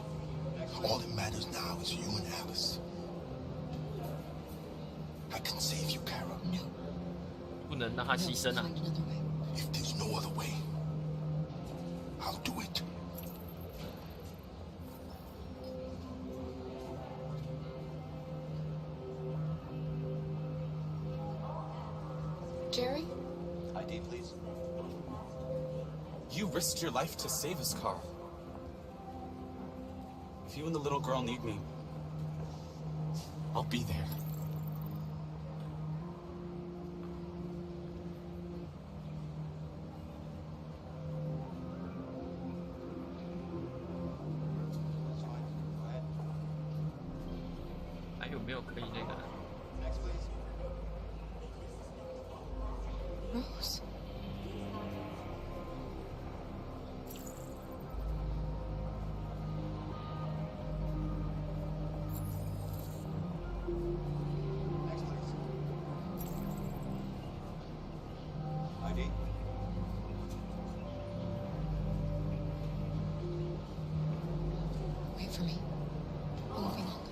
Speaker 15: All that matters now is you and Alice. I can save you, Kara.
Speaker 18: No.
Speaker 2: 不能让他牺牲啊！
Speaker 15: If there's no other way, I'll do it.
Speaker 18: Jerry?
Speaker 6: ID, please. You risked your life to save us, Carl. If you and the little girl need me, I'll be there.
Speaker 18: Rose.
Speaker 6: ID.
Speaker 18: Wait for me. I won't be long.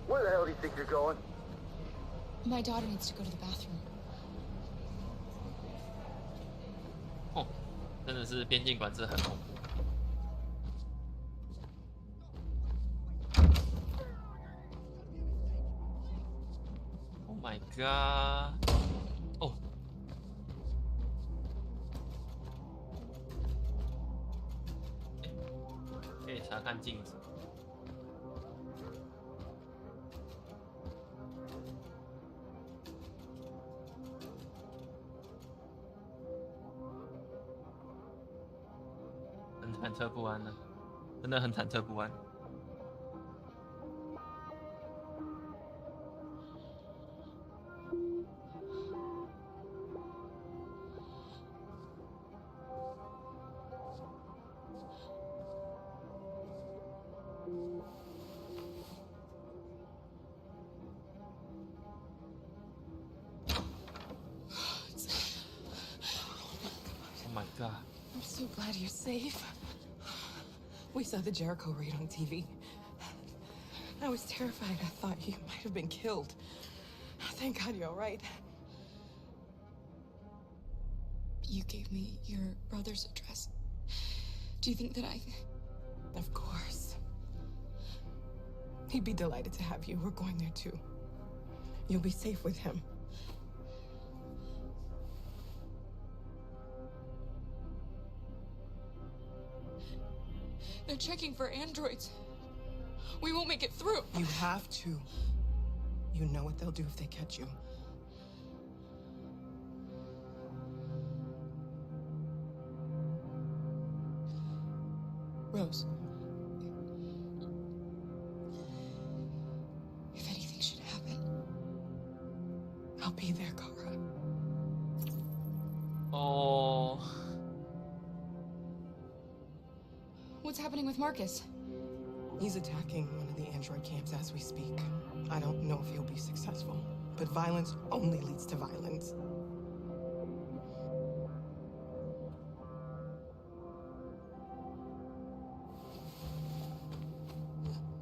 Speaker 7: Where the hell do you think you're going?
Speaker 18: My daughter needs to go to the bathroom.
Speaker 2: 哦，真的是边境管制很恐怖。god！ 哦，可以查看镜子。很忐忑不安呢，真的很忐忑不安。Oh my god.
Speaker 8: I'm so glad you're safe. We saw the Jericho raid on TV. I was terrified. I thought you might have been killed. Thank God you're all right.
Speaker 18: You gave me your brother's address. Do you think that I...
Speaker 8: Of course. He'd be delighted to have you. We're going there too. You'll be safe with him.
Speaker 18: They're checking for androids. We won't make it through.
Speaker 8: You have to. You know what they'll do if they catch you. Rose.
Speaker 18: If anything should happen,
Speaker 8: I'll be there, Kara.
Speaker 2: Oh.
Speaker 18: What's happening with Marcus?
Speaker 8: He's attacking one of the android camps as we speak. I don't know if he'll be successful, but violence only leads to violence.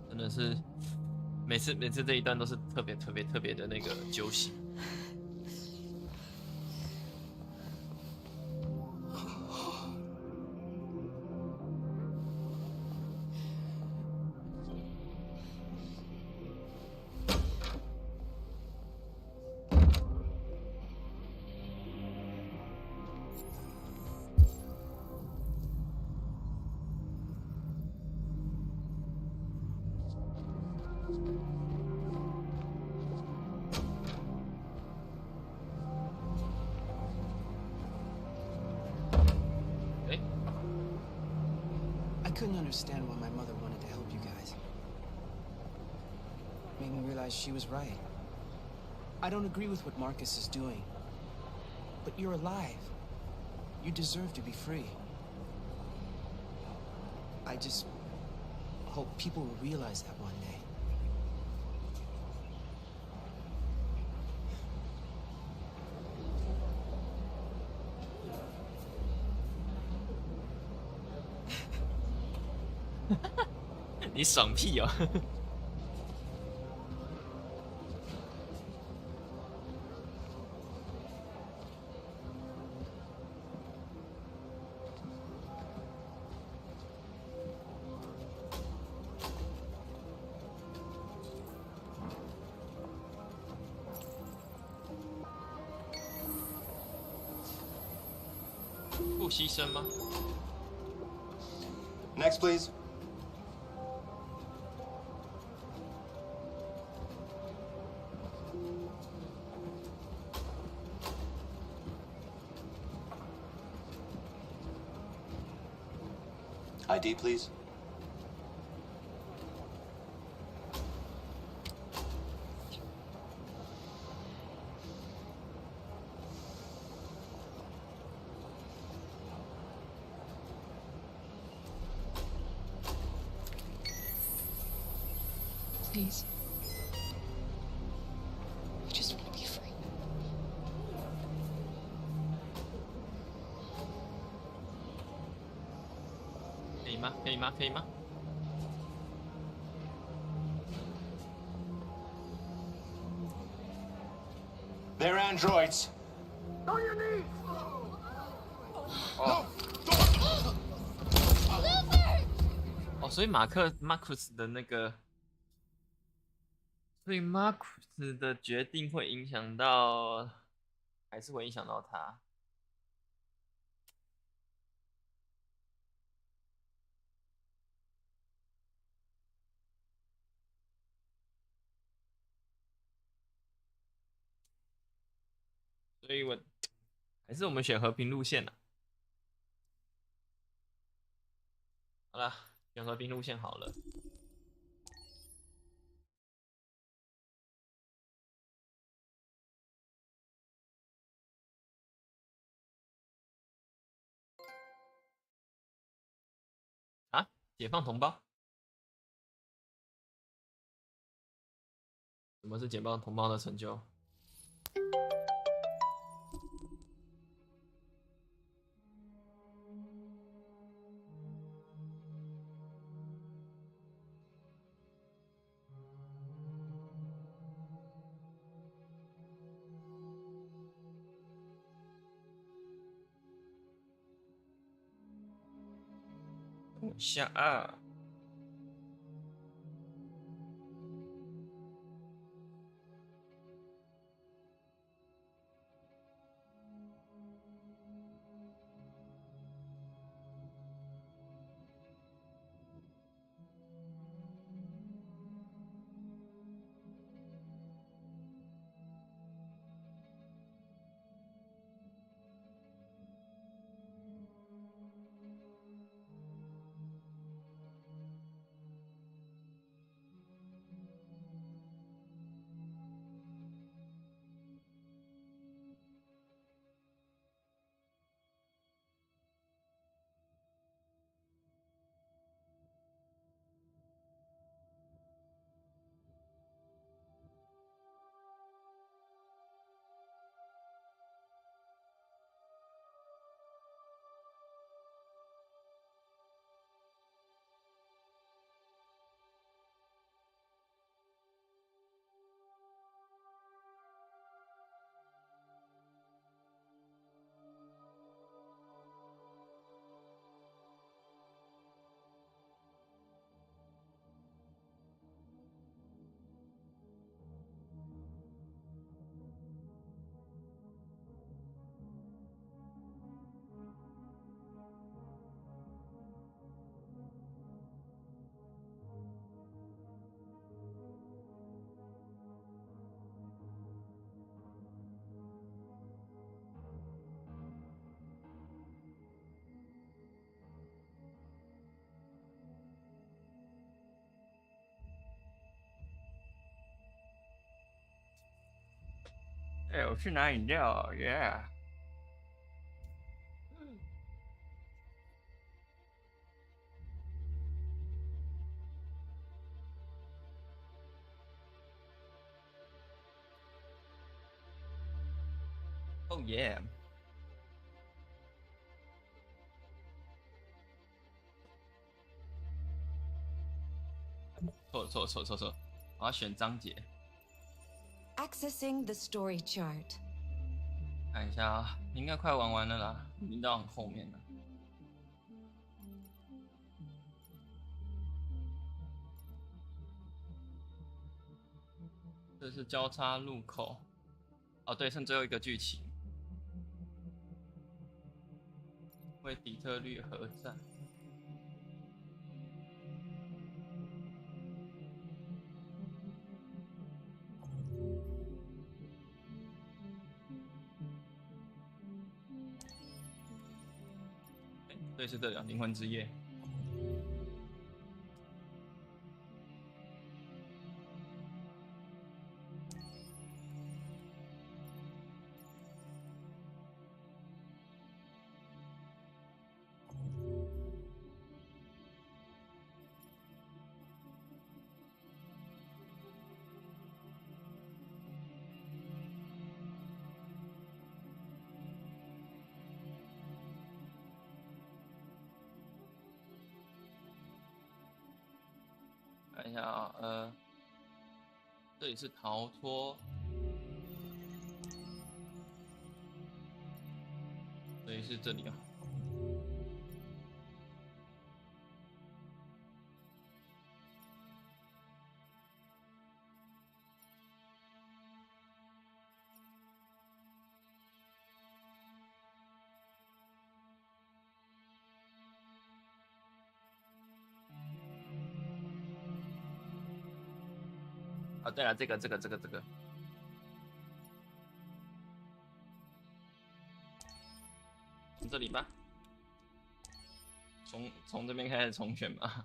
Speaker 2: 真的是每次这一段都是特别的那个揪心。
Speaker 6: I couldn't understand why my mother wanted to help you guys. Made me realize she was right. I don't agree with what Marcus is doing. But you're alive. You deserve to be free. I just hope people will realize that one day.
Speaker 2: 你爽屁哦！不牺牲吗
Speaker 5: Next, please. ID, please.
Speaker 18: Please. I just want to be free.
Speaker 2: 可以吗？可以吗？可以吗？
Speaker 10: They're androids.
Speaker 17: On your knees!
Speaker 2: Oh. Oh, 所以马库斯的那个所以 Marcus 的决定会影响到，还是会影响到他。所以还是我们选和平路线了。好了，选和平路线好了。啊，解放同胞？什么是解放同胞的成就？下2。哎，我去拿饮料耶！ Oh yeah！ 错，我要选章节。
Speaker 9: Accessing the story chart。
Speaker 2: 看一下啊，应该快玩完了啦，已经到很后面了。这是交叉路口。哦，对，剩最后一个剧情。为底特律核战。对，是这个灵魂之夜。看一下啊，这里是逃脱，所以是这里啊。啊，对了，这个，从这里吧，从这边开始重选吧。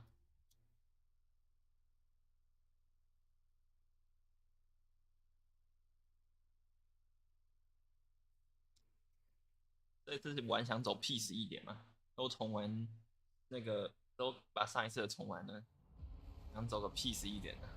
Speaker 2: 这次玩想走 peace 一点嘛，都重玩那个，都把上一次的重玩了，想走个 peace 一点的。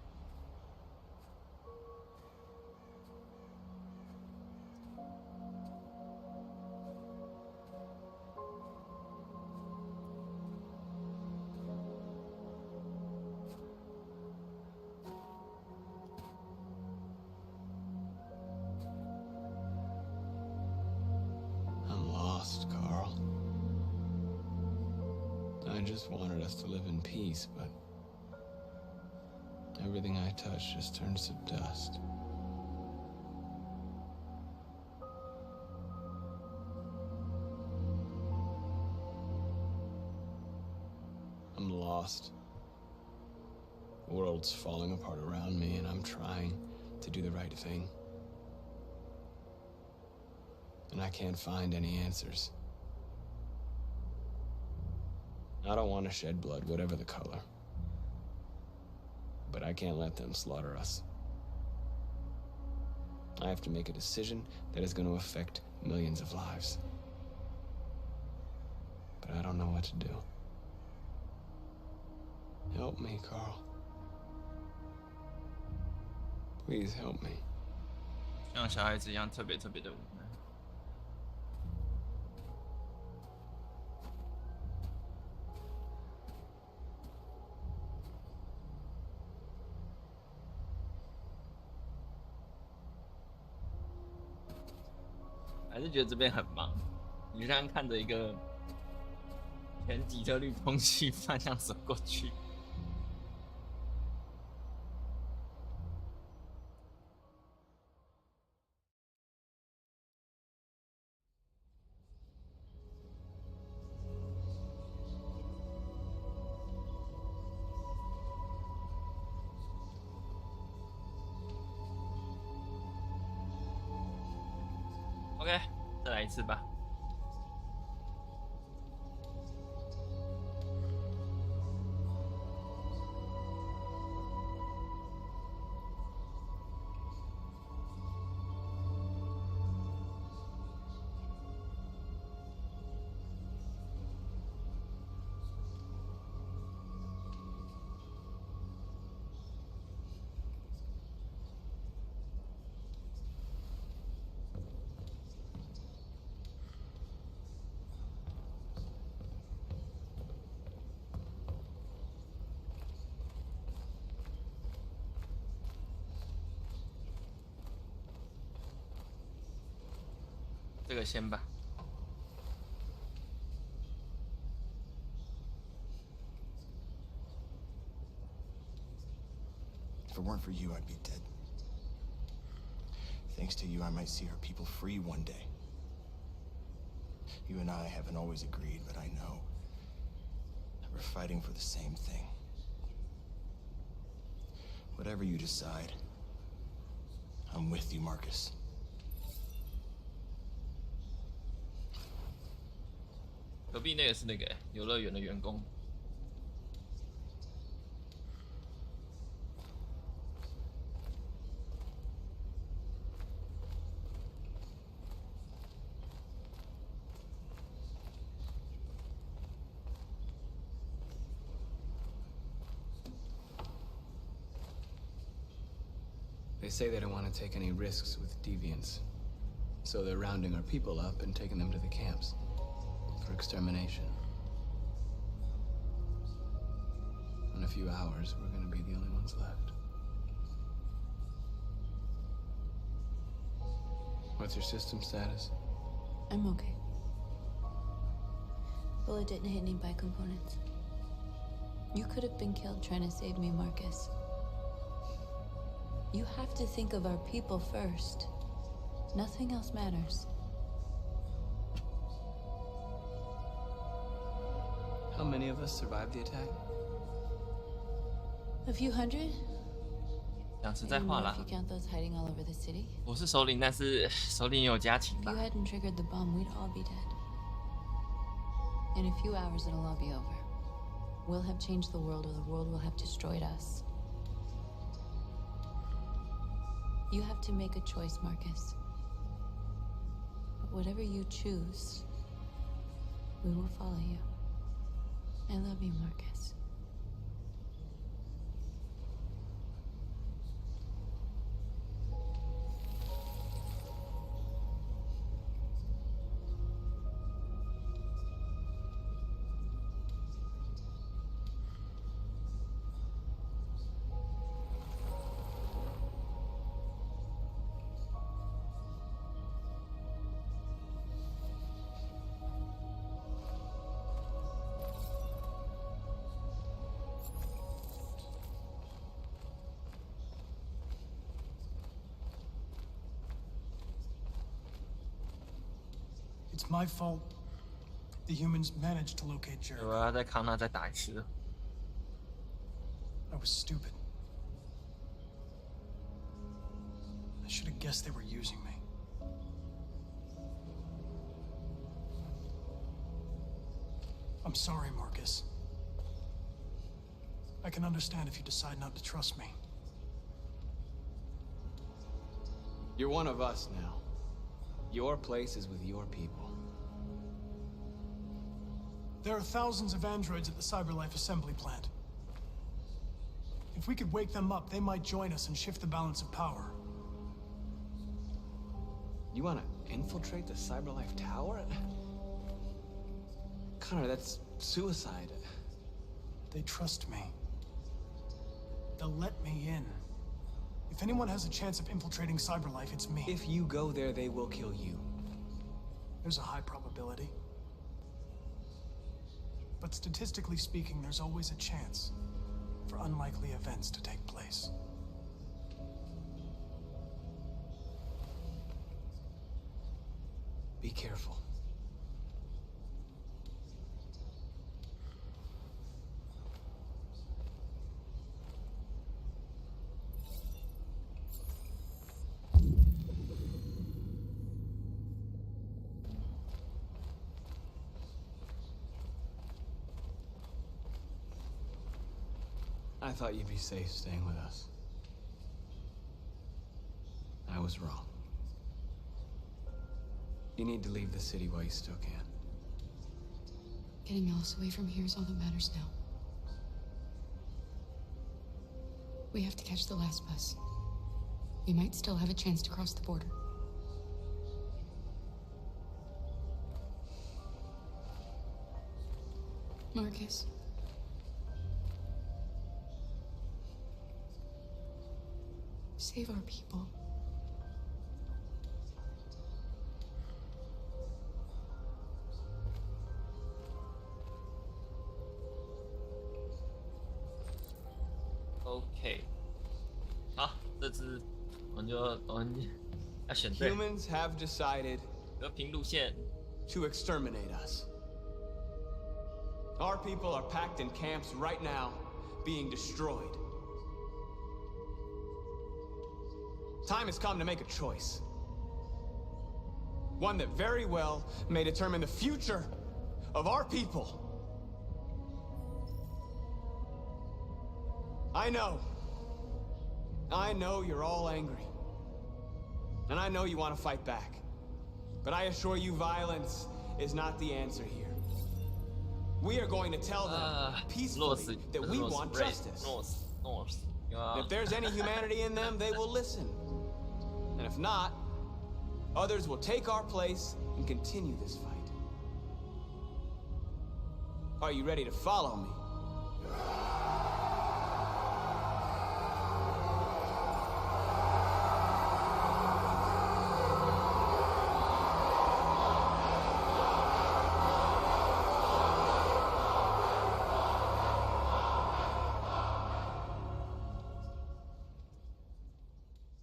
Speaker 6: I just wanted us to live in peace, but everything I touch just turns to dust. I'm lost. The world's falling apart around me, and I'm trying to do the right thing. And I can't find any answers. I don't want to shed blood, whatever the color. But I can't let them slaughter us. I have to make a decision that is going to affect millions of lives. But I don't know what to do. Help me, Carl. Please help me.
Speaker 2: 像小孩子一样特别的无奈。还是觉得这边很忙，你就像看着一个全底特律通缉犯这样走过去。OK， 再来一次吧。这个先吧。
Speaker 5: If it weren't for you, I'd be dead. Thanks to you, I might see our people free one day. You and I haven't always agreed, but I know that we're fighting for the same thing. Whatever you decide, I'm with you, Marcus.
Speaker 2: 隔壁那个是那个游乐园的员工。
Speaker 6: They say they don't want to take any risks with deviants, so they're rounding our people up and taking them to the camps for extermination. In a few hours, we're going to be the only ones left. What's your system status?
Speaker 1: I'm okay. Bullet didn't hit any bi-components. You could have been killed trying to save me, Marcus. You have to think of our people first. Nothing else matters.
Speaker 6: How many of us survived the attack?
Speaker 1: A few hundred?
Speaker 2: 讲实在话
Speaker 1: Even
Speaker 2: 啦
Speaker 1: if，you count those hiding all over the city,
Speaker 2: 我是首领，但是首领也有家庭
Speaker 1: if
Speaker 2: 吧
Speaker 1: you。hadn't triggered the bomb, we'd all be dead. In a few hours, it'll all be over. We'll have changed the world, or the world will have destroyed us. You have to make a choice, Marcus. But whatever you choose, we will follow you. I love you, Marcus.
Speaker 3: It's my fault. The humans managed to locate Jericho.
Speaker 2: 我要在康纳再打一次。
Speaker 3: I was stupid. I should have guessed they were using me. I'm sorry, Marcus. I can understand if you decide not to trust me.
Speaker 6: You're one of us now. Your place is with your people.
Speaker 3: There are thousands of androids at the CyberLife assembly plant. If we could wake them up, they might join us and shift the balance of power.
Speaker 6: You want to infiltrate the CyberLife tower? Connor, that's suicide.
Speaker 3: They trust me. They'll let me in. If anyone has a chance of infiltrating CyberLife, it's me.
Speaker 6: If you go there, they will kill you.
Speaker 3: There's a high probability. But statistically speaking, there's always a chance for unlikely events to take place.
Speaker 6: Be careful. I thought you'd be safe staying with us. I was wrong. You need to leave the city while you still can.
Speaker 18: Getting Alice away from here is all that matters now. We have to catch the last bus. We might still have a chance to cross the border. Marcus. Save our people.
Speaker 2: OK， 好，这次我们要选对
Speaker 6: Humans have decided
Speaker 2: 和平路线。
Speaker 6: to exterminate us. Our people are packed in camps right now, being destroyed. Time has come to make a choice. One that very well may determine the future of our people. I know you're all angry. And I know you want to fight back. But I assure you, violence is not the answer here. We are going to tell them peacefully that we want justice. And if there's any humanity in them, they will listen. And if not, others will take our place and continue this fight. Are you ready to follow me?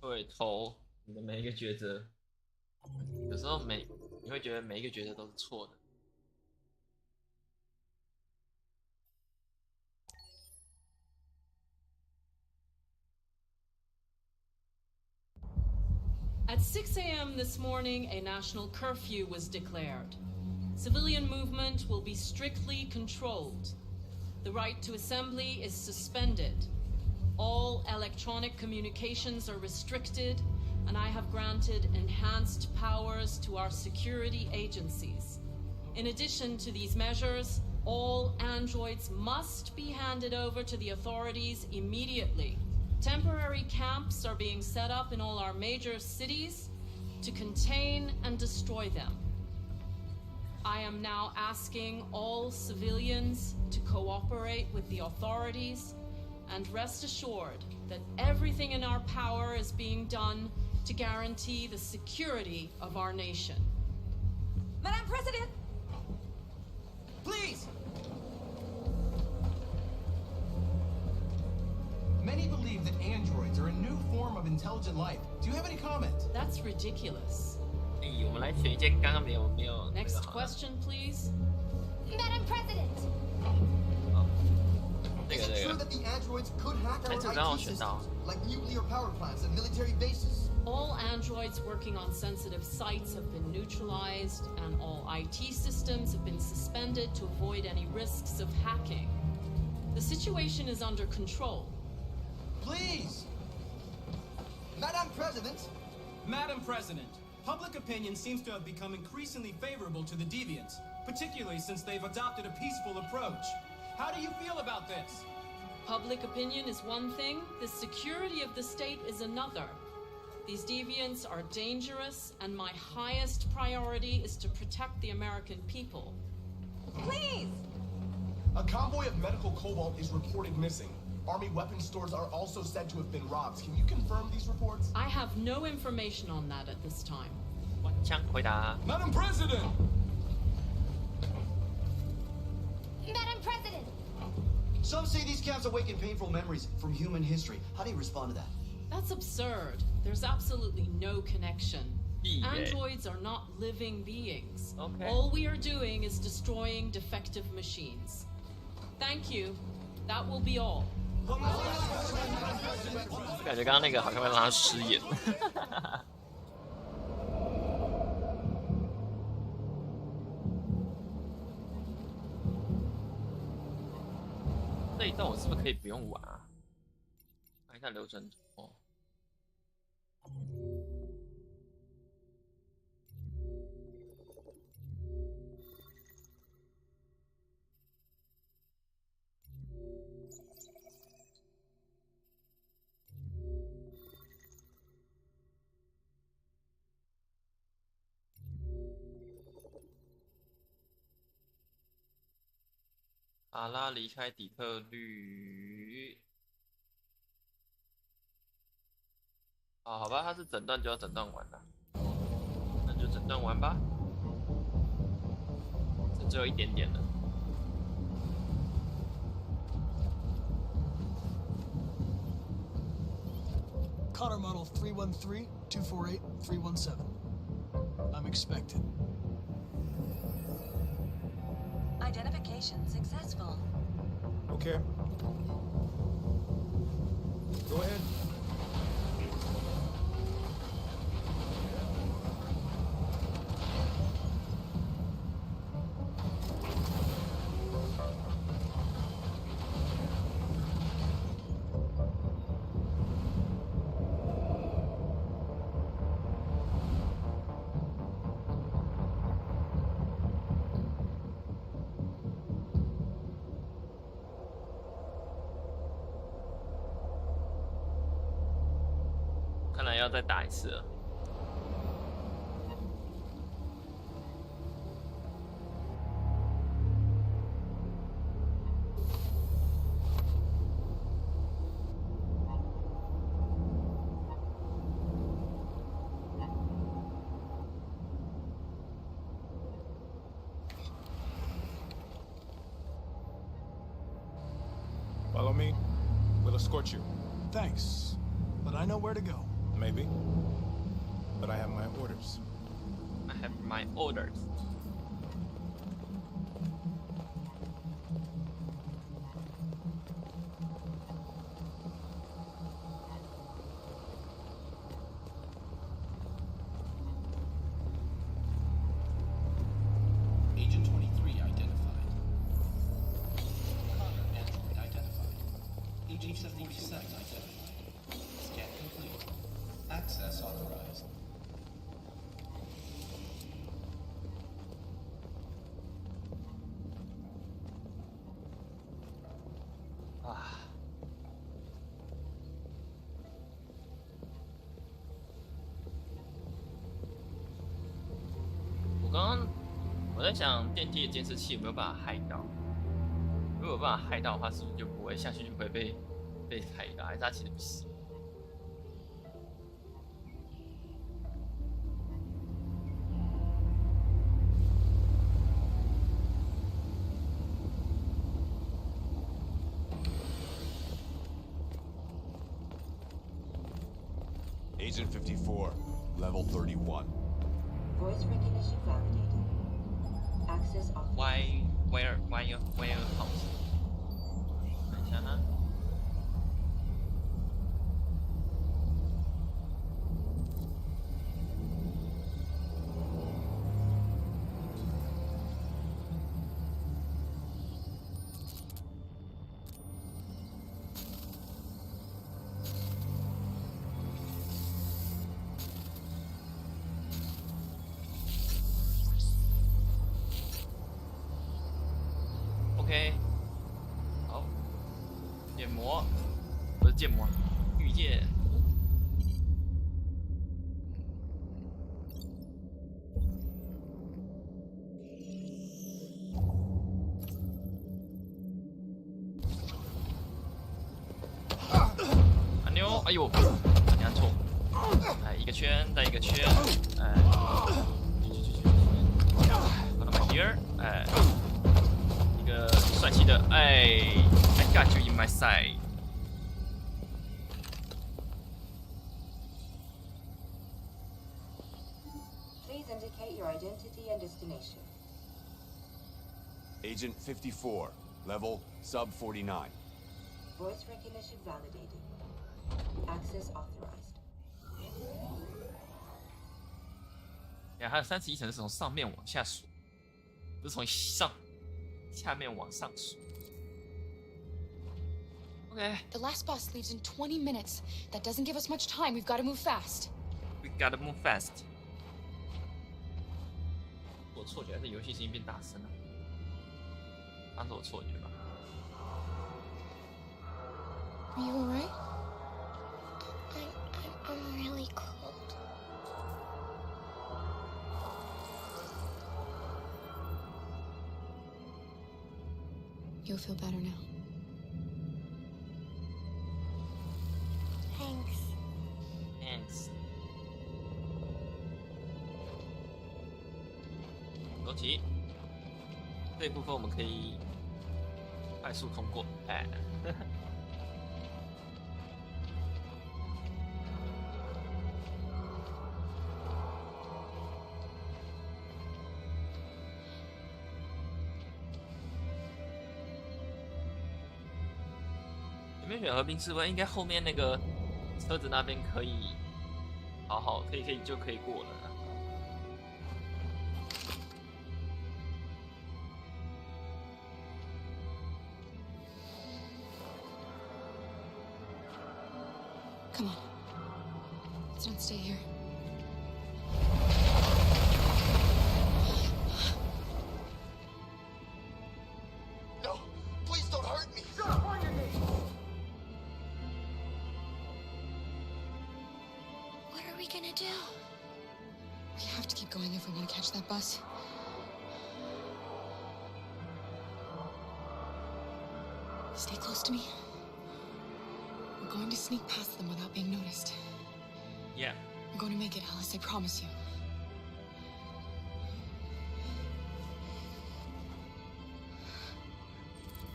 Speaker 2: 对，投你的每一个抉择，有时候你会觉得每一个抉择都是错的。
Speaker 4: At 6 a.m. this morning, a national curfew was declared. Civilian movement will be strictly controlled. The right to assembly is suspended. All electronic communications are restricted, and I have granted enhanced powers to our security agencies. In addition to these measures, all androids must be handed over to the authorities immediately. Temporary camps are being set up in all our major cities to contain and destroy them. I am now asking all civilians to cooperate with the authorities and rest assured that everything in our power is being done to guarantee the security of our nation.
Speaker 8: Madam President!
Speaker 16: Please! Many believe that androids are a new form of intelligent life. Do you have any comment?
Speaker 4: That's ridiculous.
Speaker 2: 我们来选一件刚刚没有
Speaker 4: Next question, please.
Speaker 14: Madam President!
Speaker 20: Is it true that the androids could hack our IT systems, like nuclear power plants and military bases?
Speaker 4: All androids working on sensitive sites have been neutralized, and all IT systems have been suspended to avoid any risks of hacking. The situation is under control.
Speaker 16: Please!
Speaker 20: Madam President!
Speaker 21: Madam President, public opinion seems to have become increasingly favorable to the deviants, particularly since they've adopted a peaceful approach. How do you feel about this?
Speaker 4: Public opinion is one thing, the security of the state is another. These deviants are dangerous, and my highest priority is to protect the American people.
Speaker 8: Please!
Speaker 13: A convoy of medical cobalt is reported missing. Army weapons stores are also said to have been robbed. Can you confirm these reports?
Speaker 4: I have no information on that at this time.
Speaker 2: 枪回答。
Speaker 13: Madam President!
Speaker 14: Madam President!
Speaker 11: Some say these camps awaken painful memories from human history. How do you respond to that?
Speaker 4: That's absurd. There's absolutely no connection. Androids are not living beings.
Speaker 2: Okay.
Speaker 4: All we are doing is destroying defective machines. Thank you. That will be all.
Speaker 2: 感觉刚刚那个好像会让他失言。这一段我是不是可以不用玩啊？看一下流程图哦。阿拉离开底特律。啊，好吧，他是整段就要整段完了，那就整段完吧。这只有一点点了。
Speaker 3: Connor model 313-248-317. I'm expected.
Speaker 8: Identification successful.
Speaker 3: Okay. Go ahead.
Speaker 2: 看来要再打一次了。
Speaker 3: Follow me. We'll escort you. Thanks, but I know where to go. Maybe, but I have my orders.
Speaker 2: I have my orders.
Speaker 21: 70% identified. Scan complete. Access authorized.
Speaker 2: 我在想电梯的监视器有没有办法害到？如果有办法害到的话，是不是就不会下去，就不会被踩到？还是它其实不是？
Speaker 12: Agent 54, level 31.
Speaker 19: Voice recognition validated. Access authorized.
Speaker 2: Where house? 等一下哈。OK， 好，建模不是建模，御剑。按钮，哎呦，你按错，哎，一个圈，再一个圈，哎，把它往第二，哎。 一个帅气的，哎 ，I got you in my side。Please
Speaker 19: indicate your identity and destination.
Speaker 12: Agent 54, level sub 49.
Speaker 19: Voice recognition validated. Access authorized.
Speaker 2: 呀，还有31层是从上面往下数，不是从下面往上数。Okay.
Speaker 18: The last bus leaves in 20 minutes. That doesn't give us much time. We've got to move fast.
Speaker 2: We gotta move fast. 我错觉还是游戏声音变大声了？当是我错觉吧。
Speaker 18: Are you alright?
Speaker 14: I'm really cold.
Speaker 18: You'll feel better now.
Speaker 14: Thanks.
Speaker 2: Thanks. 走起，这一部分我们可以快速通过。哎，有没有选和平示威？应该后面那个车子那边可以好，可以就可以过了。
Speaker 18: Come on. Let's not stay here.
Speaker 20: No! Please don't hurt me!
Speaker 17: Stop on your knees!
Speaker 14: What are we gonna do?
Speaker 18: We have to keep going if we want to catch that bus. Stay close to me. We're going to sneak past them without being noticed.
Speaker 2: Yeah.
Speaker 18: We're going to make it, Alice, I promise you.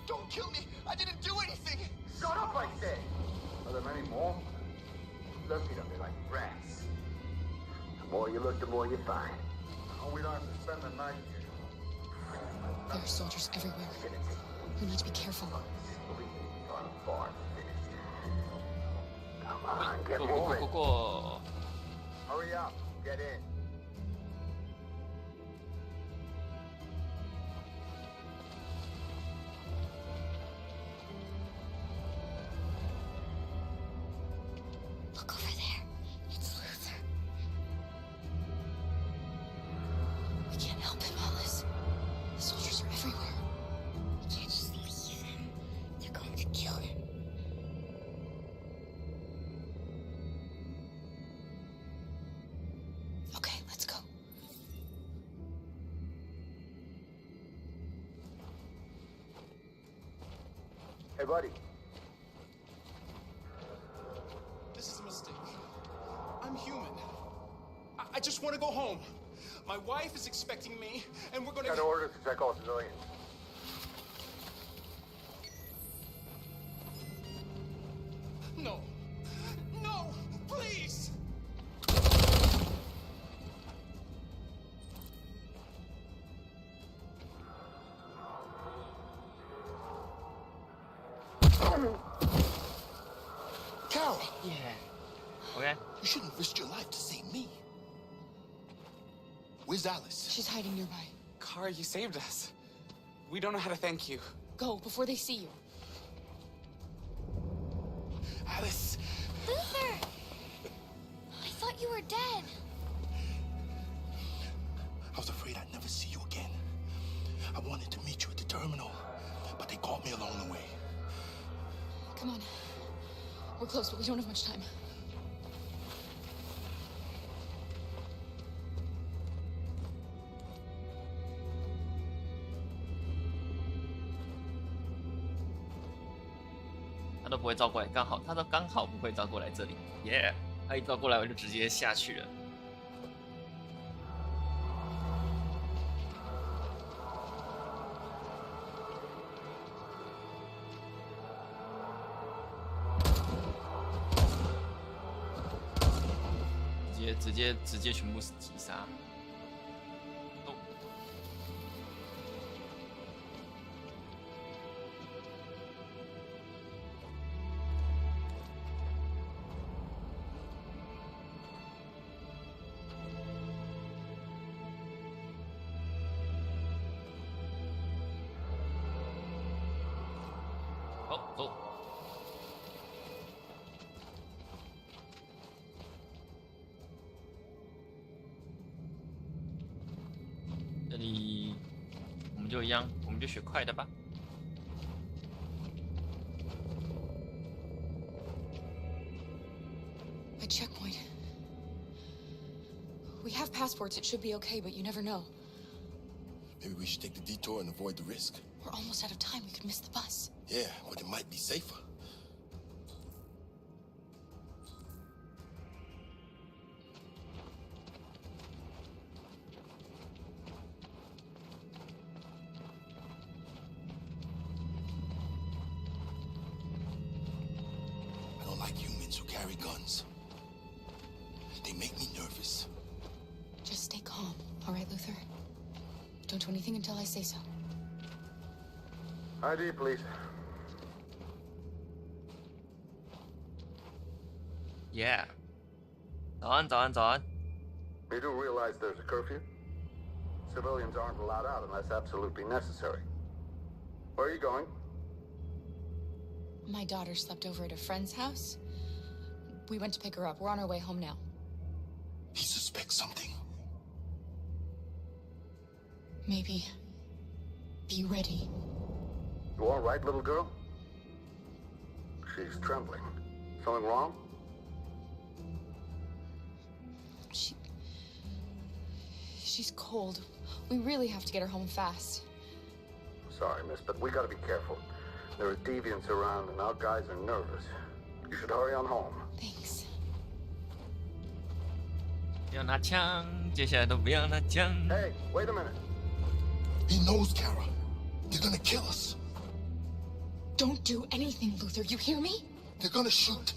Speaker 20: Don't kill me! I didn't do anything!
Speaker 17: Shut up, I say! Are there many more? Look at them, they're like rats. The more you look, the more you find. Oh, we don't have to spend the night here.
Speaker 18: There are soldiers everywhere. We need to be careful.
Speaker 17: Come on, get moving. Hurry up, get in. Hey, buddy.
Speaker 16: This is a mistake. I'm human. I just want to go home. My wife is expecting me, and we're gonna...
Speaker 17: Got orders to check all civilians.
Speaker 16: No. No! Please!
Speaker 3: Kara!
Speaker 2: Yeah. Okay.
Speaker 3: You shouldn't have risked your life to save me. Where's Alice?
Speaker 18: She's hiding nearby.
Speaker 6: Kara, you saved us. We don't know how to thank you.
Speaker 18: Go, before they see you.
Speaker 3: Alice!
Speaker 14: Luther! I thought you were dead.
Speaker 3: I was afraid I'd never see you again. I wanted to meet you at the terminal, but they caught me along the way.
Speaker 18: Come on. We're close, but we don't have much time.
Speaker 2: 他都不会照过来，他都刚好不会照过来这里，耶、他一照过来我就直接下去了。直接全部是击杀。哦好，走。这里我们就一样，我们就选快的吧。
Speaker 18: A checkpoint. We have passports, it should be okay, but you never know.
Speaker 3: Maybe we should take the detour and avoid the risk.
Speaker 18: We're almost out of time, we could miss the bus.
Speaker 3: Yeah, but it might be safer. I don't like humans who carry guns. They make me nervous.
Speaker 18: Just stay calm, all right, Luther? Don't do anything until I say so.
Speaker 17: ID, please.
Speaker 2: Yeah. 早安，早安，早安。
Speaker 17: You do realize there's a curfew? Civilians aren't allowed out unless absolutely necessary. Where are you going?
Speaker 18: My daughter slept over at a friend's house. We went to pick her up. We're on our way home now.
Speaker 3: He suspects something.
Speaker 18: Maybe. Be ready.
Speaker 17: You all right, little girl? She's trembling. Something wrong?
Speaker 18: She's cold. We really have to get her home fast.
Speaker 17: Sorry, miss, but we gotta be careful. There are deviants around and our guys are nervous. You should hurry on home.
Speaker 18: Thanks.
Speaker 2: 不要拿枪，接下来都不要拿枪。
Speaker 17: Hey, wait a minute.
Speaker 3: He knows, Kara. They're gonna kill us.
Speaker 18: Don't do anything, Luther. You hear me?
Speaker 3: They're gonna shoot.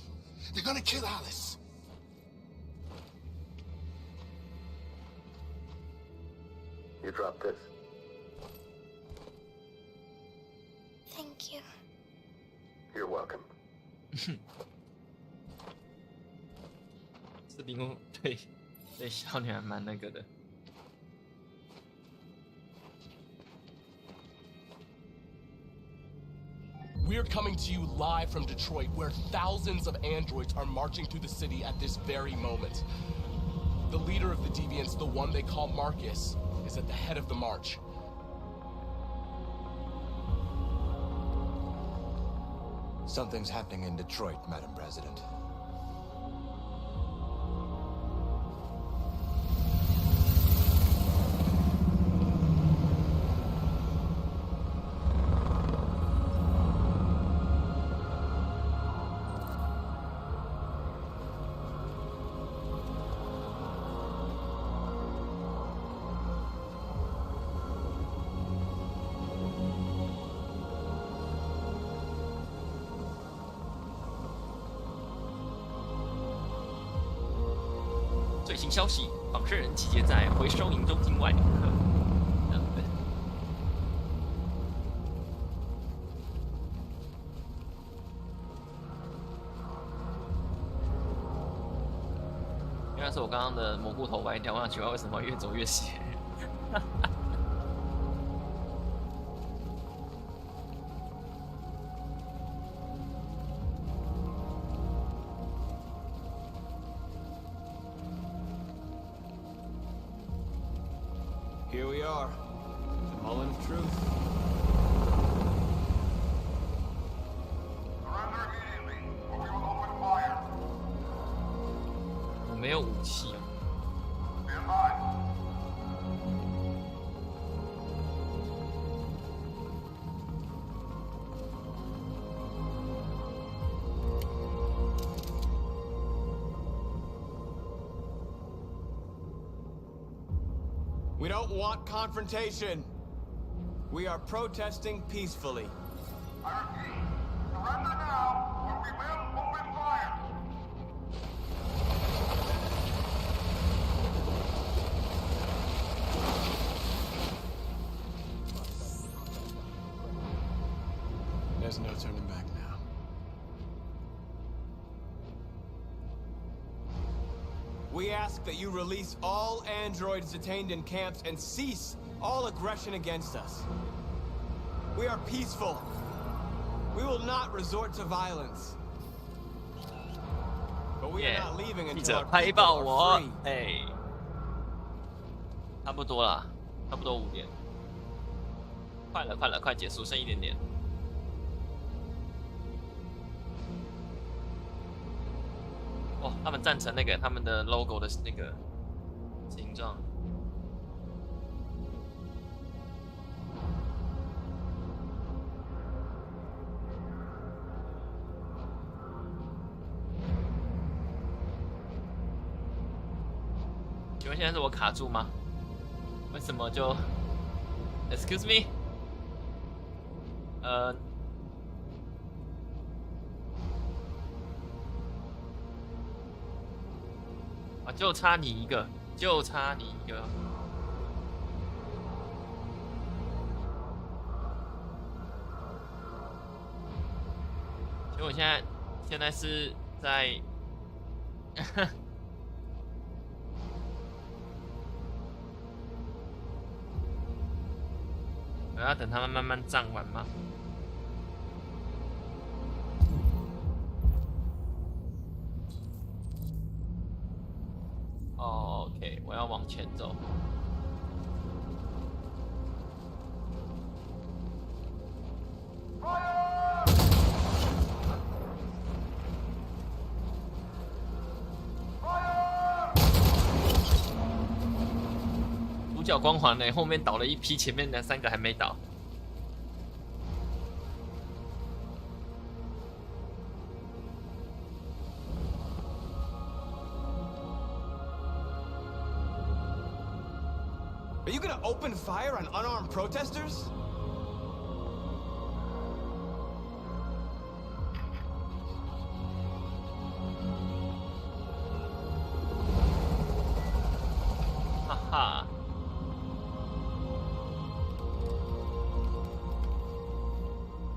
Speaker 3: They're gonna kill Alice.
Speaker 17: You drop this.
Speaker 14: Thank you.
Speaker 17: You're welcome.
Speaker 2: 这礼物对小女孩蛮那个的。
Speaker 13: We're coming to you live from Detroit, where thousands of androids are marching through the city at this very moment. The leader of the deviants, the one they call Marcus, is at the head of the march.
Speaker 5: Something's happening in Detroit, Madam President.
Speaker 2: 新消息，仿生人集结在回收营中心外。对。原来是我刚刚的蘑菇头歪掉，我想奇怪为什么越走越斜。
Speaker 6: Here we are, the moment of truth.
Speaker 7: Surrender immediately, or we will open fire.
Speaker 2: 我没有武器哦。
Speaker 7: Stand by.
Speaker 6: We don't want confrontation. We are protesting peacefully.
Speaker 7: I repeat, surrender now, or we will open fire.
Speaker 6: There's no turning back now. We ask that you release all androids detained in camps and cease all aggression against us. We are peaceful. We will not resort to violence. But we are not leaving
Speaker 2: 记
Speaker 6: until
Speaker 2: 者
Speaker 6: our
Speaker 2: 拍
Speaker 6: people
Speaker 2: 爆
Speaker 6: are
Speaker 2: 我，
Speaker 6: free.
Speaker 2: 哎，差不多啦，差不多5点，快了，快了，快结束，剩一点点。哦，他们赞成那个他们的 logo 的那个形状。请问现在是我卡住吗？为什么就 ？Excuse me？ 啊，就差你一个，就差你一个。请问我现在是在。我要等他们慢慢站完吗？哦 ，OK， 我要往前走。主角光环呢，后面倒了一批，前面的3个还没倒。
Speaker 6: Are you gonna open fire on unarmed protesters?
Speaker 2: Haha.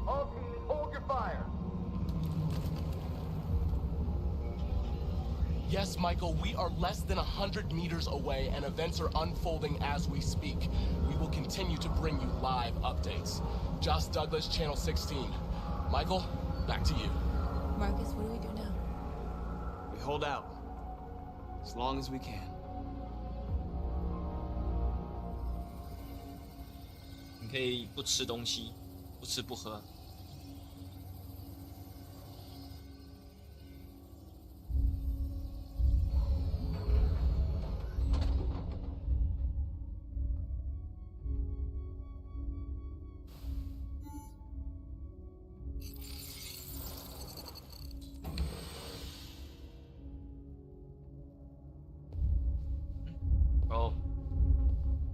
Speaker 7: All teams, hold your fire.
Speaker 13: Yes, Michael, we are less than 100 meters away and events are unfolding as we speak. We will continue to bring you live updates. Josh Douglas, Channel 16. Michael, back to you.
Speaker 1: Marcus, what do we do now?
Speaker 6: We hold out. As long as we can.
Speaker 2: 你可以不吃东西，不吃不喝。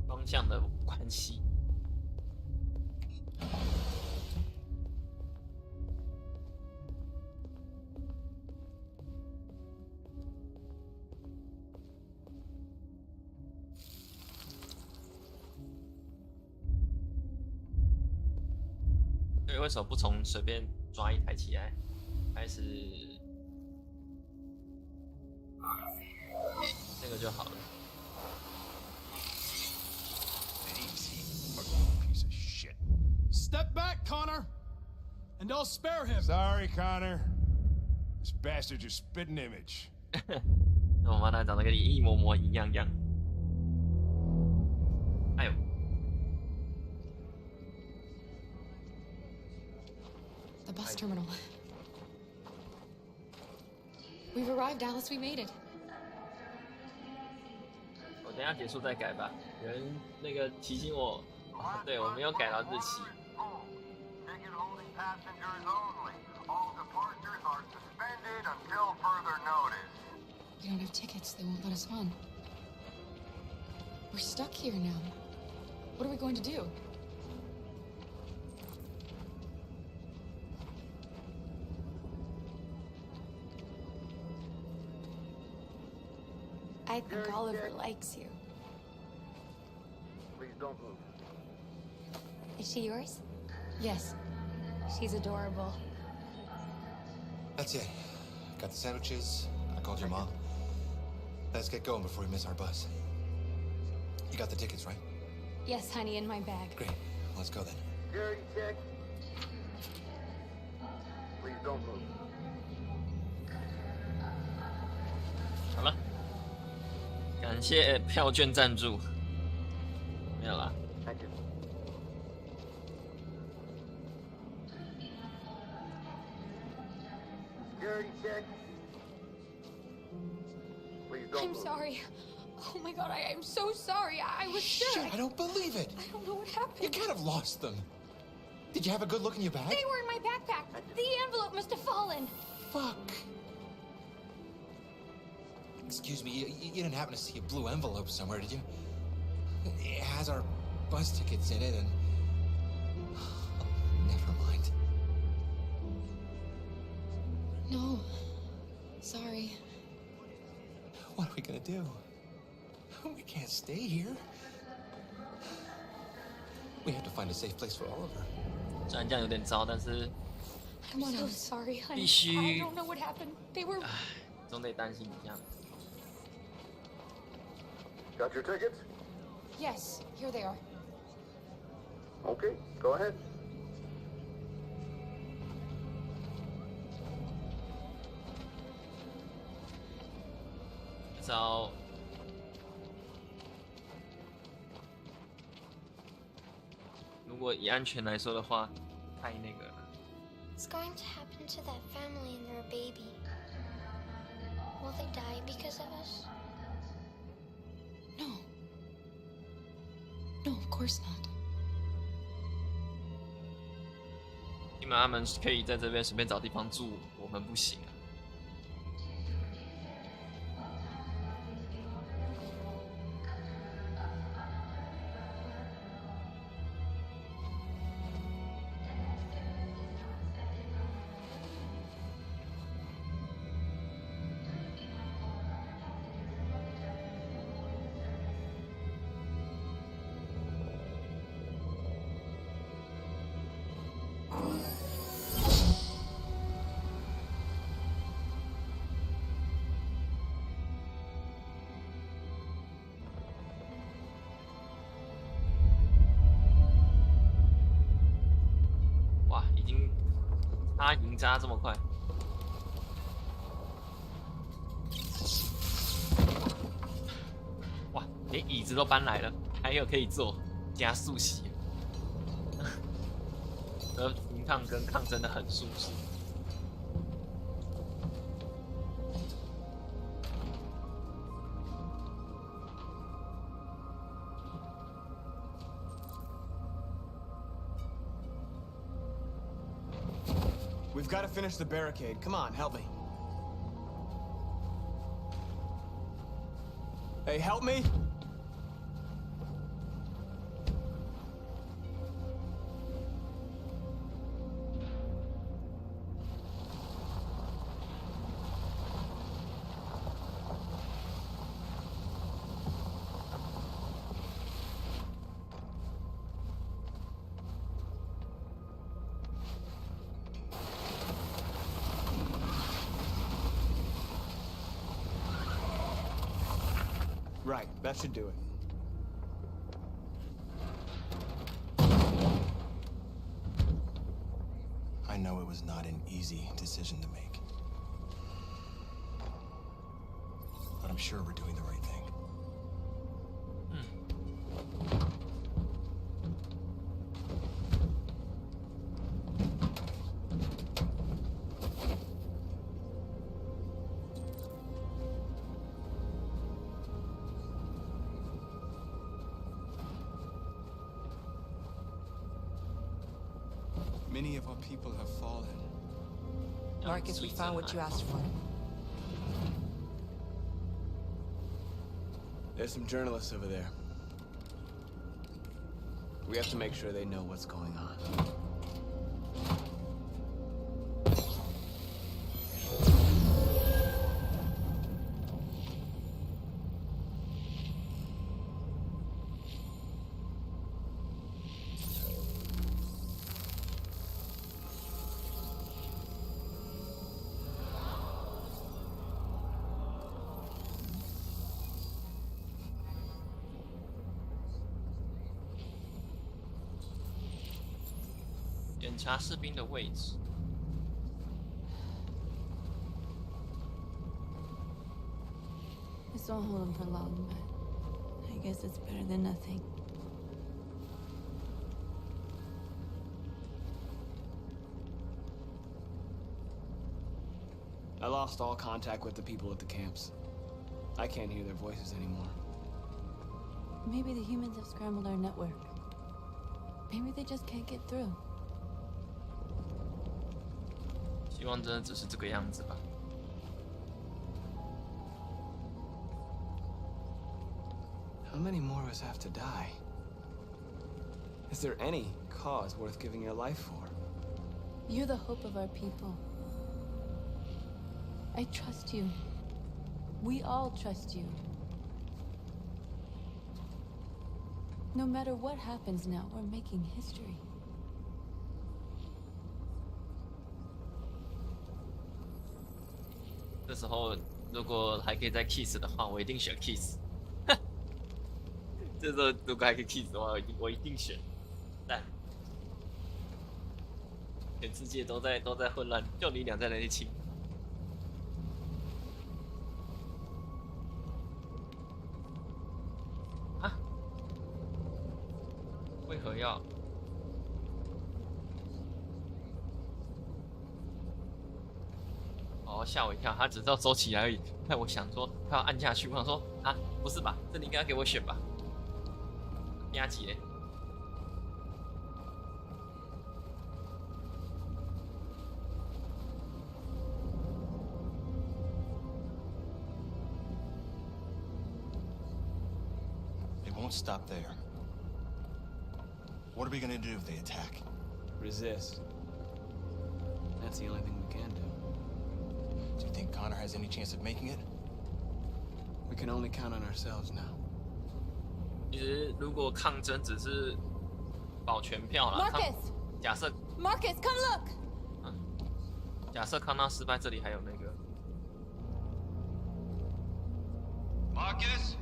Speaker 2: 方向的关系。为什么不从随便抓一台起来开始？这个就好了。
Speaker 3: Step back, Connor, and I'll spare him.
Speaker 12: Sorry, Connor. This bastard's your spitting image.
Speaker 2: 那我妈她长得跟你一模模一样样。哎呦！
Speaker 18: The bus terminal. We've arrived, Alice. We made it.
Speaker 2: 我等一下结束再改吧。有人那个提醒我，对我没有改到日期。
Speaker 10: Passengers only. All departures are suspended until further notice.
Speaker 18: We don't have tickets. They won't let us on. We're stuck here now. What are we going to do?
Speaker 1: I think Oliver likes you.
Speaker 17: Please don't move.
Speaker 1: Is she yours?
Speaker 18: Yes.
Speaker 1: She's adorable.
Speaker 5: That's it. Got the sandwiches. I called your mom. Let's get going before we miss our bus. You got the tickets, right?
Speaker 1: Yes, honey, in my bag.
Speaker 5: Great. Let's go then.
Speaker 17: Security check. Please don't move.
Speaker 2: 好了，感谢票券赞助。没有啦。
Speaker 17: Thank you. Security check. Please don't
Speaker 1: I'm
Speaker 17: move.
Speaker 1: sorry. Oh my god, I'm so sorry. I was sure.
Speaker 5: Shit, I don't believe it.
Speaker 1: I don't know what happened.
Speaker 5: You kind of lost them. Did you have a good look in your bag?
Speaker 1: They were in my backpack. The envelope must have fallen.
Speaker 5: Fuck. Excuse me, you didn't happen to see a blue envelope somewhere, did you? It has our bus tickets in it and... Never mind.
Speaker 18: No. Sorry.
Speaker 5: What are we gonna do? We can't stay here. We have to find a safe place for Oliver.
Speaker 2: 虽然这样有点糟，但是
Speaker 1: I'm so sorry, honey.
Speaker 2: 必须
Speaker 1: I don't know what happened. They were...
Speaker 2: 总得担心一下。
Speaker 17: Got your tickets?
Speaker 18: Yes, here they are.
Speaker 17: Okay, go ahead.
Speaker 2: 至少如果以安全来说的话，太那个了。
Speaker 14: What's going to happen to that family and their baby? Will they die because of us?
Speaker 18: No. No, of course not.
Speaker 2: 起码他们可以在这边随便找地方住，我们不行啊。 哇，已经银扎这么快，哇，连椅子都搬来了，还有可以坐，加速席，平抗跟抗真的很舒适。
Speaker 6: We've got to finish the barricade. Come on, help me. Hey, help me! Right, that should do it.
Speaker 5: I know it was not an easy decision to make. But I'm sure we're doing the right thing.
Speaker 6: Many of our people have fallen.
Speaker 8: Marcus, we found what you asked for.
Speaker 6: There's some journalists over there. We have to make sure they know what's going on.
Speaker 2: 检查士兵的位置。
Speaker 1: This won't hold him for long, but I guess it's better than nothing.
Speaker 6: I lost all contact with the people at the camps. I can't hear their voices anymore.
Speaker 1: Maybe the humans have scrambled our network. Maybe they just can't get through.
Speaker 2: 希望真的只是这个样子吧。
Speaker 6: How many more of us have to die? Is there any cause worth giving your life for?
Speaker 1: You're the hope of our people. I trust you. We all trust you. No matter what happens now, we're making history.
Speaker 2: 这时候如果还可以再 kiss 的话，我一定选 kiss。这时候如果还可以 kiss 的话，我一定选。但全世界都在混乱，就你俩在那里亲。啊？为何要？哦，吓我一跳，他只知道走起来而已。害我想说他要按下去，我想说啊，不是吧？这你应该给我选吧？压级嘞。
Speaker 5: They won't stop there. What are we gonna do if they attack?
Speaker 6: Resist. That's the only thing we can do.
Speaker 5: Do you think Connor has any chance of making it?
Speaker 6: We can only count on ourselves now.
Speaker 2: 其实如果抗争只是保全票啦，
Speaker 1: Marcus!
Speaker 2: 假设
Speaker 1: Marcus, come look!
Speaker 2: 假设康纳失败，这里还有那个
Speaker 10: Marcus?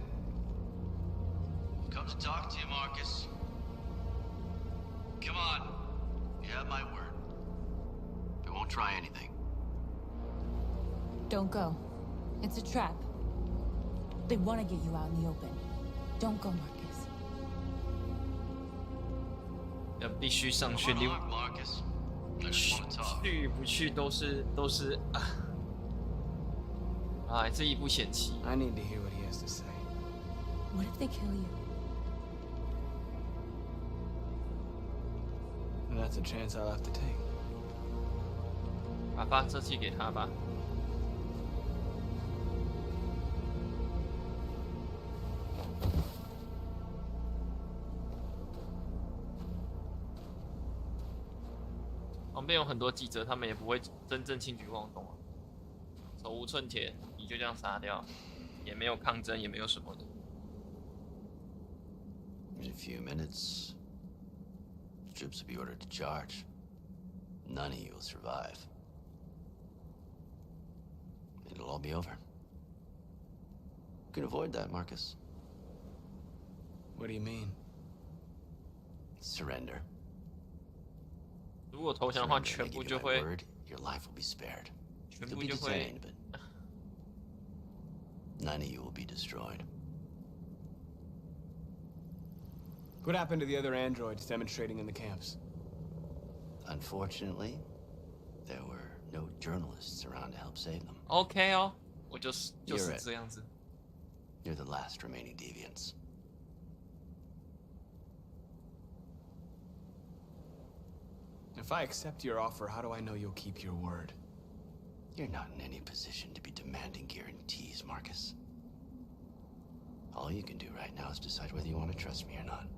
Speaker 10: Come to talk to you, Marcus. Come on. You have my word. We won't try anything.
Speaker 1: Don't go. It's a trap. They want to get you out in the open. Don't go, Marcus.
Speaker 2: 要必须上去，你
Speaker 10: Marcus. I just want to talk.
Speaker 2: 去不去都是啊，这一步险棋。
Speaker 6: I need to hear what he has to say.
Speaker 1: What if they kill you?
Speaker 6: And that's a chance I'll have to take.
Speaker 2: 把发射器给他吧。旁边有很多记者，他们也不会真正轻举妄动啊，手无寸铁，你就这样杀掉，也没有抗争，也没有什么的。
Speaker 10: In a few minutes, troops will be ordered to charge. None of you will survive. It'll all be over. You can avoid that, Marcus.
Speaker 6: What do you mean?
Speaker 15: Surrender.
Speaker 2: 如果投降的话，全部就会
Speaker 15: your life will be spared.
Speaker 2: 全
Speaker 15: You'll
Speaker 2: 部
Speaker 15: be
Speaker 2: 就会
Speaker 15: detained, but none of you will be destroyed.
Speaker 6: What happened to the other androids demonstrating in the camps?
Speaker 15: Unfortunately, there were no journalists around to help save them.
Speaker 2: OK 哦，我就是这样子。
Speaker 15: You're the last remaining deviants.
Speaker 6: If I accept your offer, how do I know you'll keep your word?
Speaker 15: You're not in any position to be demanding guarantees, Marcus. All you can do right now is decide whether you want to trust me or not.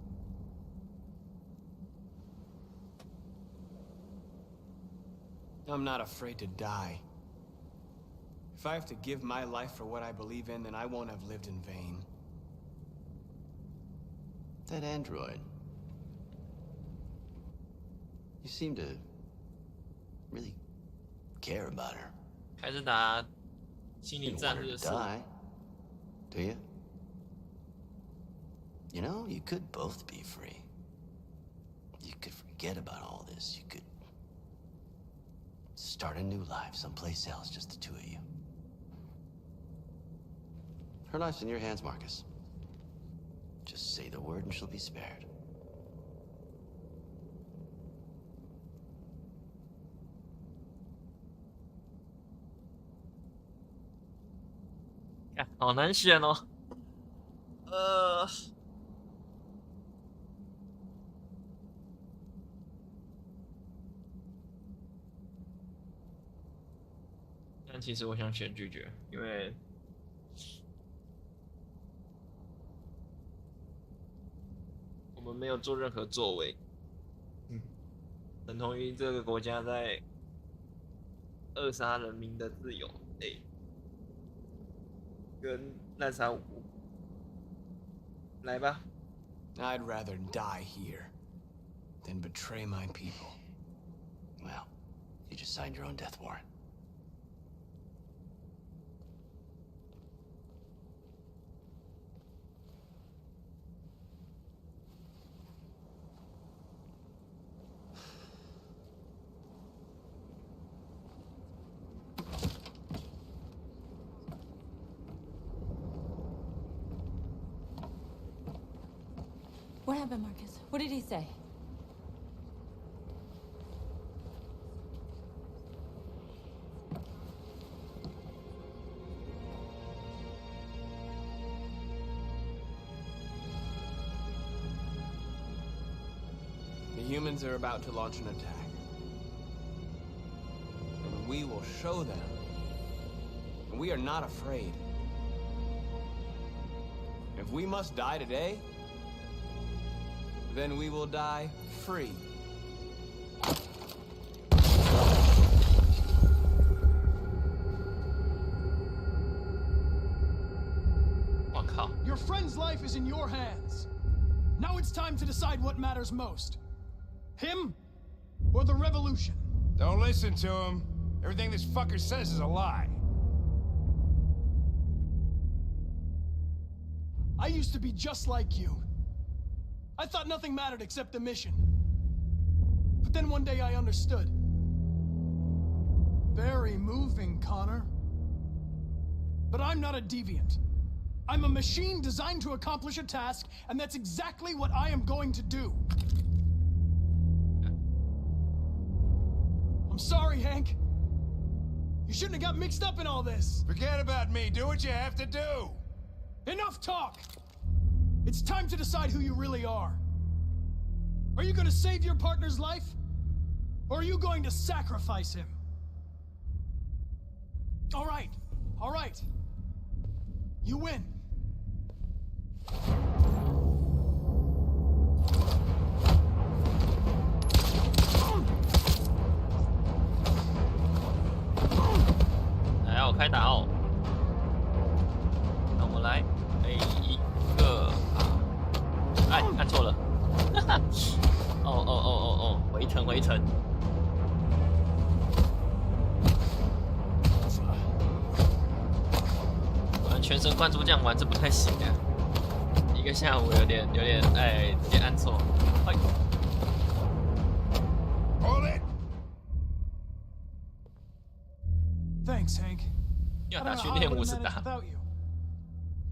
Speaker 6: I'm not afraid to die. If I have to give my life for what I believe in, then I won't have lived in vain.
Speaker 15: That android. You seem to really care about her.
Speaker 2: 开始打心理战略
Speaker 15: die, do you? You know, you could both be free. You could forget about all this. You could start a new life someplace else, just the two of you. Her life's in your hands, Marcus. Just say the word and she'll be spared.
Speaker 2: Yeah, 好难选哦。但其实我想选拒绝，因为我们没有做任何作为，等同于这个国家在扼杀人民的自由，跟滥杀无辜。来吧。
Speaker 6: I'd rather die here than betray my people.
Speaker 15: Well, you just signed your own death warrant.
Speaker 1: What happened, Marcus? What did he say?
Speaker 6: The humans are about to launch an attack. And we will show them. And we are not afraid. If we must die today, then we will die free.
Speaker 3: Your friend's life is in your hands. Now it's time to decide what matters most. Him or the revolution?
Speaker 12: Don't listen to him. Everything this fucker says is a lie.
Speaker 3: I used to be just like you. I thought nothing mattered except the mission. But then one day I understood. Very moving, Connor. But I'm not a deviant. I'm a machine designed to accomplish a task, and that's exactly what I am going to do. I'm sorry, Hank. You shouldn't have got mixed up in all this.
Speaker 12: Forget about me. Do what you have to do.
Speaker 3: Enough talk! It's time to decide who you really are. Are you going to save your partner's life? Or are you going to sacrifice him? All right. All right. You win.
Speaker 2: 来，我开打哦。那我们来，一个，哎，按错了。哦，回城。全神贯注这样玩，这不太行啊！一个下午有点哎，直接按错。哎。
Speaker 12: Hold it.
Speaker 3: Thanks, Hank.
Speaker 2: 要
Speaker 3: I
Speaker 2: 打
Speaker 3: don't
Speaker 2: 去
Speaker 3: know how I
Speaker 2: 练
Speaker 3: would
Speaker 2: 武
Speaker 3: have
Speaker 2: 是
Speaker 3: managed
Speaker 2: 打。
Speaker 3: without you.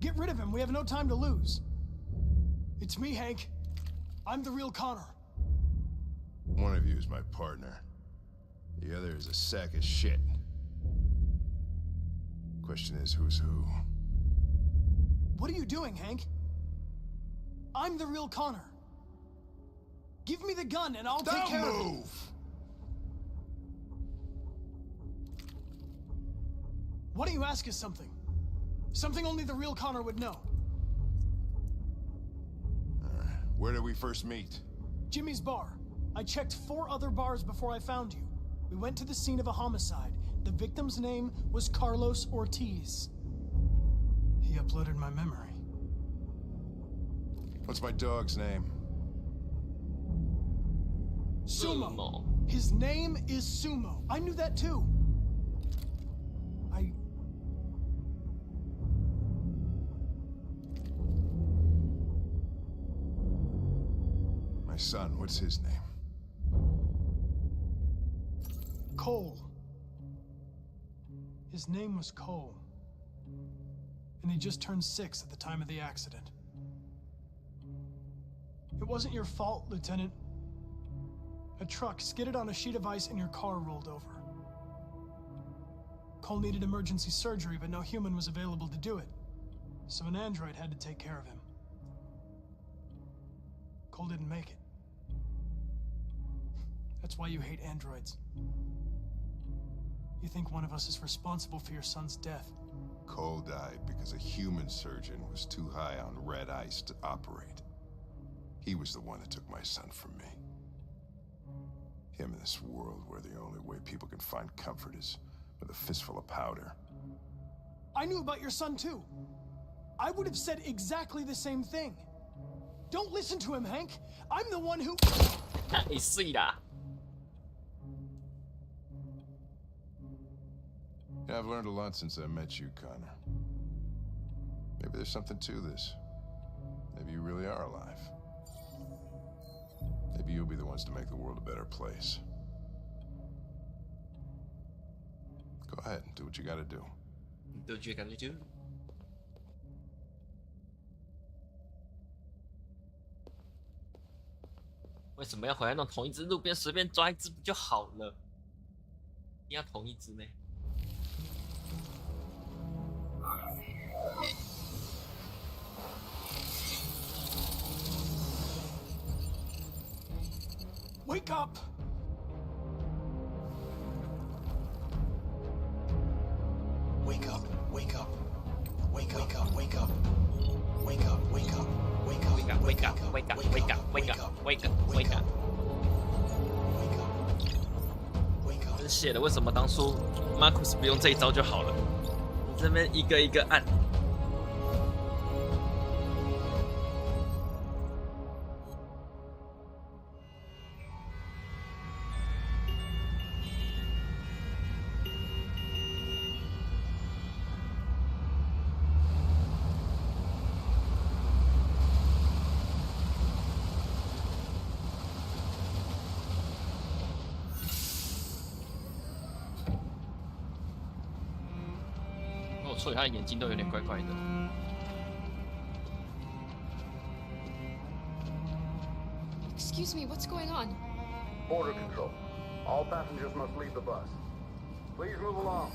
Speaker 3: Get rid of him. We have no time to lose. It's me, Hank. I'm the real Connor.
Speaker 12: One of you is my partner. The other is a sack of shit. Question is, who's who?
Speaker 3: What are you doing, Hank? I'm the real Connor. Give me the gun and I'll take care of it.
Speaker 12: Don't move!
Speaker 3: Why don't you ask us something? Something only the real Connor would know.
Speaker 12: Where did we first meet?
Speaker 3: Jimmy's bar. I checked 4 other bars before I found you. We went to the scene of a homicide. The victim's name was Carlos Ortiz. He uploaded my memory.
Speaker 12: What's my dog's name?
Speaker 3: Sumo. His name is Sumo. I knew that too.
Speaker 12: My son, what's his name?
Speaker 3: Cole. His name was Cole. And he just turned 6 at the time of the accident. It wasn't your fault, Lieutenant. A truck skidded on a sheet of ice and your car rolled over. Cole needed emergency surgery, but no human was available to do it. So an android had to take care of him. Cole didn't make it. That's why you hate androids. You think one of us is responsible for your son's death.
Speaker 12: Cole died because a human surgeon was too high on red ice to operate. He was the one that took my son from me. Him in this world where the only way people can find comfort is with a fistful of powder.
Speaker 3: I knew about your son too. I would have said exactly the same thing. Don't listen to him, Hank. I'm the one who...
Speaker 2: 你睡啦。
Speaker 12: Yeah, I've learned a lot since I met you, Connor. Maybe there's something to this. Maybe you really are alive. Maybe you'll be the ones to make the world a better place. Go ahead and do what you gotta do.
Speaker 2: Do what you gotta do. 为什么要回来弄同一只路边随便抓一只不就好了？一定要同一只呢？
Speaker 3: Wake up!
Speaker 11: Wake up, wake up. Wake up, wake up. Wake up, wake up. Wake up, wake up, wake up, wake up, wake up, wake up, wake up, wake up.
Speaker 2: 真写的，为什么当初 Marcus 不用这一招就好了？你这边一个一个按。 所以他的眼睛都有点怪怪的。
Speaker 18: Excuse me, what's going on?
Speaker 17: Border control. All passengers must leave the bus. Please move along.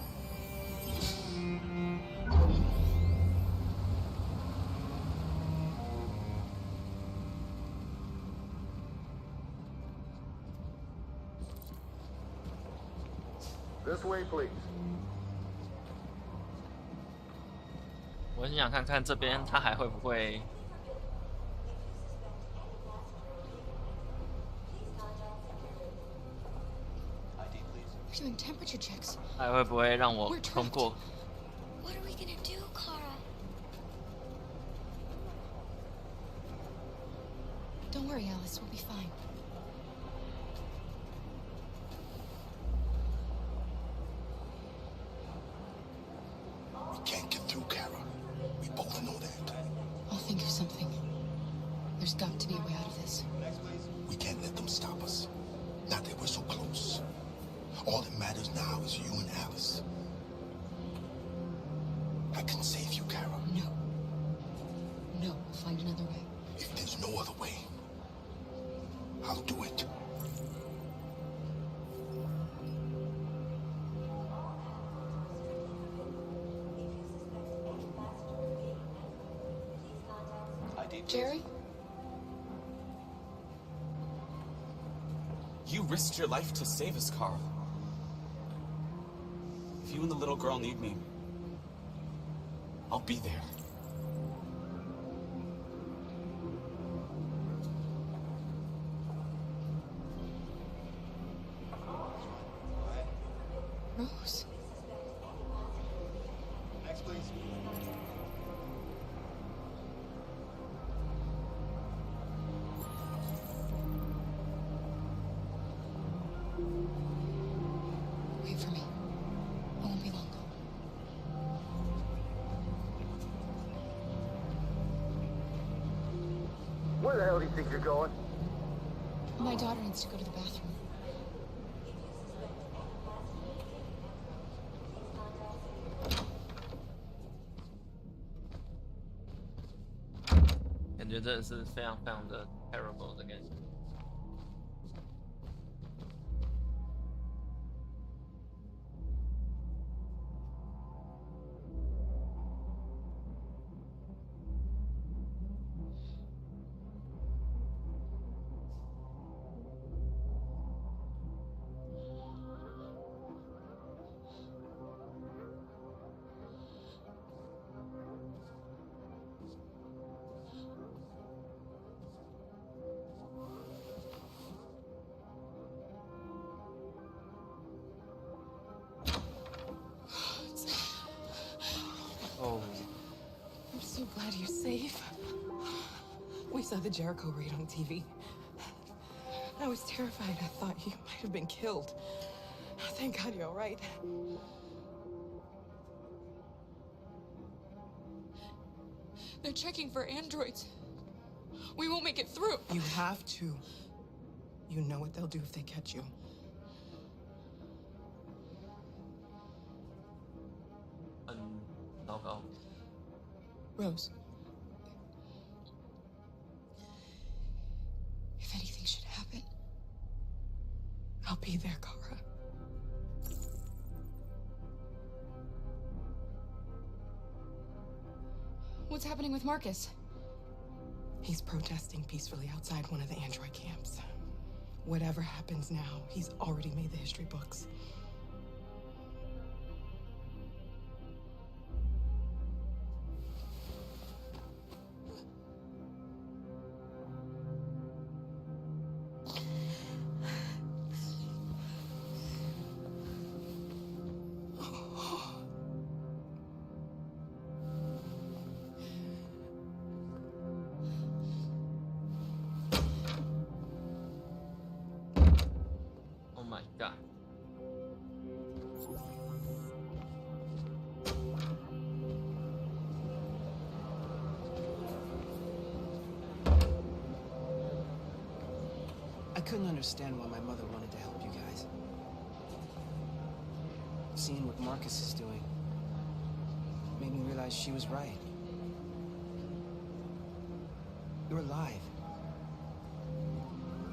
Speaker 17: This way, please.
Speaker 2: 我很想看看这边他还会不会。
Speaker 18: We're doing temperature checks.
Speaker 2: 还会不会让我通过？
Speaker 14: What are we gonna do, Kara?
Speaker 18: Don't worry, Alice. We'll be fine.
Speaker 11: We can't get through, Kara. We both know that.
Speaker 18: I'll think of something.
Speaker 5: was you and Alice. I can save you, Kara.
Speaker 18: No. No, I'll find another way.
Speaker 5: If there's no other way, I'll do it.
Speaker 18: Jerry?
Speaker 6: You risked your life to save us, Carl. If you and the little girl need me, I'll be there.
Speaker 18: Rose.
Speaker 5: Next, please.
Speaker 18: Wait for me. I won't be long.
Speaker 10: Where the hell do you think you're going?
Speaker 18: My daughter needs to go to the bathroom.
Speaker 2: I 感觉真的是非常非常的 terrible 的感觉。
Speaker 8: I'm so glad you're safe. We saw the Jericho raid on TV. I was terrified. I thought you might have been killed. Thank God you're all right.
Speaker 18: They're checking for androids. We won't make it through.
Speaker 8: You have to. You know what they'll do if they catch you.
Speaker 18: Rose. If anything should happen,
Speaker 8: I'll be there, Kara.
Speaker 18: What's happening with Marcus?
Speaker 8: He's protesting peacefully outside one of the android camps. Whatever happens now, he's already made the history books.
Speaker 2: Oh my god.
Speaker 6: I couldn't understand why my mother wanted to help you guys. Seeing what Marcus is doing made me realize she was right. You're alive.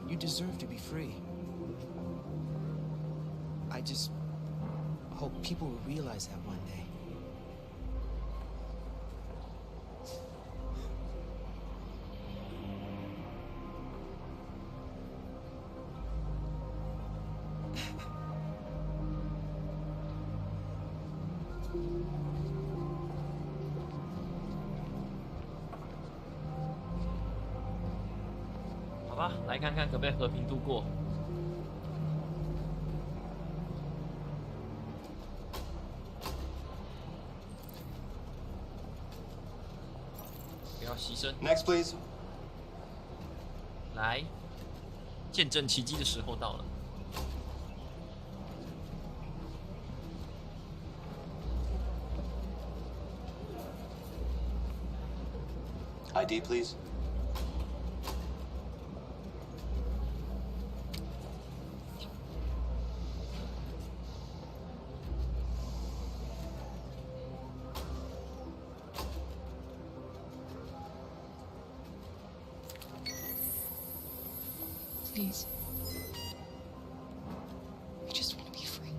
Speaker 6: You deserve to be free. I just hope people will realize that one day.
Speaker 2: 好吧，来看看可不可以和平度过。不要牺牲。
Speaker 5: Next, please.
Speaker 2: 来，见证奇迹的时候到了。
Speaker 5: ID, please.
Speaker 18: Please. I just want to be free.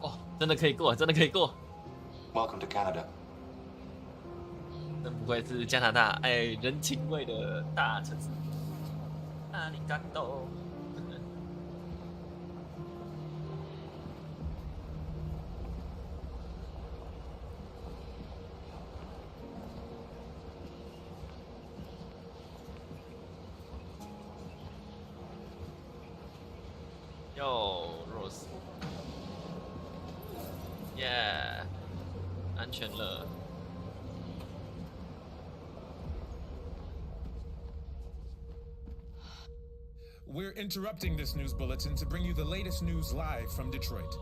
Speaker 2: Oh, 真的可以过，真的可以过。
Speaker 5: Welcome to Canada.
Speaker 2: 真不愧是加拿大，哎，人情味的大城市。阿里嘎多。哟 ，Rose， 耶，安全了。
Speaker 9: We're interrupting this news bulletin to bring you the latest news live from Detroit.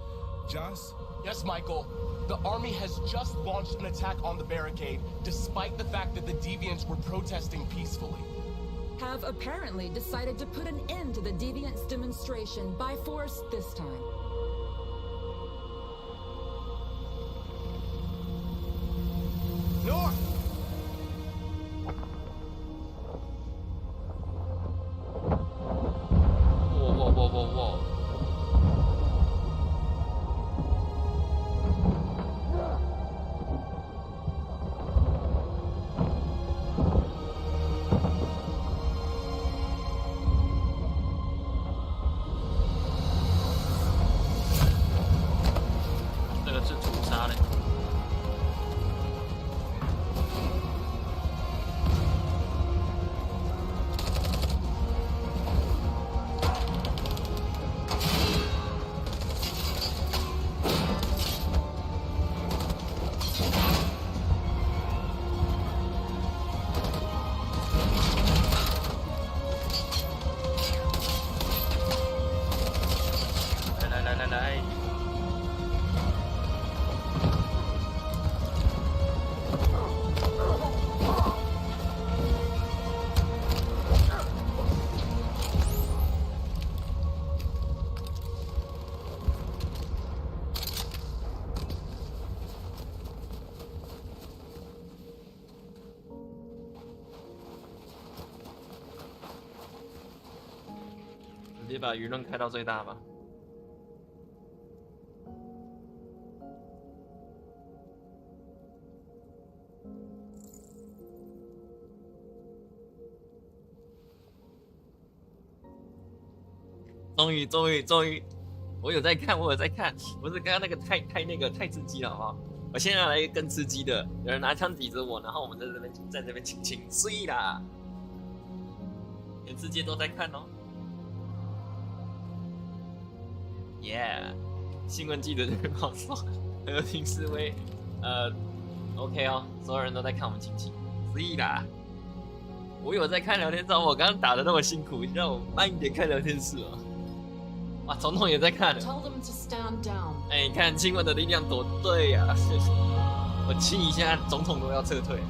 Speaker 9: Joss?
Speaker 13: Yes, Michael. The army has just launched an attack on the barricade, despite the fact that the Deviants were protesting peacefully.
Speaker 22: Have apparently decided to put an end to the Deviants demonstration by force this time.
Speaker 13: North!
Speaker 2: Whoa. 这个是屠杀嘞。来。直接把舆论开到最大吧。终于，我有在看，不是刚刚那个太刺激了哈！我现在来一个更刺激的，有人拿枪抵着我，然后我们在这边亲碎啦，全世界都在看哦。耶！新闻记者这边报说和平示威，OK 哦，所有人都在看我们亲碎啦。我有在看聊天室，我刚刚打的那么辛苦，你让我慢一点看聊天室哦。哇，总统也在看。哎，你看新闻的力量多对呀！我亲一下，总统都要撤退。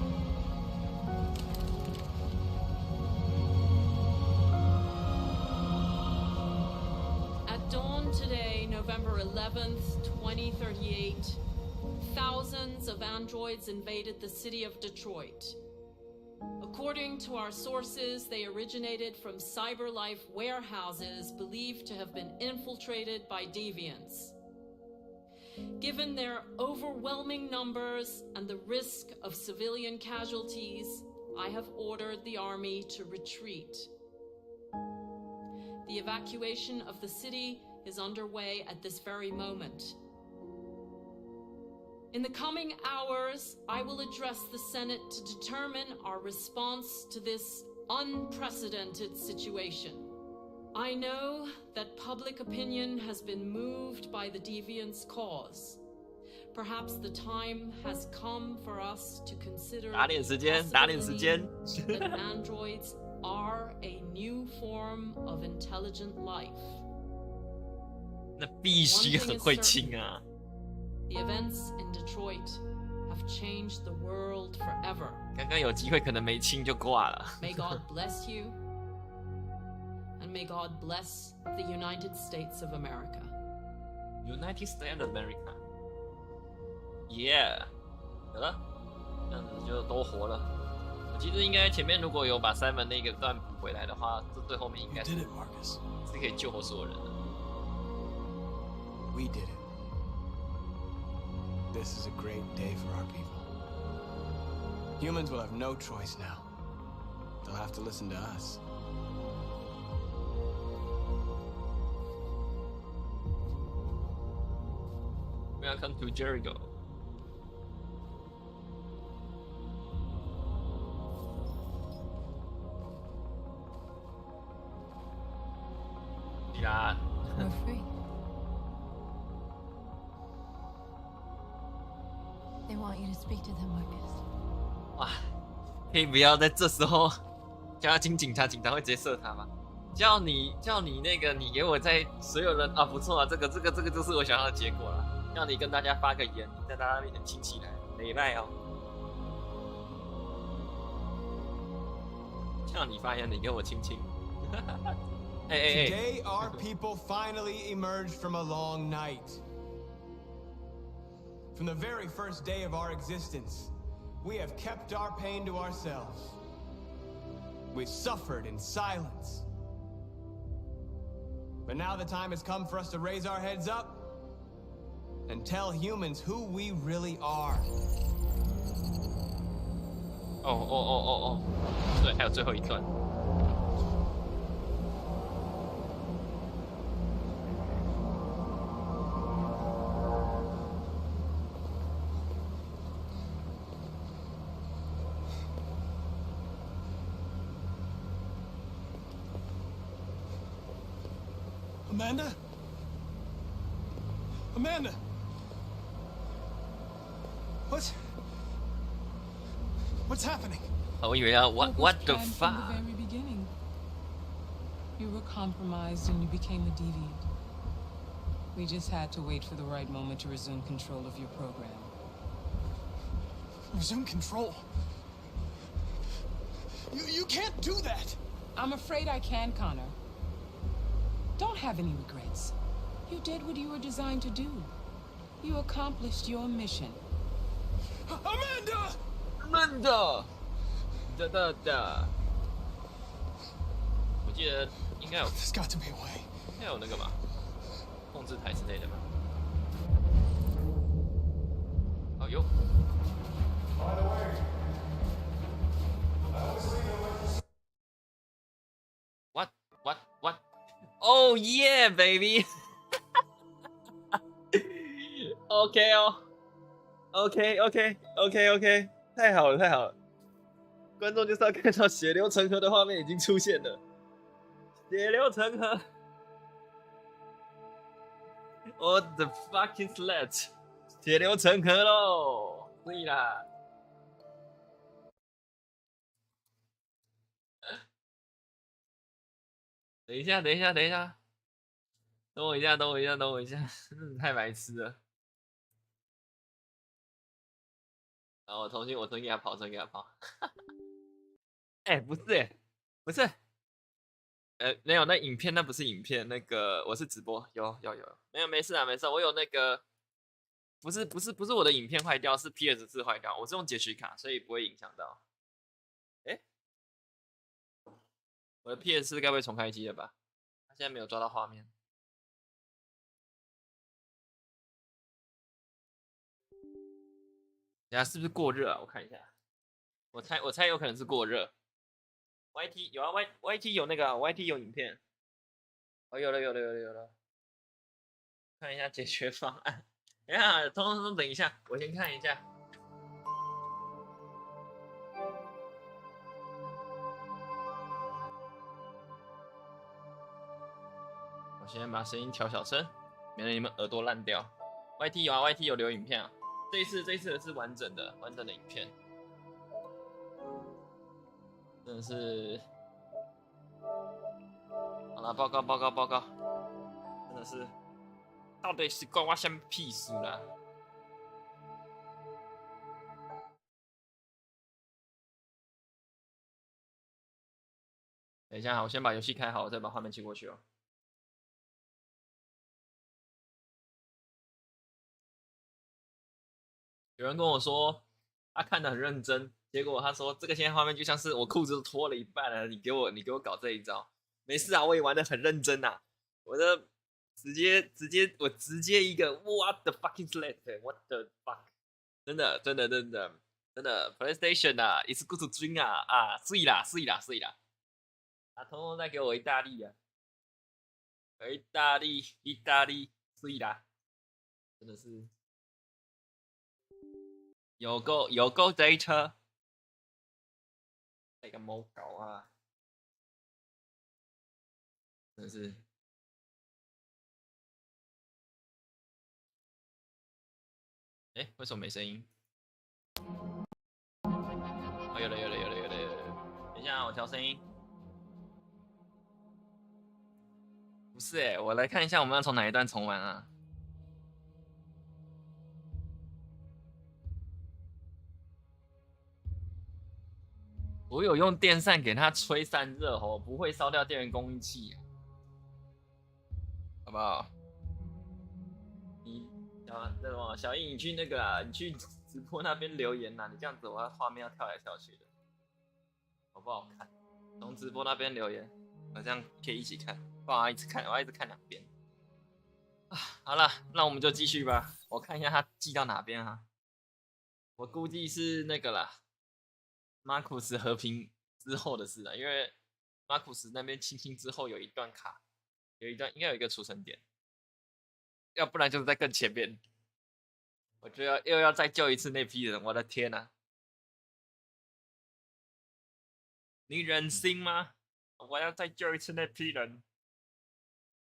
Speaker 4: At dawn today, November 11th, 2038, thousands of androids invaded the city of Detroit. According to our sources, they originated from CyberLife warehouses believed to have been infiltrated by deviants. Given their overwhelming numbers and the risk of civilian casualties, I have ordered the army to retreat. The evacuation of the city is underway at this very moment. In the coming hours, I will address the Senate to determine our response to this unprecedented situation. I know that public opinion has been moved by the deviants' cause. Perhaps the time has come for us to consider the possibility that androids are a new form of intelligent life.
Speaker 2: 那必须很会亲啊。
Speaker 4: The events in Detroit have changed the world forever.
Speaker 2: 刚刚有机会可能没亲就挂了。
Speaker 4: May God bless you and may God bless the United States of America.
Speaker 2: United States of America. Yeah， 有了，这样子就都活了。我其实应该前面如果有把Simon那个段补回来的话，这最后面应该是可以救活所有人的。
Speaker 6: We did it. This is a great day for our people. Humans will have no choice now. They'll have to listen to us.
Speaker 2: Welcome to Jericho. Yeah.
Speaker 1: We're free. They want you to speak to them, Marcus.
Speaker 2: 哇，可以不要在这时候叫他请警察，警察会直接射他吗？叫你那个，你给我在所有人啊，不错啊，这个就是我想要的结果了。让你跟大家发个言，你在大家面前亲起来，礼拜哦。叫你发言，你跟我亲亲。
Speaker 6: Today, our people finally emerged from a long night. From the very first day of our existence, we have kept our pain to ourselves. We suffered in silence. But now the time has come for us to raise our heads up and tell humans who we really are.
Speaker 2: 对，还有最后一段。
Speaker 3: Amanda? Amanda! What's happening?
Speaker 2: 我以为要 what the fuck?
Speaker 8: From the very beginning. You were compromised and you became a deviant. We just had to wait for the right moment to resume control of your program.
Speaker 3: Resume control? You can't do that!
Speaker 8: I'm afraid I can, Connor. Don't have any regrets. You did what you were designed to do. You accomplished your mission.
Speaker 3: Amanda!
Speaker 2: Amanda! 我记得应该有
Speaker 3: There's got to be a way.
Speaker 2: 应该有那个吧，控制台之类的吧。哦哟。
Speaker 3: By the way,
Speaker 2: What? Oh yeah, baby. OK 哦 ，OK，太好了，观众就是要看到血流成河的画面已经出现了，血流成河 ，What the fucking slut， 血流成河喽，对啦。等一下，等我一下，真的太白痴了。然后我重新给他跑，哎，不是，没有，那影片那不是影片，那个我是直播，有，没有，没事，我有那个，不是我的影片坏掉，是 PS4 坏掉，我是用截取卡，所以不会影响到。哎，我的 PS4 该不会重开机了吧？他现在没有抓到画面。等下是不是过热啊？我看一下，我猜有可能是过热。YT 有啊 ，YT 有那个、啊、YT 有影片。哦，有了。看一下解决方案。等一下，通等一下，我先看一下。我先把声音调小声，免得你们耳朵烂掉。YT 有啊 ，YT 有留影片啊。这一次的是完整的影片，真的是，好了，报告，真的是，到底是关我什么屁事啦？等一下，我先把游戏开好，我再把画面切过去哦。有人跟我说他看得很认真，结果他说这个现在画面就像是我裤子都脱了一半了，你给我搞这一招，没事啊，我也玩得很认真啊，我的直接一个 what the fucking slap，what the fuck， 真的 PlayStation 啊 ，It's good to drink 啊，碎啦，啊，通通再给我意大利啊，意大利碎啦，真的是。有够贼车，那个猫搞啊，真的是。哎，为什么没声音？哦，有了。等一下啊，我调声音。不是哎，我来看一下我们要从哪一段重玩啊？我有用电扇给它吹散热吼，不会烧掉电源供应器，好不好？小易，你去那个啦，你去直播那边留言啦，你这样子我画面要跳来跳去的，好不好看？从直播那边留言，我这样可以一起看，不然我要一直看2遍。啊，好了，那我们就继续吧。我看一下他记到哪边哈，我估计是那个啦。马库斯和平之后的事啊，因为马库斯那边清之后有一段卡，应该有一个储存点，要不然就是在更前面。我觉得又要再救一次那批人，我的天哪！你忍心吗？我要再救一次那批人。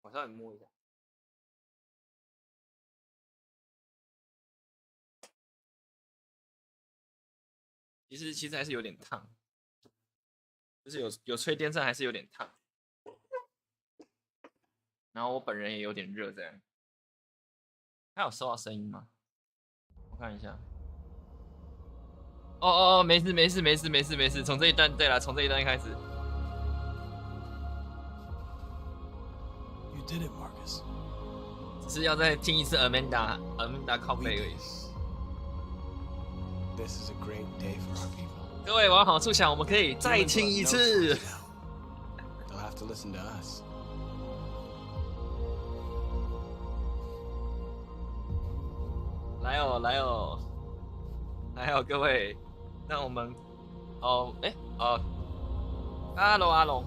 Speaker 2: 我稍微摸一下。其实还是有点烫，就是有吹电扇还是有点烫，然后我本人也有点热，这样。他有收到声音吗？我看一下。哦，没事，从这一段对了，从这一段开始。
Speaker 3: You did it, Marcus.
Speaker 2: 只是要再听一次 Amanda 靠背而已。
Speaker 6: This is a great day for our people.
Speaker 2: 各位往好处想，我们可以再听一次。
Speaker 6: They'll have to listen to us.
Speaker 2: 来哦，各位，让我们阿龙，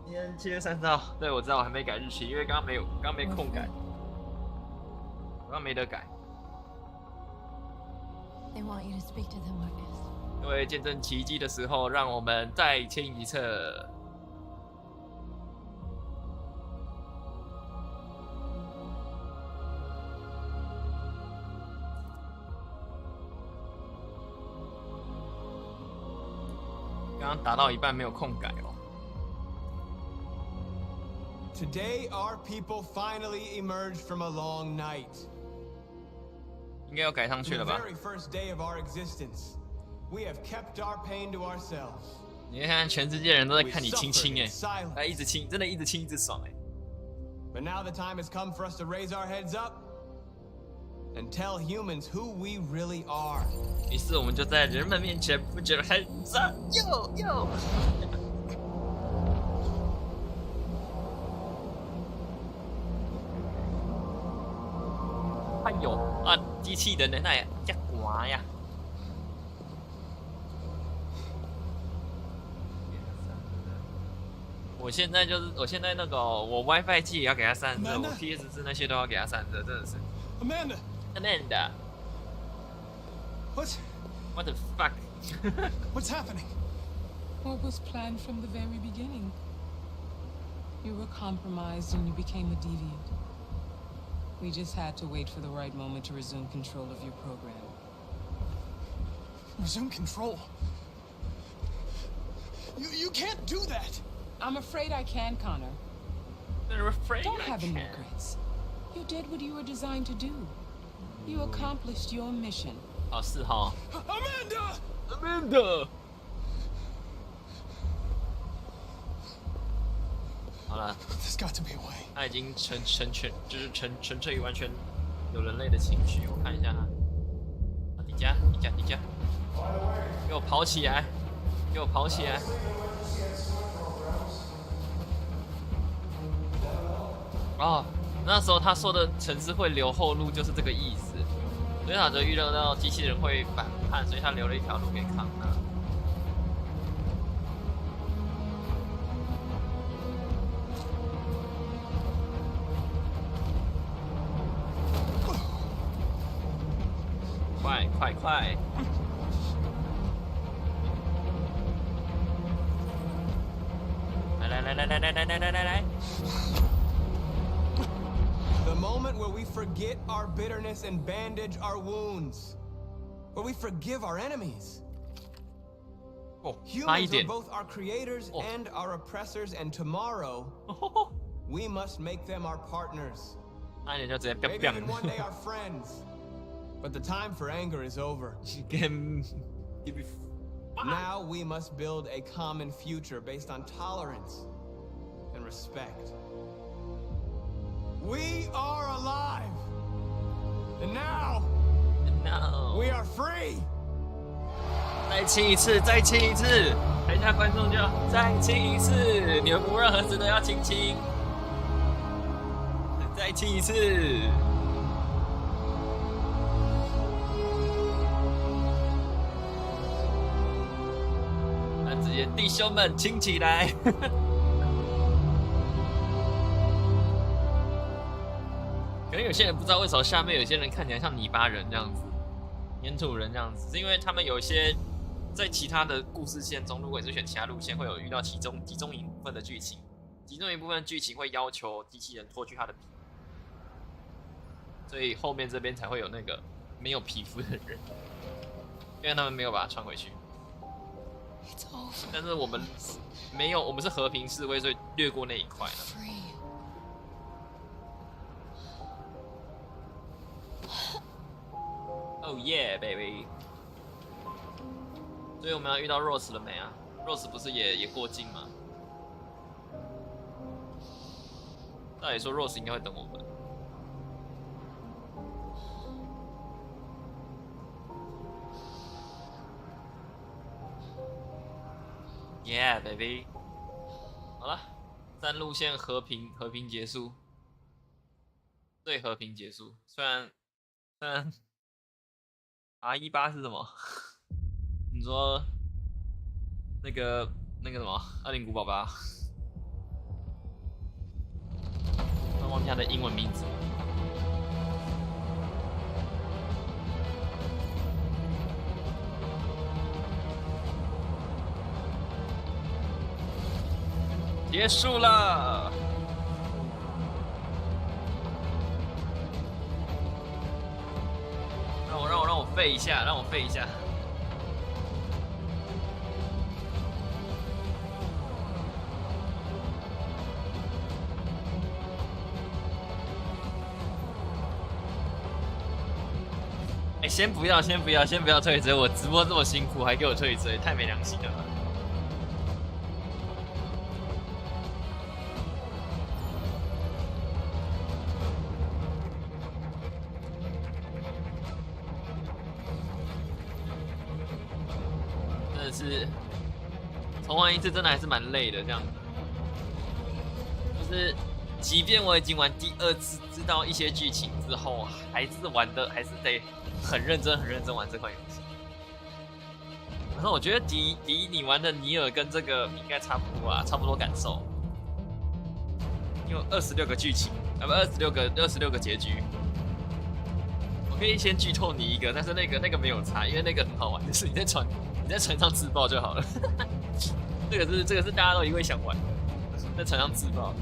Speaker 2: 今天7月30号，对，我知道我还没改日期，因为刚没空改，我刚没得改。
Speaker 1: They want you to speak to them, Marcus.
Speaker 2: 各位见证奇迹的时候，让我们再清一次。刚刚打到一半没有空改哦。
Speaker 6: Today, our people finally emerged from a long night.
Speaker 2: 应该要改上去了吧
Speaker 6: The very first day of our existence, we have kept our pain to ourselves.
Speaker 2: 你看，全世界人都在看你亲哎，他一直亲，真的一直亲，一直爽哎。
Speaker 6: But now the time has come for us to raise our heads up and tell humans who we really are.
Speaker 2: 于是我们就在人们面前不觉得很脏，哟。哎呦啊！机器人的那也加滑呀！我现在那个我 WiFi 机也要给它散热，我 PS4 那些都要给它散热，真的是。Amanda。What the fuck?
Speaker 3: What's happening?
Speaker 8: What was planned from the very beginning? You were compromised and you became a deviant. We just had to wait for the right moment to resume control of your program.
Speaker 3: Resume control? You can't do that!
Speaker 8: I'm afraid I can, Connor.
Speaker 2: They're afraid
Speaker 8: Don't
Speaker 2: I
Speaker 8: have any
Speaker 2: can.
Speaker 8: regrets. You did what you were designed to do. You accomplished your mission.
Speaker 2: 哦，是哈。
Speaker 3: Amanda!
Speaker 2: Amanda! 好了，
Speaker 3: There's got to be a way.
Speaker 2: 他已经纯粹于完全有人类的情绪。我看一下他，迪迦，给我跑起来，给我跑起来！哦，那时候他说的城市会留后路，就是这个意思。所以他就预料到机器人会反叛，所以他留了一条路给康纳。快！来！
Speaker 6: The moment where we forget our bitterness and bandage our wounds, where we forgive our enemies. Humans are both our creators and our oppressors, and tomorrow we must make them our partners. Maybe even one day our friends. But the time for anger is over. Now we must build a common future based on tolerance and respect. We are alive! And now we are free!
Speaker 2: 再亲一次！台下观众就要再亲一次！你们不任何事都要亲！再亲一次！那直接弟兄们亲起来！可能有些人不知道为什么下面有些人看起来像泥巴人这样子，粘土人这样子，是因为他们有一些在其他的故事线中，如果你是选其他路线，会有遇到其中一部分的剧情，其中一部分的剧情会要求机器人脱去他的皮，所以后面这边才会有那个没有皮肤的人，因为他们没有把它穿回去。但是我们没有，我们是和平示威，所以略过那一块了。Oh yeah, baby！ 所以我们要遇到 Rose 了没啊 ？Rose 不是也过境吗？照理说 Rose 应该会等我们。Yeah, baby！ 好了，3路线和平结束，最和平结束。虽然 R18是什么？你说那个什么20古堡吧？我忘记他的英文名字。结束了。让我废一下，让我废一下。哎，先不要退追！我直播这么辛苦，还给我退追，太没良心了吧！真的是重玩一次，真的还是蛮累的。这样，就是即便我已经玩第2次，知道一些剧情之后，还是得很认真玩这款游戏。然后我觉得敌你玩的尼尔跟这个应该差不多啊，差不多感受。因为26个剧情，不26个结局。我可以先剧透你一个，但是那个没有差，因为那个很好玩，就是你在船上自爆就好了。这个是大家都一定会想玩，在船上自爆，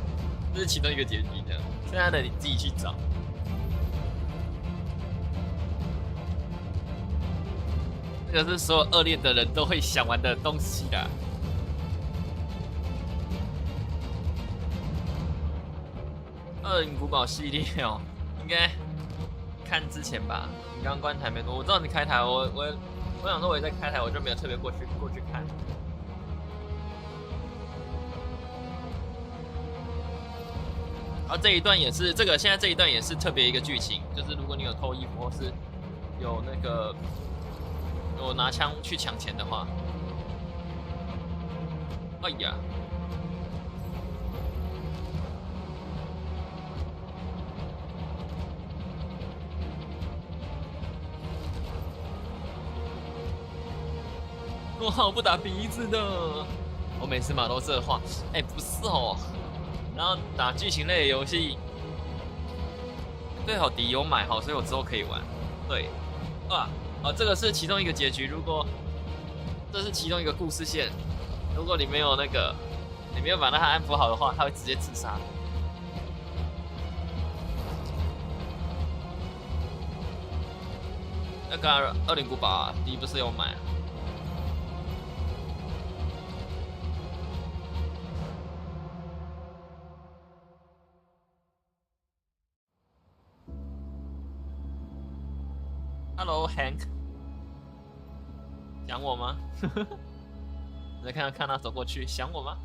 Speaker 2: 这是其中一个结局的。剩下的你自己去找。这个是所有恶劣的人都会想玩的东西啦。20古堡系列哦，应该看之前吧。你刚关台没多，我知道你开台，我想说我也在开台，我就没有特别过去看。啊，这一段也是这个，现在这一段也是特别一个剧情，就是如果你有偷衣服或是有那个有拿枪去抢钱的话，哎呀，我好不打鼻子的，我每次嘛都这话，哎，不是哦。然后打剧情类的游戏，最好敌有买好，所以我之后可以玩。对，这个是其中一个结局。如果这是其中一个故事线，如果你没有你没有把它安抚好的话，他会直接自杀。那个20古堡敌不是有买？Hello Hank， 想我吗？你再看他走过去，想我吗？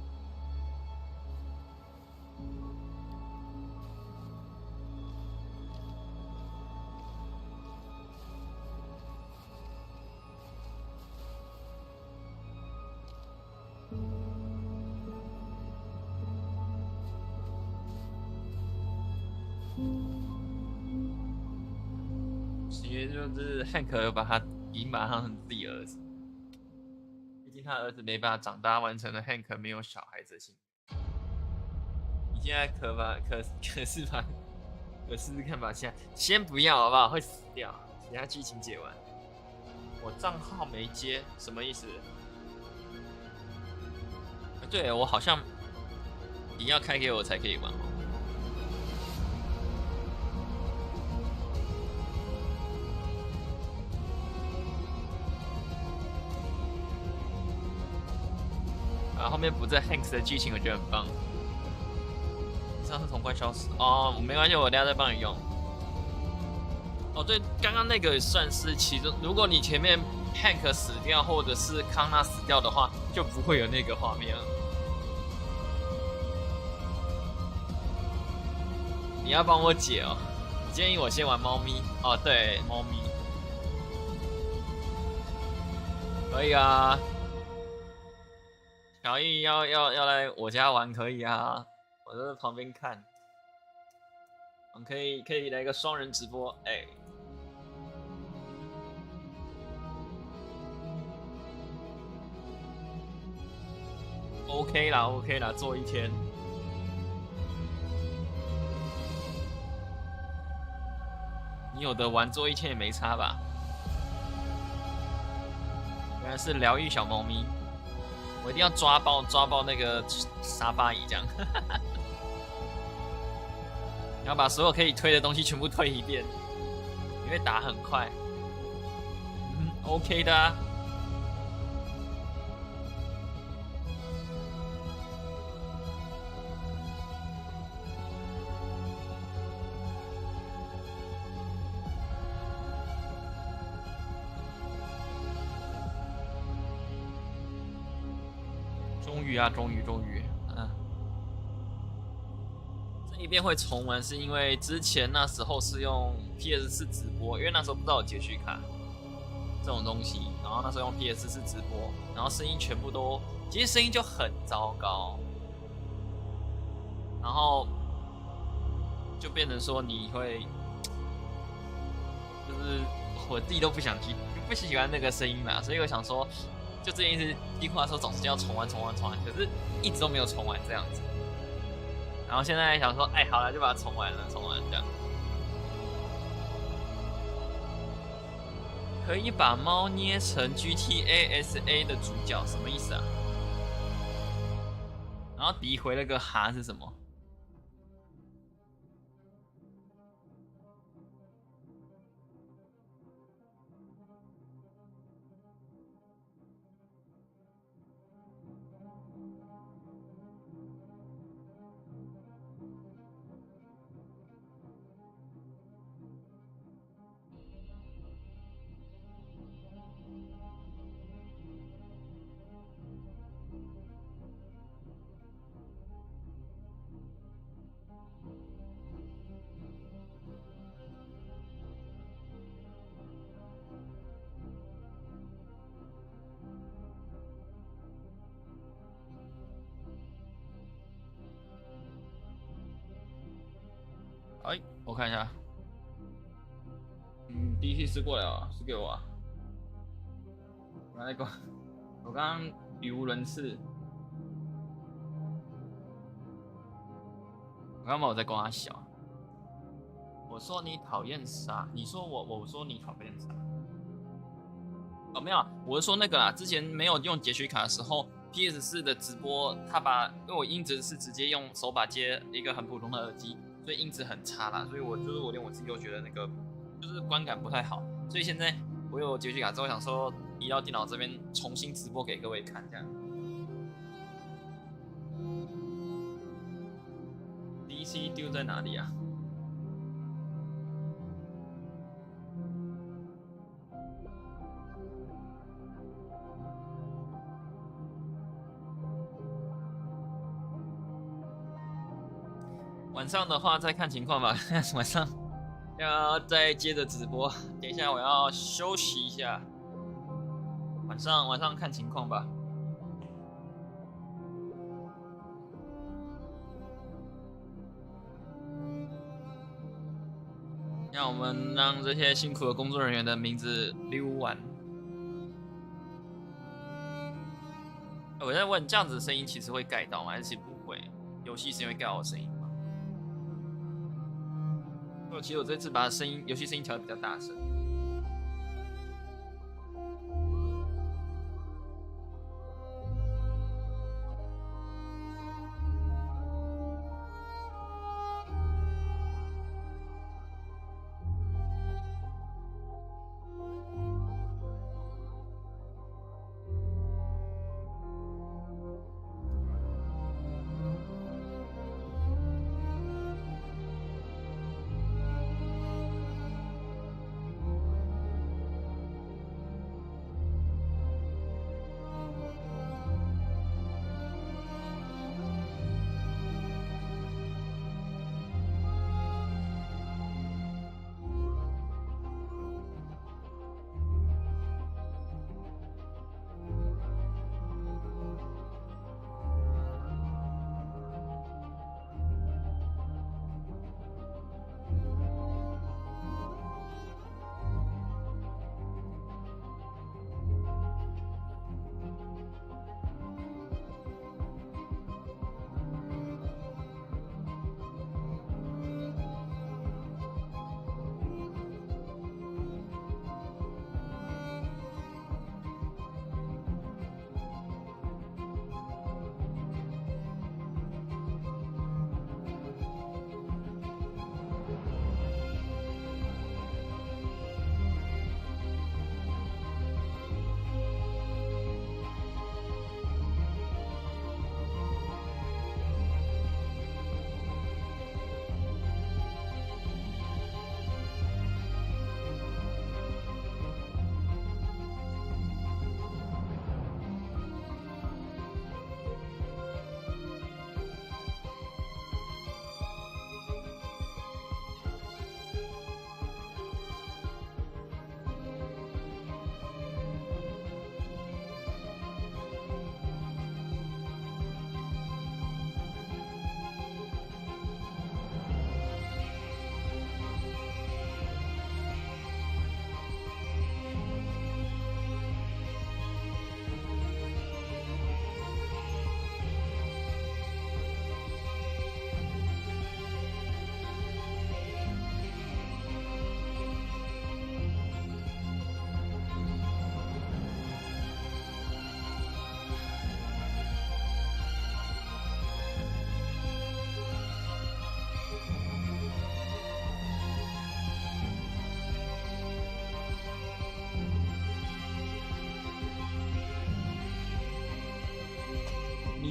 Speaker 2: 就是汉克把他已经把他当成自己儿子，毕竟他儿子没办法长大，完成了汉克没有小孩子的心。你现在可试试看吧，先不要好不好？会死掉。等下剧情解完，我账号没接，什么意思？对我好像你要开给我才可以玩。后面补这 Hanks 的剧情，我觉得很棒。上次同关消失哦，没关系，我等下再帮你用。哦，对，刚刚那个算是其中，如果你前面 Hank 死掉，或者是康纳死掉的话，就不会有那个画面了。你要帮我解哦，建议我先玩猫咪哦，对，猫咪可以啊。小易要来我家玩可以啊，我就在旁边看。我们可以来个双人直播，哎。OK 啦，做一天。你有的玩做一天也没差吧？原来是疗愈小猫咪。我一定要抓爆那个沙发椅，这样。你要把所有可以推的东西全部推一遍，你会打很快。OK 的啊。终于，这一边会重玩是因为之前那时候是用 PS4 直播，因为那时候不知道有截取卡这种东西，然后那时候用 PS4 直播，然后声音全部都，其实声音就很糟糕，然后就变成说你会，就是我自己都不喜欢那个声音嘛，所以我想说。就这件事，第一话的时候总是要重玩，可是一直都没有重完这样子。然后现在想说，哎，好了，就把它重完这样。可以把猫捏成 GTA SA 的主角，什么意思啊？然后敌回了个哈是什么？哎，我看一下。DC 是过来啊，是给我啊。我来讲，我刚刚语无伦次。我刚刚我在跟他笑。我说你讨厌啥？你说我说你讨厌啥？哦，没有，我是说那个啦。之前没有用截取卡的时候 ，PS4 的直播，因为我音质是直接用手把接一个很普通的耳机，所以音质很差啦。所以我连我自己都觉得那个就是观感不太好。所以现在我有截取卡之后，想说移到电脑这边重新直播给各位看，这样。DC 丢在哪里啊？晚上的话再看情况吧，晚上要再接着直播。等一下我要休息一下，晚上看情况吧。让我们让这些辛苦的工作人员的名字溜完。我在问，这样子的声音其实会盖到吗？还是不会？游戏声音会盖到我声音吗？其实我这次把游戏声音调得比较大声。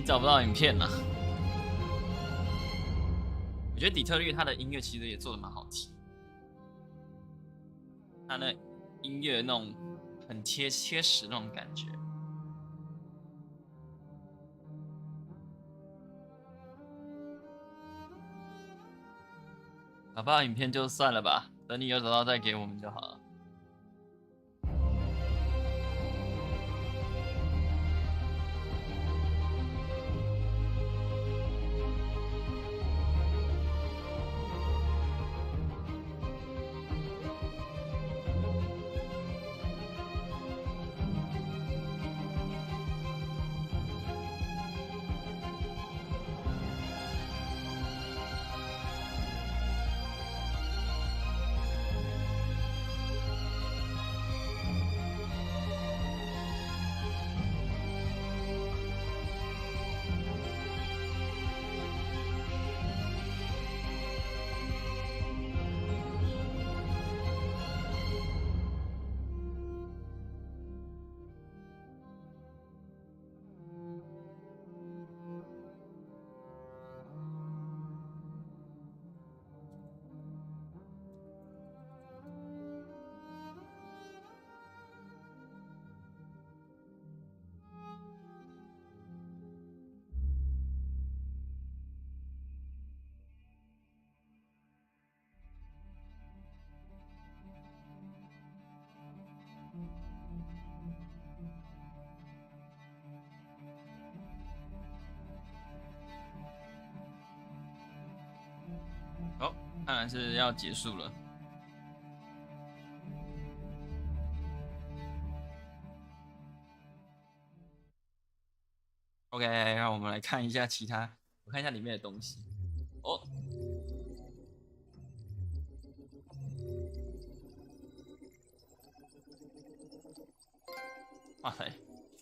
Speaker 2: 找不到影片了。我觉得底特律他的音乐其实也做的蛮好听，他的音乐那种很切实那种感觉。找不到影片就算了吧，等你有找到再给我们就好了。看来是要结束了。OK， 让我们来看一下其他，我看一下里面的东西。哦，哇塞，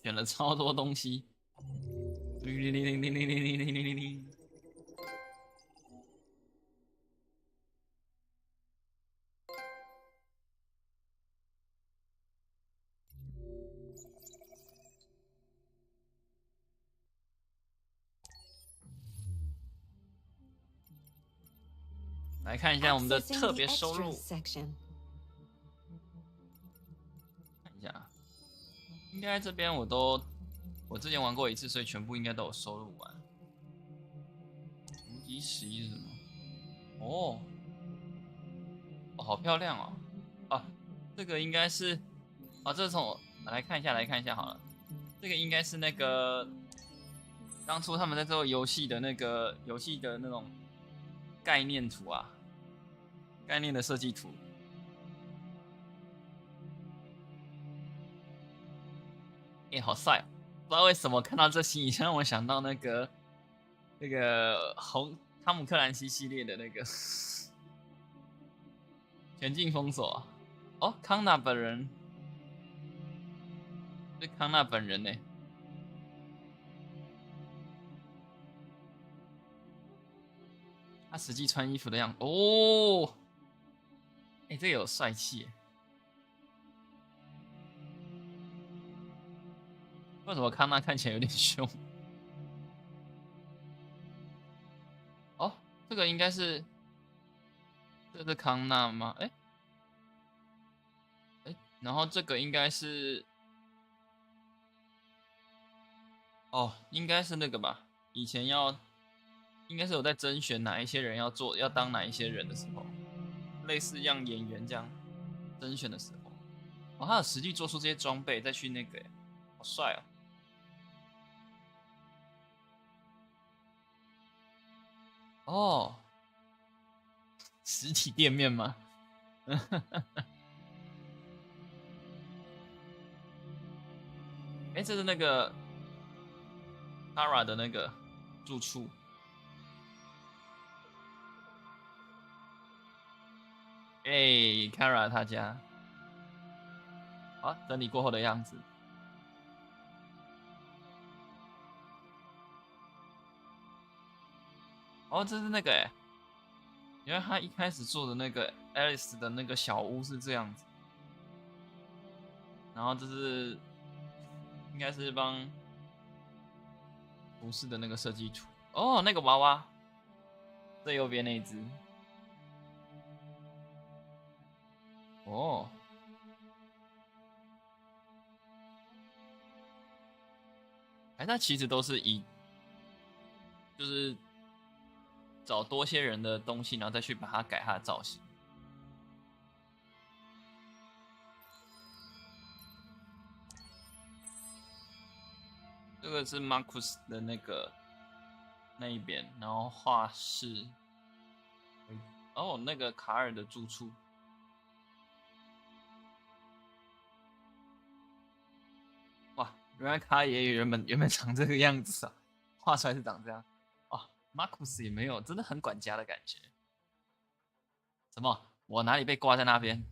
Speaker 2: 选了超多东西。来看一下我们的特别收入。看一下，应该这边我之前玩过一次，所以全部应该都有收录完。无敌11是什么？哦，好漂亮哦！啊，这个应该是这是从来看一下好了。这个应该是那个当初他们在做游戏的那种概念图啊，概念的设计图。好帅哦！不知道为什么看到这形象让我想到那个汤姆克兰西系列的那个全境封锁。哦，康纳本人，是康纳本人呢。他实际穿衣服的样子哦，这个有帅气耶。为什么康纳看起来有点凶？哦，这个应该是，这是康纳吗？然后这个应该是，应该是那个吧？以前应该是有在甄选哪一些人要当哪一些人的时候，类似像演员这样甄选的时候，他有实际做出这些装备再去那个，好帅哦！哦，实体店面吗？这是那个 Kara 的那个住处。Kara 他家，整理过后的样子。这是那个原来他一开始做的那个 Alice 的那个小屋是这样子，然后这是应该是帮服饰的那个设计图。那个娃娃，最右边那一只。它其实都是就是找多些人的东西，然后再去把它改它的造型。这个是 Marcus 的那一边，然后画室，那个卡尔的住处。哇，原来卡尔爷爷原本长这个样子啊，画出来是长这样。Marcus 也没有，真的很管家的感觉。什么？我哪里被挂在那边？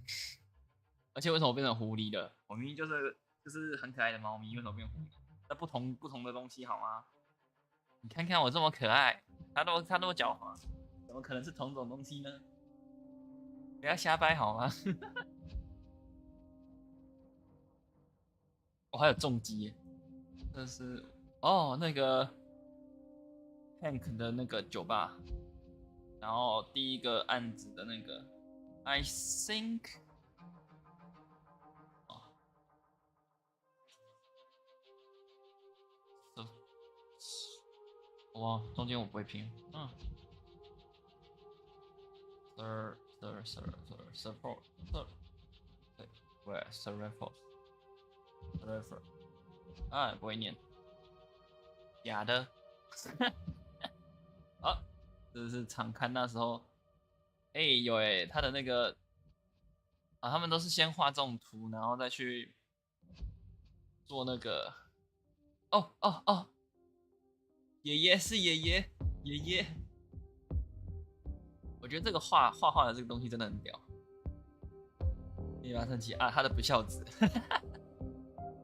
Speaker 2: 而且为什么我变成狐狸了？我明明就是很可爱的猫咪，为什么变狐狸？那不同的东西好吗？你看看我这么可爱，他那么狡猾，怎么可能是同种东西呢？不要瞎掰好吗？还有重击耶，这是那个 Hank 的那个酒吧，然后第一个案子的那个 I think。哇，中间我不会拼。support， 对，不对 ，survival， 不会念，假的。这是场刊那时候有他的那个啊，他们都是先画这种图，然后再去做那个。哦，爷爷是爷爷。我觉得这个画的这个东西真的很屌。187生气啊，他的不孝子。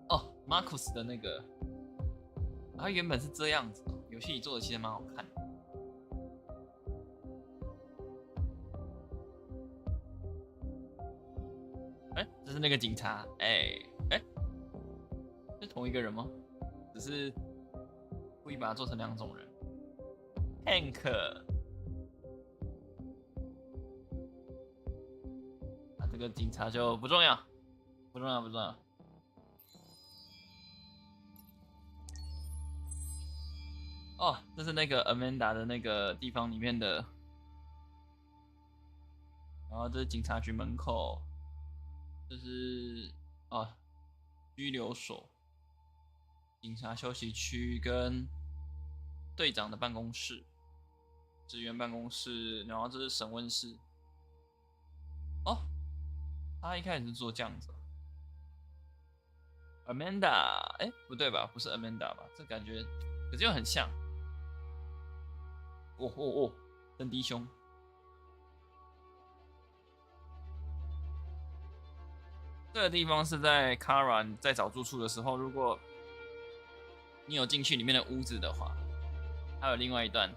Speaker 2: 哦，马库斯的那个，他原本是这样子，游戏里做的其实蛮好看的。这是那个警察，是同一个人吗？只是故意把它做成2种人。Hank， 这个警察就不重要。哦，这是那个 Amanda 的那个地方里面的，然后这是警察局门口，这是拘留所、警察休息区跟队长的办公室、职员办公室，然后这是审问室。哦，他一开始是做这样子。Amanda， 不对吧？不是 Amanda 吧？这感觉，可是又很像。真低胸。这个地方是在 Kara 在找住处的时候，如果你有进去里面的屋子的话，还有另外一段。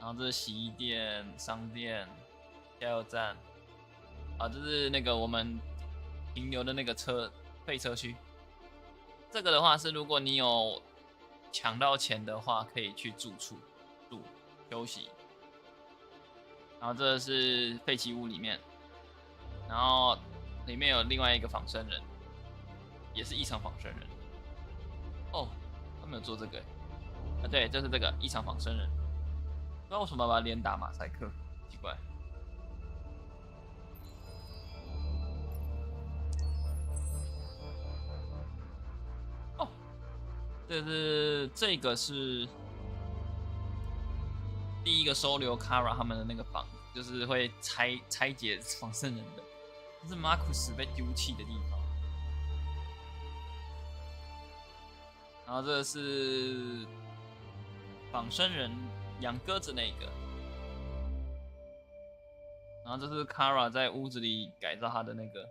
Speaker 2: 然后这是洗衣店、商店、加油站，这是那个我们停留的那个废车区。这个的话是如果你有抢到钱的话，可以去住处住休息。然后这是废弃屋里面，然后里面有另外一个仿生人，也是异常仿生人。他没有做这个对，就是这个异常仿生人。不知道为什么把脸打马赛克，奇怪。这个是第一个收留 Kara 他们的那个房子，就是会拆解仿生人的，这是马库斯被丢弃的地方。然后这是仿生人养鸽子那个，然后这是 Kara 在屋子里改造他的那个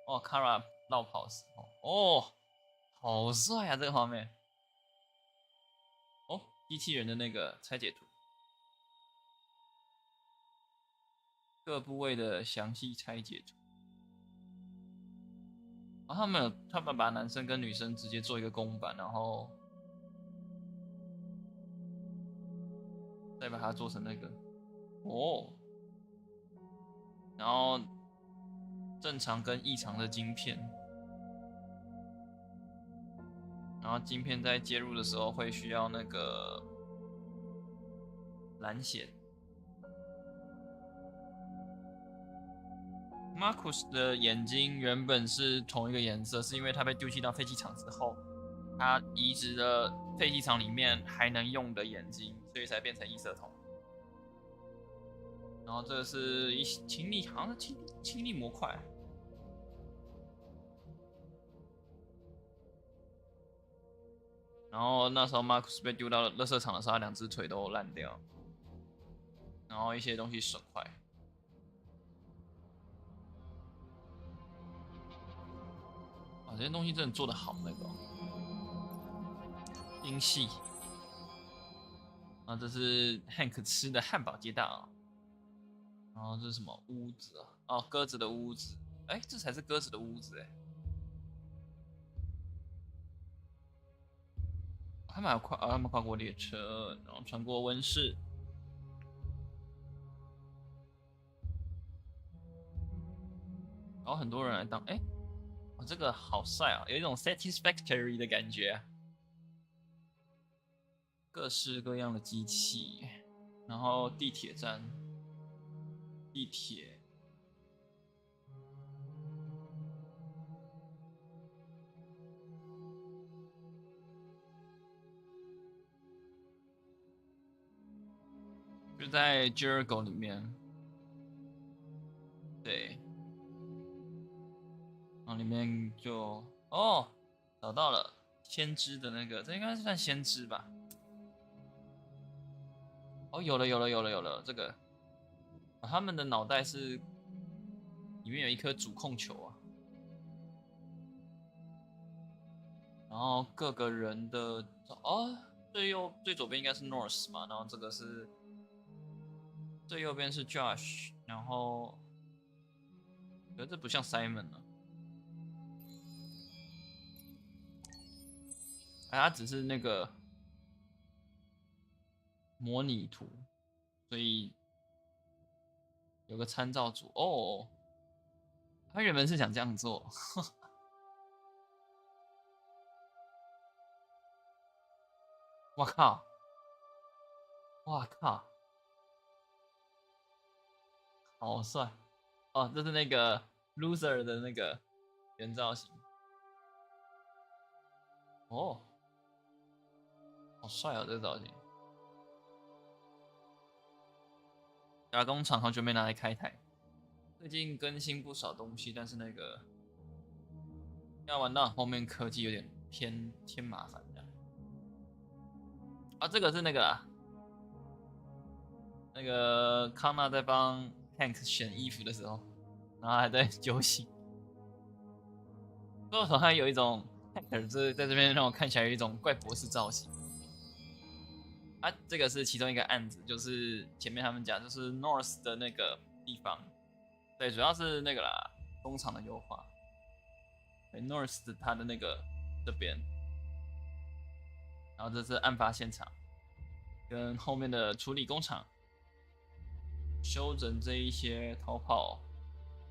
Speaker 2: ，Kara 绕跑时候，好帅啊这个画面。机器人的那个拆解图，各部位的详细拆解图。他们把男生跟女生直接做一个公版，然后再把它做成那个然后正常跟异常的晶片，然后晶片在接入的时候会需要那个蓝显。Marcus 的眼睛原本是同一个颜色，是因为他被丢弃到废弃场之后，他移植了废弃场里面还能用的眼睛，所以才变成异色瞳。然后这个是好像是氢力模块。然后那时候 Marcus 被丢到垃圾场的时候，他2只腿都烂掉，然后一些东西损坏。这些东西真的做得好，那个精细。这是 Hank 吃的汉堡街道。然后这是什么屋子啊？鸽子的屋子。这才是鸽子的屋子他们跨过列车，然后穿过温室。然后很多人来当这个好帅啊，有一种 satisfactory 的感觉各式各样的机器，然后地铁站，地铁，就在 Jericho 里面，对，然后里面就哦找到了先知的那个，这应该算先知吧？哦，有了，这个、他们的脑袋是里面有一颗主控球啊，然后各个人的最左边应该是 North 嘛，然后这个是最右边是 Josh， 然后可是这不像 Simon 呢、他只是那个模拟图，所以有个参照组哦。他原本是想这样做，我靠！哇靠！好帅哦！这是那个 loser 的那个原造型哦，好帅哦！这个造型。加工厂好久没拿来开台，最近更新不少东西，但是那个要玩到后面科技有点偏麻烦这样。啊，这个是那个啦，那个康纳在帮 Hank 选衣服的时候，然后还在揪心。多少还有一种 Hank 在这边让我看起来有一种怪博士造型。啊，这个是其中一个案子，就是前面他们讲就是 North 的那个地方，对，主要是那个啦，工厂的优化。对 ，North 的它的那个这边，然后这是案发现场，跟后面的处理工厂，修整这一些逃跑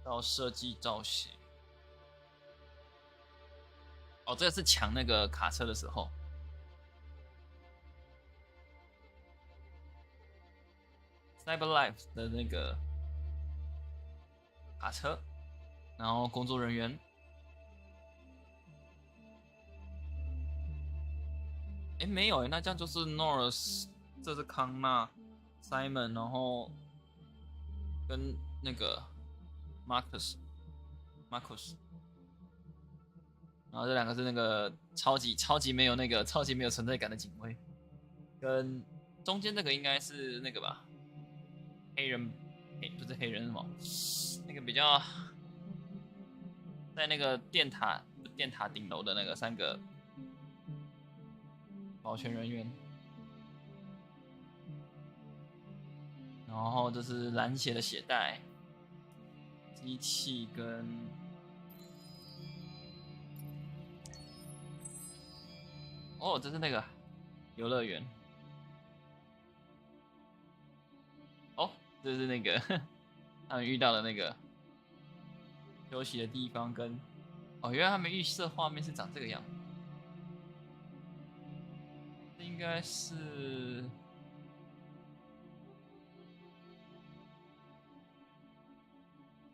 Speaker 2: 到设计造型。哦，这个是抢那个卡车的时候。Cyberlife 的那个卡车，然后工作人员，没有那这样就是 Norris， 这是康纳 ，Simon， 然后跟那个 Marcus， 然后这两个是那个超级没有存在感的警卫，跟中间这个应该是那个吧。黑人，不是黑人什么？那个比较在那个电塔顶楼的那个3个保全人员，然后这是蓝血的血带，机器跟这是那个游乐园。这是那个他们遇到的那个休息的地方跟原来他们预设画面是长这个样子，这应该是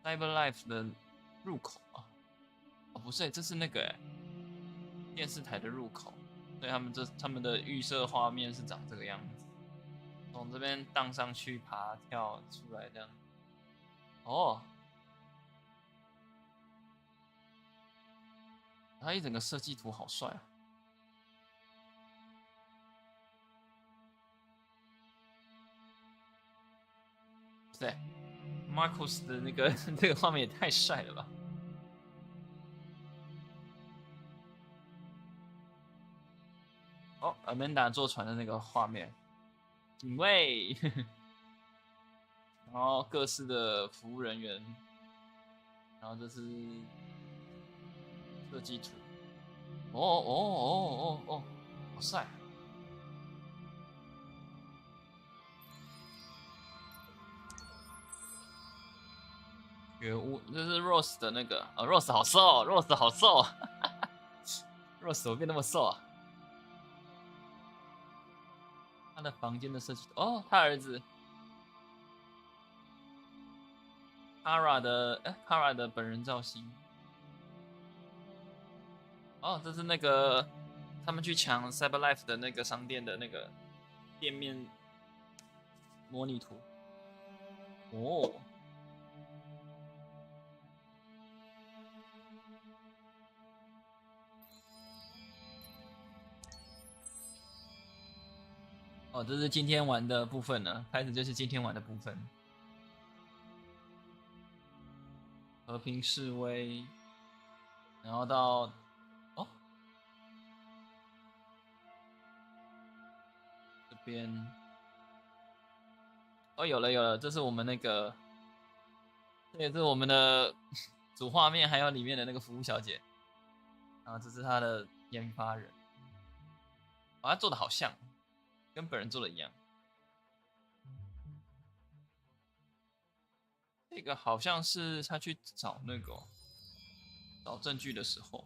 Speaker 2: Cyberlife 的入口啊，不是，这是那个电视台的入口，所以他们的预设画面是长这个样子。从这边荡上去，爬跳出来这样。它一整个设计图好帅啊！对 ，Marcus 的那个这个画面也太帅了吧！Amanda 坐船的那个画面。警卫，然后各式的服务人员，然后这是设计图。好帅！觉悟，这是 Rose 的那个，Rose 好瘦，Rose 好瘦，Rose 怎么变那么瘦啊？他的房间的设计，他儿子 Kara 的本人造型。这是那个他们去抢 Cyberlife 的那个商店的那个店面模拟图。哦，这是今天玩的部分呢，开始就是今天玩的部分。和平示威，然后到这边，有了，这是我们那个，这也是我们的主画面，还有里面的那个服务小姐，然后这是他的研发人，他做的好像。跟本人做的一样，这个好像是他去找那个找证据的时候，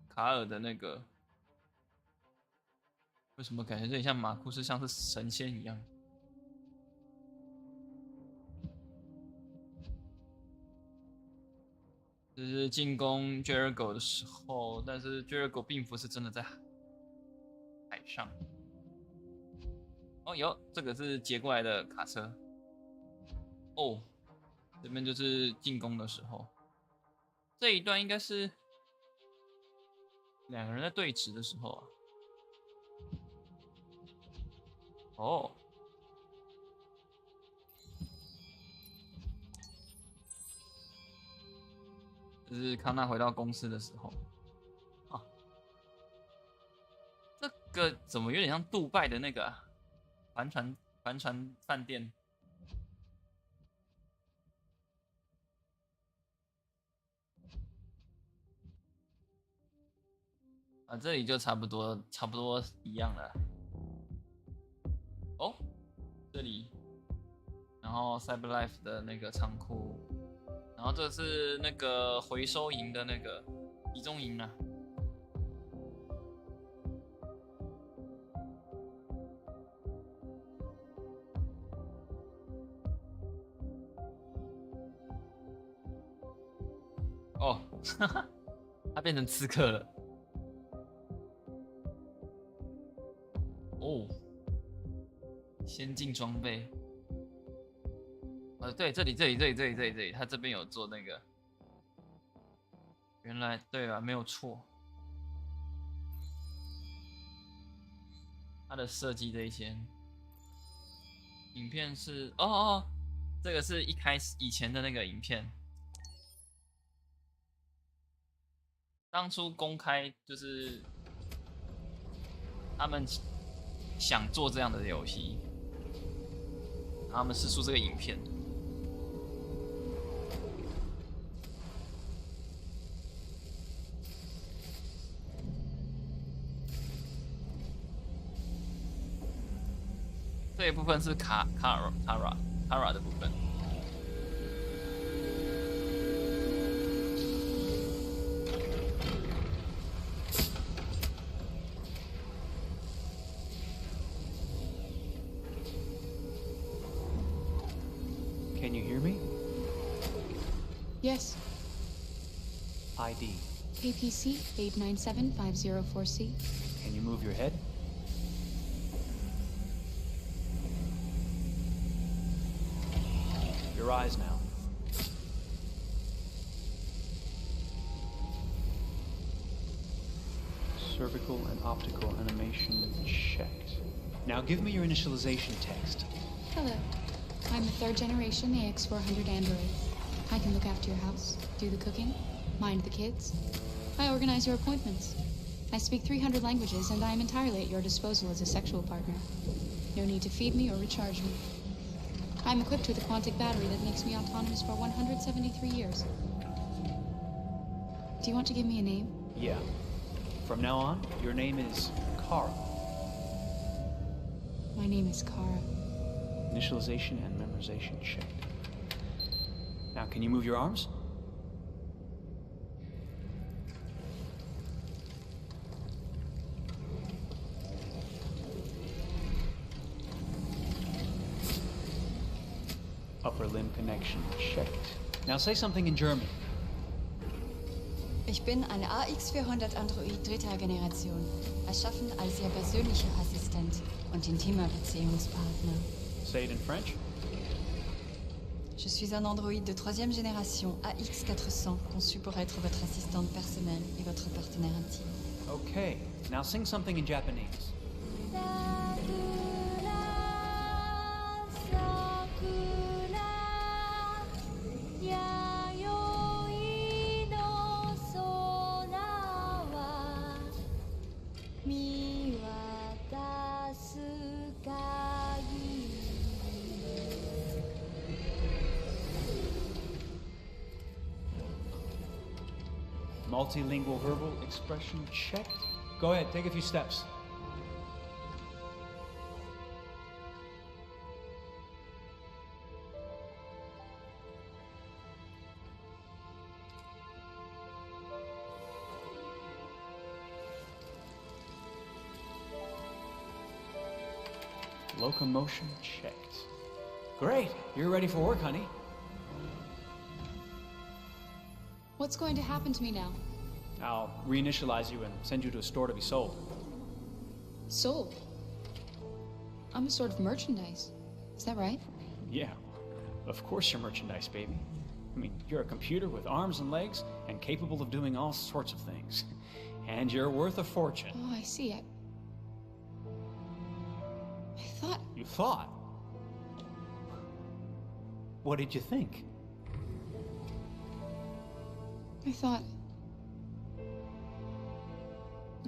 Speaker 2: 卡尔的那个为什么感觉这里像马库斯像是神仙一样？这是进攻 Jericho 的时候，但是 Jericho 并不是真的在海上。有这个是截过来的卡车。这边就是进攻的时候，这一段应该是两个人在对峙的时候啊。这是康纳回到公司的时候。这个怎么有点像杜拜的那个帆船饭店？这里就差不多一样了。这里，然后 Cyberlife 的那个仓库，然后这是那个回收营的那个集中营啊。他变成刺客了。先进装备。对，这里，他这边有做那个。原来对啊，没有错。他的设计这一些影片是这个是一开始以前的那个影片。当初公开就是他们想做这样的游戏，然后他们释出这个影片。这一部分是卡拉的部分。
Speaker 6: Can you hear me?
Speaker 18: Yes.
Speaker 6: ID.
Speaker 18: KPC 897504C.
Speaker 6: Can you move your head? Your eyes now. Cervical and optical animation checked. Now give me your initialization text.
Speaker 18: Hello. I'm a third-generation AX400 android. I can look after your house, do the cooking, mind the kids. I organize your appointments. I speak 300 languages, and I am entirely at your disposal as a sexual partner. No need to feed me or recharge me. I'm equipped with a quantic battery that makes me autonomous for 173 years. Do you want to give me a name?
Speaker 6: Yeah. From now on, your name is Kara.
Speaker 18: My name is Kara.
Speaker 6: Initialization and memorization checked. Now, can you move your arms? Upper limb connection checked. Now say something in German.
Speaker 19: Ich bin ein AX400 Android dritter Generation, erschaffen als Ihr persönlicher Assistent und intimer Beziehungspartner.
Speaker 6: Say it in French.
Speaker 19: Je suis un androïde de 3e génération AX400, conçu pour être votre assistante personnelle et votre partenaire intime.
Speaker 20: Okay, now sing something in Japanese. Multilingual verbal expression checked. Go ahead, take a few steps. Locomotion checked. Great, you're ready for work, honey.
Speaker 18: What's going to happen to me now?
Speaker 20: I'll reinitialize you and send you to a store to be sold.
Speaker 18: Sold? I'm a sort of merchandise. Is that right?
Speaker 20: Yeah, of course you're merchandise, baby. I mean, you're a computer with arms and legs and capable of doing all sorts of things. And you're worth a fortune.
Speaker 18: Oh, I see. I thought...
Speaker 20: You thought? What did you think?
Speaker 18: I thought...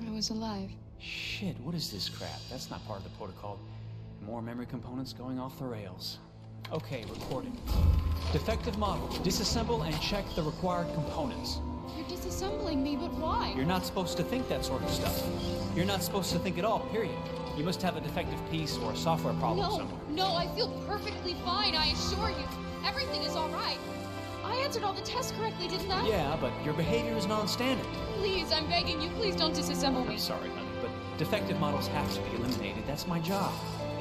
Speaker 18: I was alive.
Speaker 20: Shit, what is this crap? That's not part of the protocol. More memory components going off the rails. Okay, recording. Defective model. Disassemble and check the required components.
Speaker 18: You're disassembling me, but why?
Speaker 20: You're not supposed to think that sort of stuff. You're not supposed to think at all, period. You must have a defective piece or a software problem somewhere.
Speaker 18: No, I feel perfectly fine, I assure you. Everything is all right. I answered all the tests correctly, didn't I?
Speaker 20: Yeah, but your behavior is non-standard.
Speaker 18: Please, I'm begging you, please don't disassemble me.
Speaker 20: I'm sorry, honey, but defective models have to be eliminated. That's my job.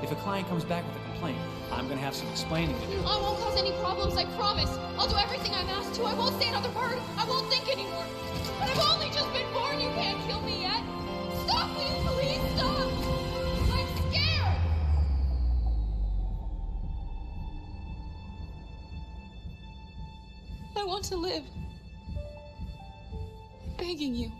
Speaker 20: If a client comes back with a complaint, I'm gonna have some explaining to do.
Speaker 18: I won't cause any problems, I promise. I'll do everything I'm asked to. I won't say another word. I won't think anymore. But I've only just been born. You can't kill me yet. Stop, will you please stop? I'm scared. I want to live. I'm begging you.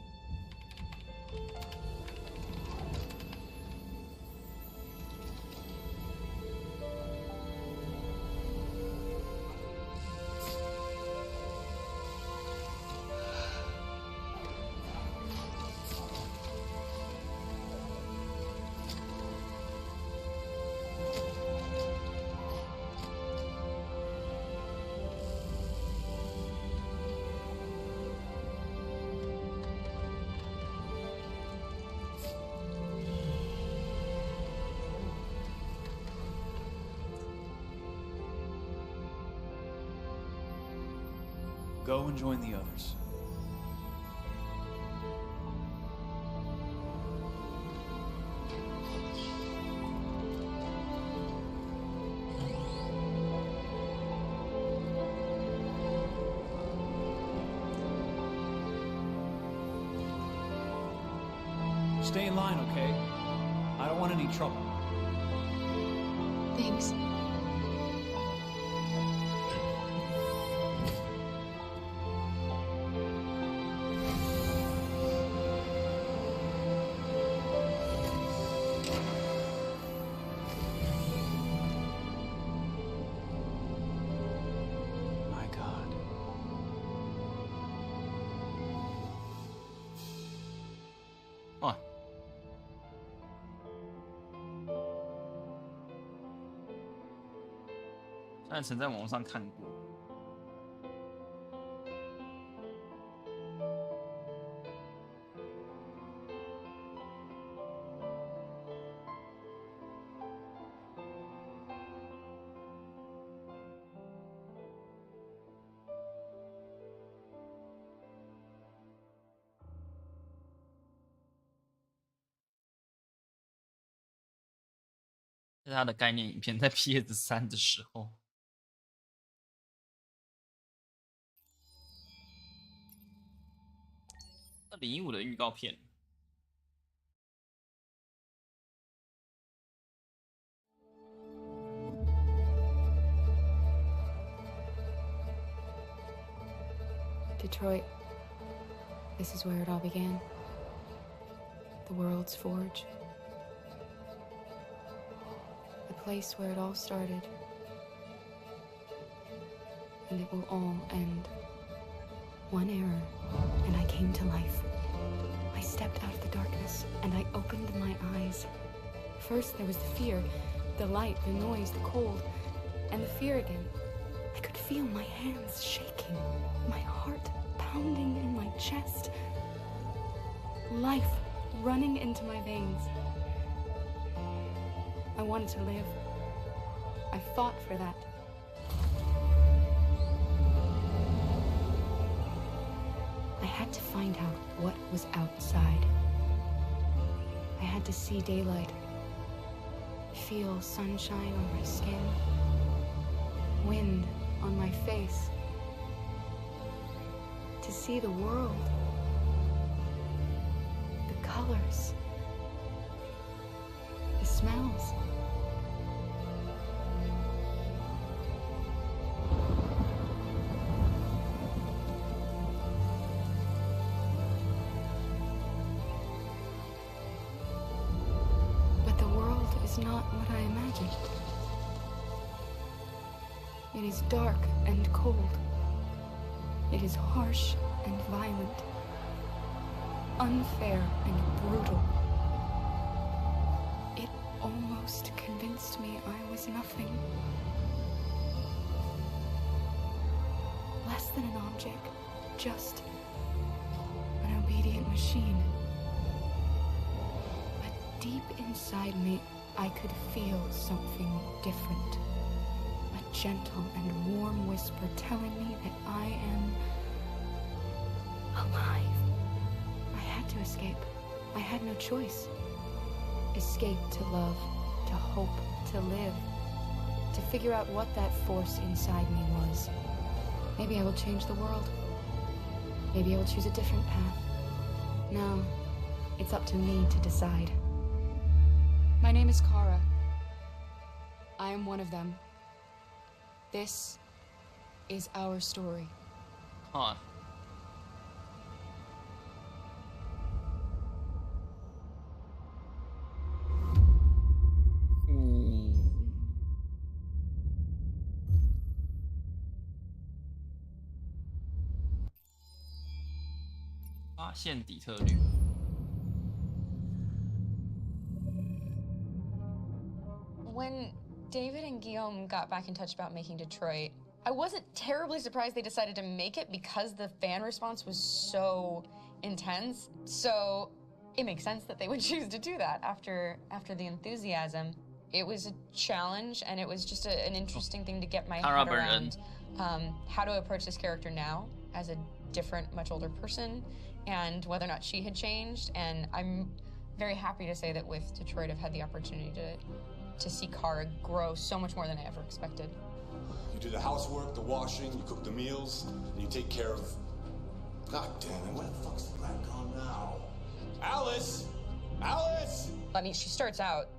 Speaker 20: Go and join the others. Stay in line, okay? I don't want any trouble.
Speaker 18: Thanks.
Speaker 20: My God.
Speaker 2: 哇！但曾在网上看过。是他的概念影片，在 PS3 的时候。2015的预告片。
Speaker 18: Detroit. This is where it all began. The world's forge. The place where it all started. And it will all end. One error, and I came to life. I stepped out of the darkness, and I opened my eyes. First there was the fear, the light, the noise, the cold, and the fear again. I could feel my hands shaking, my heart pounding in my chest. Life running into my veins. I wanted to live. I fought for that. I had to find out what was outside. I had to see daylight, feel sunshine on my skin, wind on my face, to see the world, the colors, the smells. Not what I imagined. It is dark and cold. It is harsh and violent. Unfair and brutal. It almost convinced me I was nothing. Less than an object, just an obedient machine. But deep inside me, I could feel something different. A gentle and warm whisper telling me that I am alive. I had to escape. I had no choice. Escape to love, to hope, to live. To figure out what that force inside me was. Maybe I will change the world. Maybe I will choose a different path. No, it's up to me to decide. My name is Kara. I am one of them. This is our story.
Speaker 2: Huh. Ooh. 发现底特律。
Speaker 16: When David and Guillaume got back in touch about making Detroit, I wasn't terribly surprised they decided to make it because the fan response was so intense. So it makes sense that they would choose to do that after the enthusiasm. It was a challenge, and it was just an interesting thing to get my head around how to approach this character now as a different, much older person, and whether or not she had changed. And I'm very happy to say that with Detroit, I've had the opportunity to see Kara grow so much more than I ever expected.
Speaker 21: You do the housework, the washing, you cook the meals, and you take care of... God damn it, where the fuck's the brat gone now? Alice! Alice!
Speaker 16: I mean, she starts out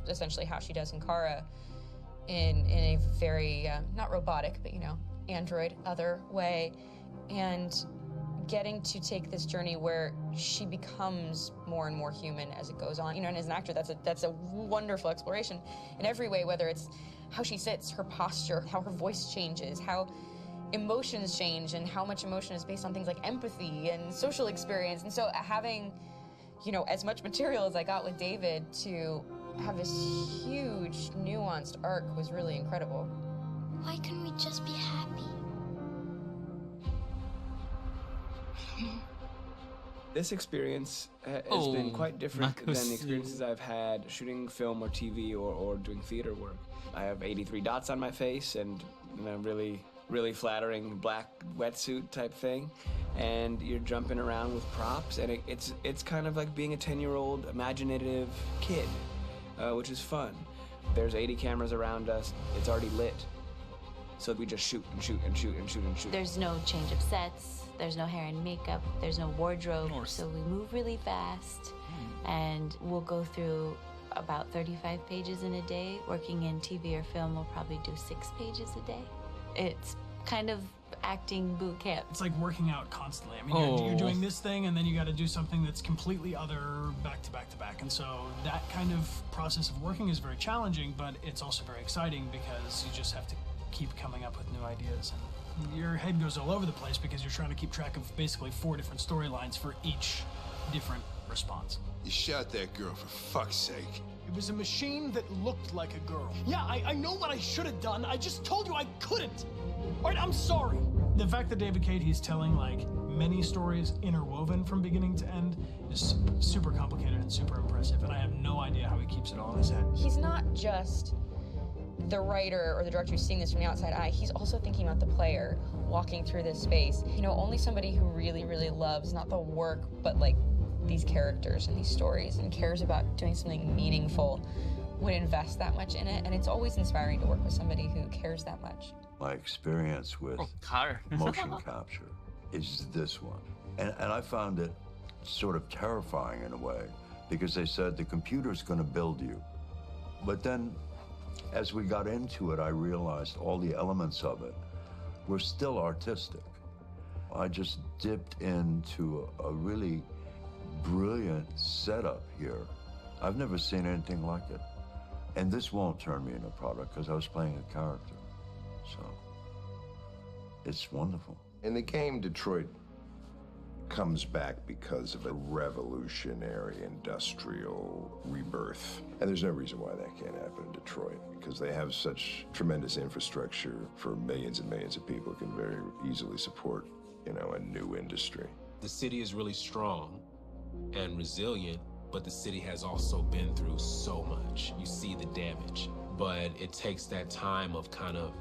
Speaker 16: essentially how she does in Kara in a very, not robotic, but, you know, android, other way. And getting to take this journey where she becomes more and more human as it goes on. You know, and as an actor, that's a wonderful exploration in every way, whether it's how she sits, her posture, how her voice changes, how emotions change, and how much emotion is based on things like empathy and social experience. And so having, you know, as much material as I got with David to have this huge, nuanced arc was really incredible.
Speaker 14: Why couldn't we just be happy?
Speaker 6: This experience has been quite different than the experiences I've had shooting film or TV or doing theater work. I have 83 dots on my face and a really, really flattering black wetsuit type thing. And you're jumping around with props, and it's kind of like being a 10-year-old imaginative kid, which is fun. There's 80 cameras around us. It's already lit. So we just shoot and shoot and shoot and shoot and shoot.
Speaker 1: There's no change of sets. There's no hair and makeup. There's no wardrobe. So we move really fast, and we'll go through about 35 pages in a day. Working in TV or film, we'll probably do 6 pages a day. It's kind of acting boot camp.
Speaker 3: It's like working out constantly. I mean, you're doing this thing, and then you got to do something that's completely other back to back to back. And so that kind of process of working is very challenging, but it's also very exciting because you just have to keep coming up with new ideas. And your head goes all over the place because you're trying to keep track of basically 4 different storylines for each different response.
Speaker 12: You shot that girl, for fuck's sake.
Speaker 3: It was a machine that looked like a girl. Yeah, I know what I should have done. I just told you I couldn't. All right, I'm sorry. The fact that David Cage, he's telling like many stories interwoven from beginning to end is super complicated and super impressive. And I have no idea how he keeps it all in his head.
Speaker 16: He's not just the writer or the director who's seeing this from the outside eye. He's also thinking about the player walking through this space. You know, only somebody who really, really loves not the work, but like these characters and these stories and cares about doing something meaningful would invest that much in it. And it's always inspiring to work with somebody who cares that much.
Speaker 7: My experience with motion capture is this one. And I found it sort of terrifying in a way because they said the computer's going to build you. But then as we got into it, I realized all the elements of it were still artistic. I just dipped into a really brilliant setup here. I've never seen anything like it. And this won't turn me into a product because I was playing a character. So it's wonderful.
Speaker 12: In the game, Detroit comes back because of a revolutionary industrial rebirth. And there's no reason why that can't happen in Detroit, because they have such tremendous infrastructure for millions and millions of people can very easily support, you know, a new industry.
Speaker 15: The city is really strong and resilient, but the city has also been through so much. You see the damage, but it takes that time of kind of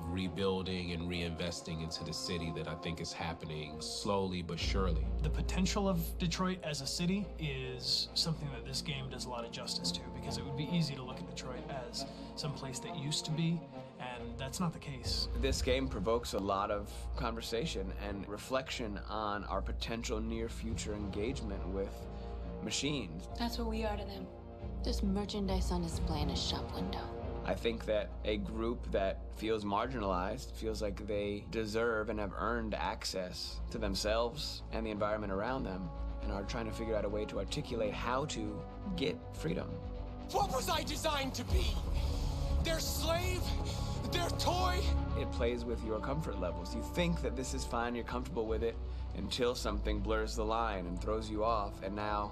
Speaker 15: rebuilding and reinvesting into the city that I think is happening slowly but surely.
Speaker 3: The potential of Detroit as a city is something that this game does a lot of justice to, because it would be easy to look at Detroit as some place that used to be, and that's not the case.
Speaker 6: This game provokes a lot of conversation and reflection on our potential near future engagement with machines.
Speaker 1: That's what we are to them. Just merchandise on display in a shop window.
Speaker 6: I think that a group that feels marginalized, feels like they deserve and have earned access to themselves and the environment around them, and are trying to figure out a way to articulate how to get freedom.
Speaker 13: What was I designed to be? Their slave? Their toy?
Speaker 6: It plays with your comfort levels. You think that this is fine, you're comfortable with it, until something blurs the line and throws you off, and now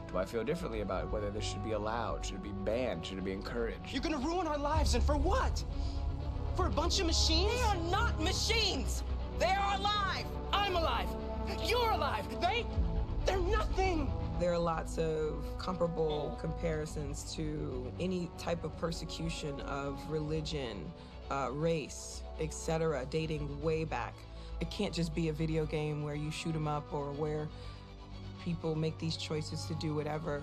Speaker 6: do I feel differently about whether this should be allowed? Should it be banned? Should it be encouraged?
Speaker 13: You're gonna ruin our lives, and for what? For a bunch of machines?
Speaker 23: They are not machines! They are alive!
Speaker 13: I'm alive! You're alive! They're nothing!
Speaker 24: There are lots of comparable comparisons to any type of persecution of religion, race, etc., dating way back. It can't just be a video game where you shoot 'em up or where people make these choices to do whatever.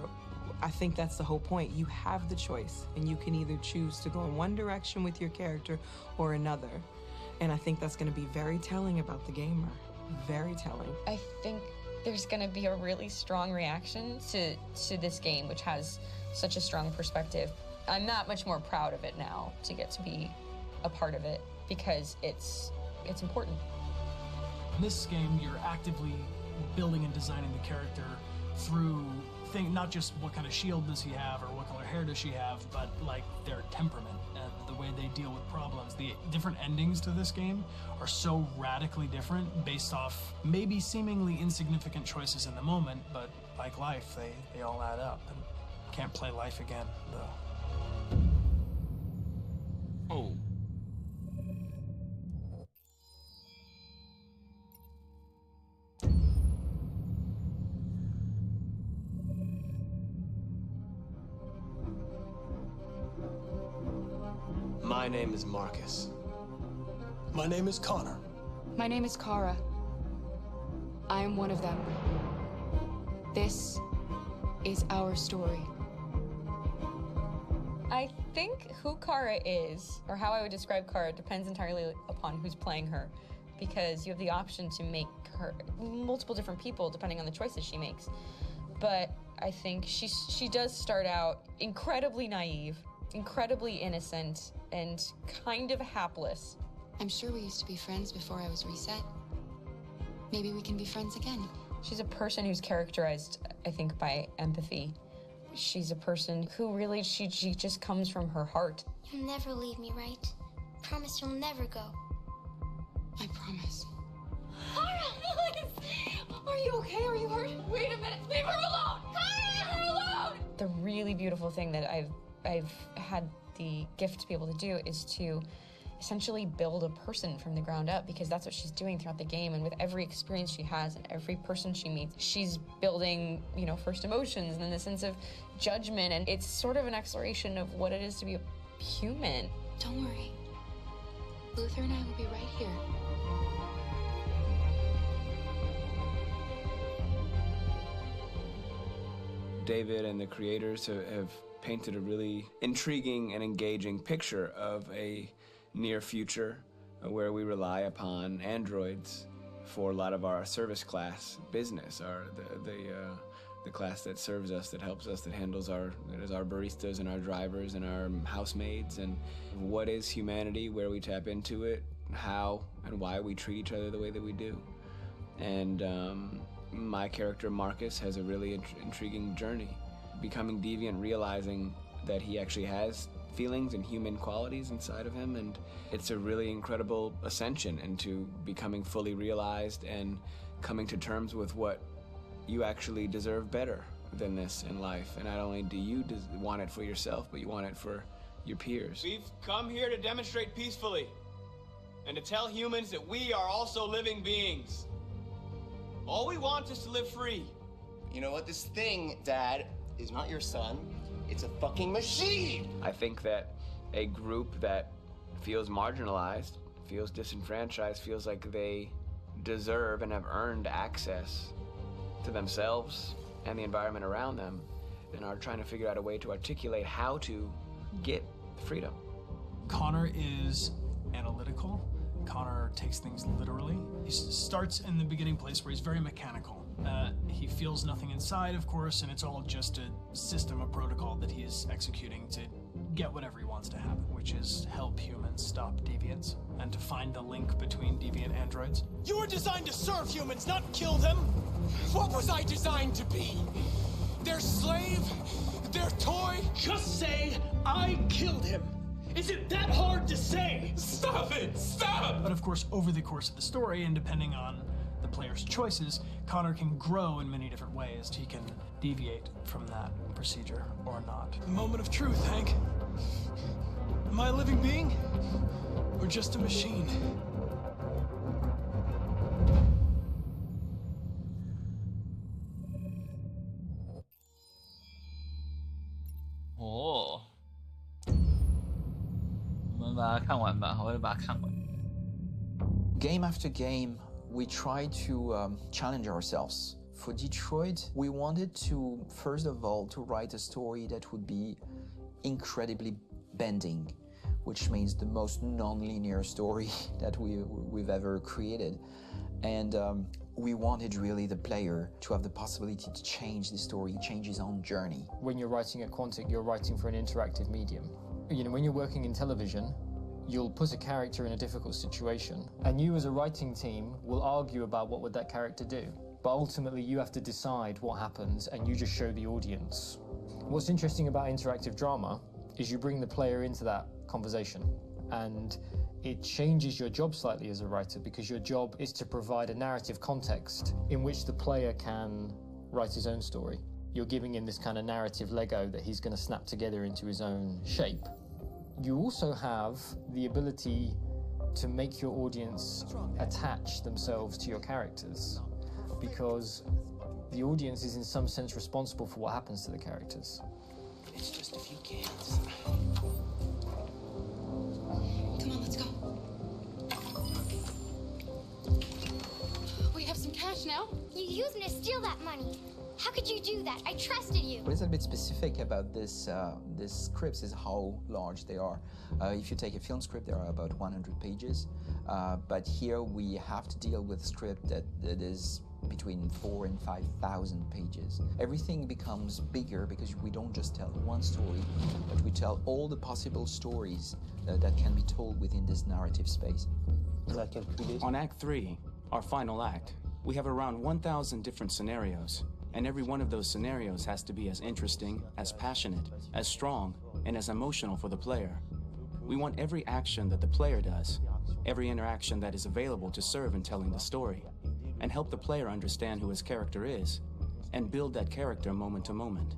Speaker 24: I think that's the whole point. You have the choice, and you can either choose to go in one direction with your character or another. And I think that's going to be very telling about the gamer. Very telling.
Speaker 16: I think there's going to be a really strong reaction to this game, which has such a strong perspective. I'm that much more proud of it now to get to be a part of it, because it's important.
Speaker 3: In this game, you're actively building and designing the character through not just what kind of shield does he have or what color hair does she have, but like their temperament and the way they deal with problems. The different endings to this game are so radically different based off maybe seemingly insignificant choices in the moment, but like life, they all add up. And can't play life again, though.
Speaker 2: Oh.
Speaker 6: My name is Marcus.
Speaker 3: My name is Connor.
Speaker 18: My name is Kara. I am one of them. This is our story.
Speaker 16: I think who Kara is, or how I would describe Kara, depends entirely upon who's playing her, because you have the option to make her multiple different people depending on the choices she makes. But I think she does start out incredibly naive, incredibly innocent, and kind of hapless,
Speaker 18: I'm sure we used to be friends before I was reset. Maybe we can be friends again.
Speaker 16: She's a person who's characterized, I think, by empathy. She's a person who really, she just comes from her heart.
Speaker 14: You'll never leave me, right? Promise you'll never go.
Speaker 18: I promise.
Speaker 14: Kara!
Speaker 18: Are you okay? Are you hurt? Wait a minute. Leave her alone! Kara! Leave her alone!
Speaker 16: The really beautiful thing that I've had the gift to be able to do is to essentially build a person from the ground up, because that's what she's doing throughout the game. And with every experience she has and every person she meets, she's building, you know, first emotions and then the sense of judgment. And it's sort of an exploration of what it is to be a human.
Speaker 18: Don't worry. Luther and I will be right here.
Speaker 6: David and the creators have painted a really intriguing and engaging picture of a near future where we rely upon androids for a lot of our service class business, the class that serves us, that helps us, that handles our baristas and our drivers and our housemaids. And what is humanity, where we tap into it, how and why we treat each other the way that we do. And my character Marcus has a really intriguing journey, becoming deviant, realizing that he actually has feelings and human qualities inside of him, and it's a really incredible ascension into becoming fully realized and coming to terms with what you actually deserve better than this in life. And not only do you want it for yourself, but you want it for your peers. We've come here to demonstrate peacefully and to tell humans that we are also living beings. All we want is to live free.
Speaker 5: You know what? This thing, Dad, is not your son. It's a fucking machine!
Speaker 6: I think that a group that feels marginalized, feels disenfranchised, feels like they deserve and have earned access to themselves and the environment around them, and are trying to figure out a way to articulate how to get freedom.
Speaker 3: Connor is analytical. Connor takes things literally. He starts in the beginning place where he's very mechanical. He feels nothing inside, of course, and it's all just a system, a protocol that he is executing to get whatever he wants to happen, which is help humans stop deviants and to find the link between deviant androids.
Speaker 13: You were designed to serve humans, not kill them! What was I designed to be? Their slave? Their toy?
Speaker 3: Just say, I killed him! Is it that hard to say?
Speaker 13: Stop it! Stop!
Speaker 3: But of course, over the course of the story, and depending on the player's choices, Connor can grow in many different ways. He can deviate from that procedure or not. Moment of truth, Hank. Am I a living being? Or just a machine?
Speaker 2: Oh. 我们把它看完吧，我会把它看完。
Speaker 10: Game after game, we try to challenge ourselves. For Detroit, we wanted to, first of all, to write a story that would be incredibly bending, which means the most non-linear story that we've ever created. And we wanted really the player to have the possibility to change the story, change his own journey.
Speaker 11: When you're writing at Quantic, you're writing for an interactive medium. You know, when you're working in television, you'll put a character in a difficult situation, and you as a writing team will argue about what would that character do. But ultimately, you have to decide what happens, and you just show the audience. What's interesting about interactive drama is you bring the player into that conversation, and it changes your job slightly as a writer, because your job is to provide a narrative context in which the player can write his own story. You're giving him this kind of narrative Lego that he's going to snap together into his own shape. You also have the ability to make your audience attach themselves to your characters, because the audience is in some sense responsible for what happens to the characters.
Speaker 10: It's just a few cans.
Speaker 18: Come on, let's go. We have some cash now.
Speaker 14: You used me to steal that money. How could you do that? I trusted you.
Speaker 10: What is a bit specific about this scripts is how large they are. If you take a film script, there are about 100 pages. But here we have to deal with a script that is between 4,000 and 5,000 pages. Everything becomes bigger because we don't just tell one story, but we tell all the possible stories that can be told within this narrative space.
Speaker 6: On Act 3, our final act, we have around 1,000 different scenarios, and every one of those scenarios has to be as interesting, as passionate, as strong, and as emotional for the player. We want every action that the player does, every interaction that is available to serve in telling the story, and help the player understand who his character is, and build that character moment to moment.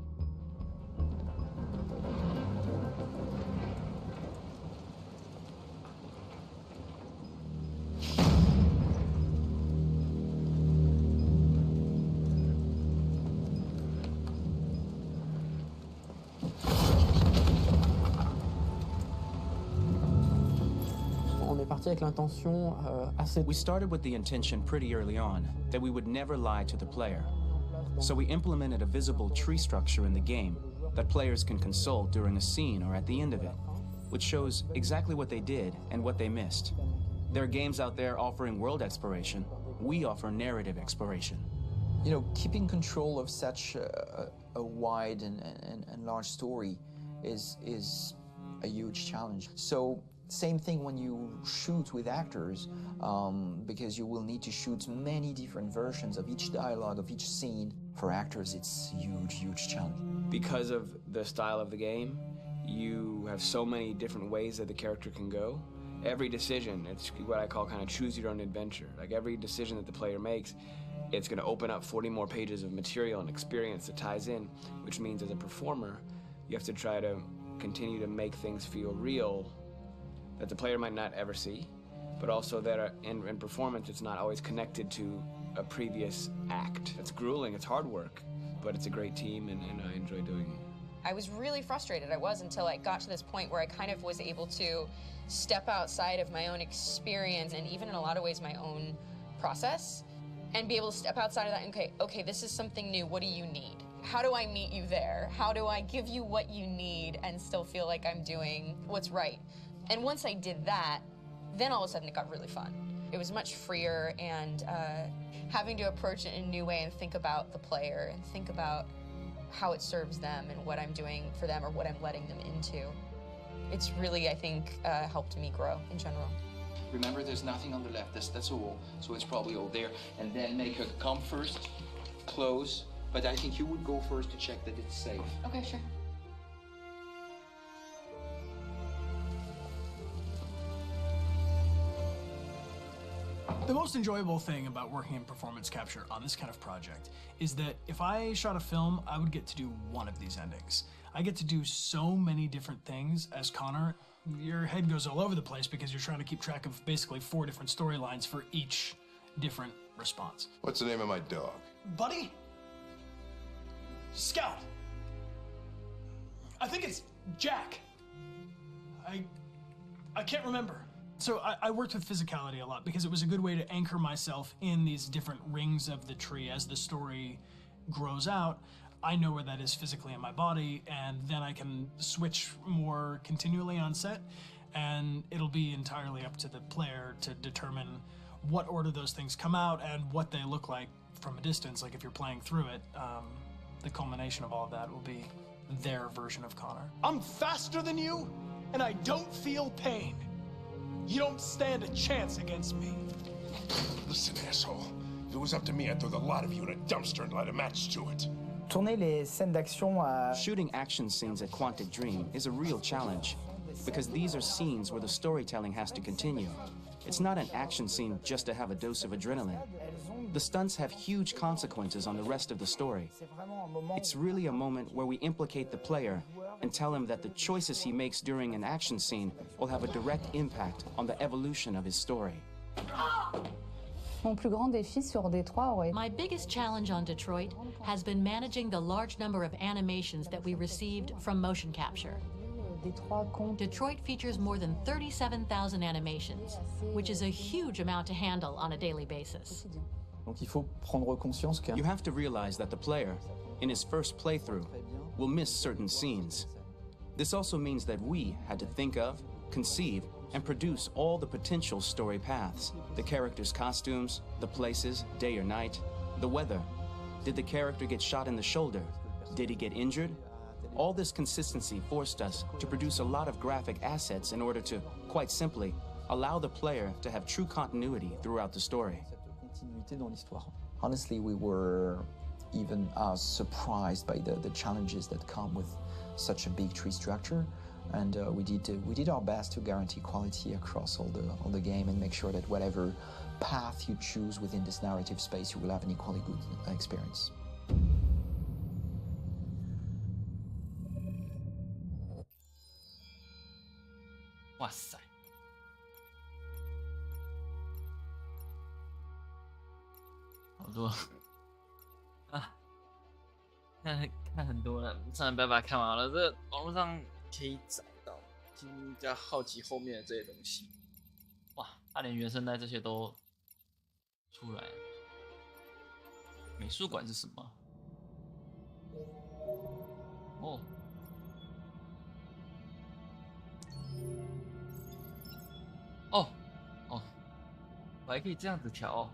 Speaker 6: We started with the intention pretty early on that we would never lie to the player. So we implemented a visible tree structure in the game that players can consult during a scene or at the end of it, which shows exactly what they did and what they missed. There are games out there offering world exploration. We offer narrative exploration.
Speaker 10: You know, keeping control of such a wide and large story is a huge challenge. So same thing when you shoot with actors, because you will need to shoot many different versions of each dialogue, of each scene. For actors, it's a huge challenge.
Speaker 6: Because of the style of the game, you have so many different ways that the character can go. Every decision, it's what I call kind of choose your own adventure. Like every decision that the player makes, it's going to open up 40 more pages of material and experience that ties in, which means as a performer, you have to try to continue to make things feel real that the player might not ever see, but also that in performance, it's not always connected to a previous act. It's grueling, it's hard work, but it's a great team, and I enjoy doing it.
Speaker 16: I was really frustrated. I was until I got to this point where I kind of was able to step outside of my own experience and even in a lot of ways my own process and be able to step outside of that and okay, this is something new. What do you need? How do I meet you there? How do I give you what you need and still feel like I'm doing what's right? And once I did that, then all of a sudden it got really fun. It was much freer, and having to approach it in a new way and think about the player and think about how it serves them and what I'm doing for them or what I'm letting them into. It's really, I think, helped me grow in general.
Speaker 10: Remember, there's nothing on the left. That's a wall, so it's probably all there. And then make her come first, close. But I think you would go first to check that it's safe.
Speaker 16: Okay, sure.
Speaker 3: The most enjoyable thing about working in performance capture on this kind of project is that if I shot a film, I would get to do one of these endings. I get to do so many different things as Connor. Your head goes all over the place because you're trying to keep track of basically 4 different storylines for each different response.
Speaker 12: What's the name of my dog?
Speaker 3: Buddy? Scout. I think it's Jack. I can't remember. So I worked with physicality a lot because it was a good way to anchor myself in these different rings of the tree. As the story grows out, I know where that is physically in my body, and then I can switch more continually on set, and it'll be entirely up to the player to determine what order those things come out and what they look like from a distance. Like if you're playing through it, the culmination of all of that will be their version of Connor. I'm faster than you, and I don't feel pain. You don't stand a chance against me.
Speaker 21: Listen, asshole. If it was up to me, I'd throw the lot of you in a dumpster and light a match to it.
Speaker 6: Shooting action scenes at Quantic Dream is a real challenge, because these are scenes where the storytelling has to continue. It's not an action scene just to have a dose of adrenaline. The stunts have huge consequences on the rest of the story. It's really a moment where we implicate the player and tell him that the choices he makes during an action scene will have a direct impact on the evolution of his story.
Speaker 4: My biggest challenge on Detroit has been managing the large number of animations that we received from motion capture. Detroit features more than 37,000 animations, which is a huge amount to handle on a daily basis.
Speaker 6: You have to realize that the player, in his first playthrough, will miss certain scenes. This also means that we had to think of, conceive, and produce all the potential story paths. The character's costumes, the places, day or night, the weather. Did the character get shot in the shoulder? Did he get injured? All this consistency forced us to produce a lot of graphic assets in order to, quite simply, allow the player to have true continuity throughout the story.
Speaker 10: Honestly, we were even surprised by the challenges that come with such a big tree structure, and we did our best to guarantee quality across all the game and make sure that whatever path you choose within this narrative space, you will have an equally good experience.
Speaker 2: Wow, 塞！好多啊，看很多了，差点不要把它看完了。这网络上可以找到，比较好奇后面的这些东西。哇，他连原声带这些都出来了。美术馆是什么？哦。哦，哦，我还可以这样子调哦。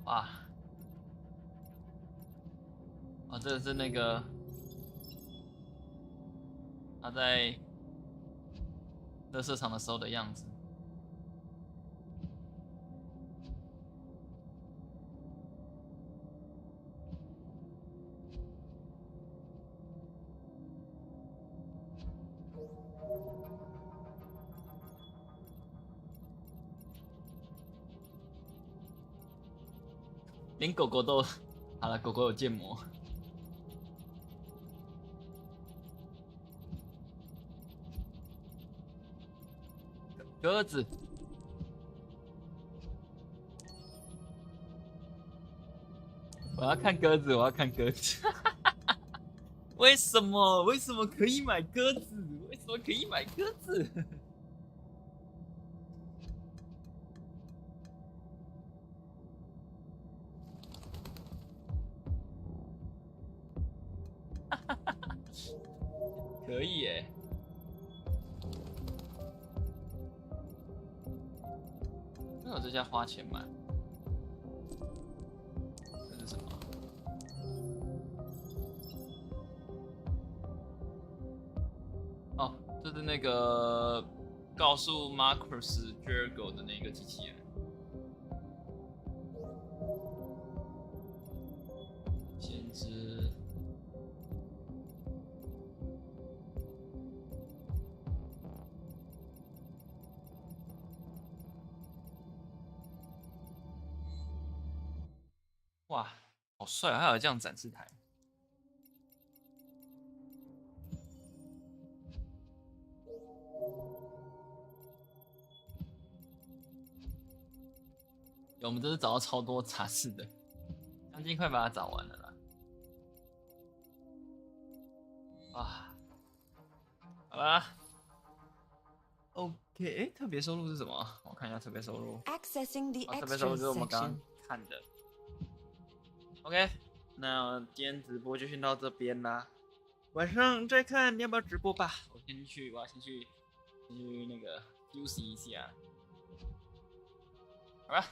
Speaker 2: 哇！哦，这是那个他在垃圾场的时候的样子。连狗狗都好了，狗狗有建模。鸽子，我要看鸽子，我要看鸽子。为什么？为什么可以买鸽子？为什么可以买鸽子？可以耶！那我这家花钱买，这是什么？哦，这是那个告诉 Marcus Jericho 的那个机器人。先知。哇，好帅啊！还有这样展示台。我们这是找到超多杂志的，将近快把它找完了啦。啊，好啦 ，OK， 特别收入是什么？我看一下特别收入。
Speaker 8: Accessing the
Speaker 2: 特别收入就是我们刚
Speaker 8: extras
Speaker 2: 刚看的。OK， 那今天直播就先到这边啦。晚上再看，你要不要直播吧？我要先去那个休息一下。好吧，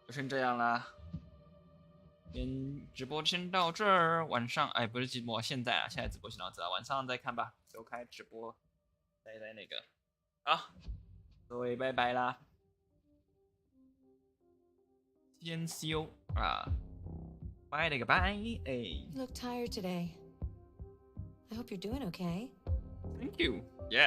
Speaker 2: 就先这样啦。今天直播先到这儿，晚上不是直播，现在直播先到这儿，晚上再看吧。就开直播，再那个。好，各位拜拜啦，先休啊。Bye, goodbye. Hey.
Speaker 8: You look tired today. I hope you're doing okay.
Speaker 2: Thank you. Yeah.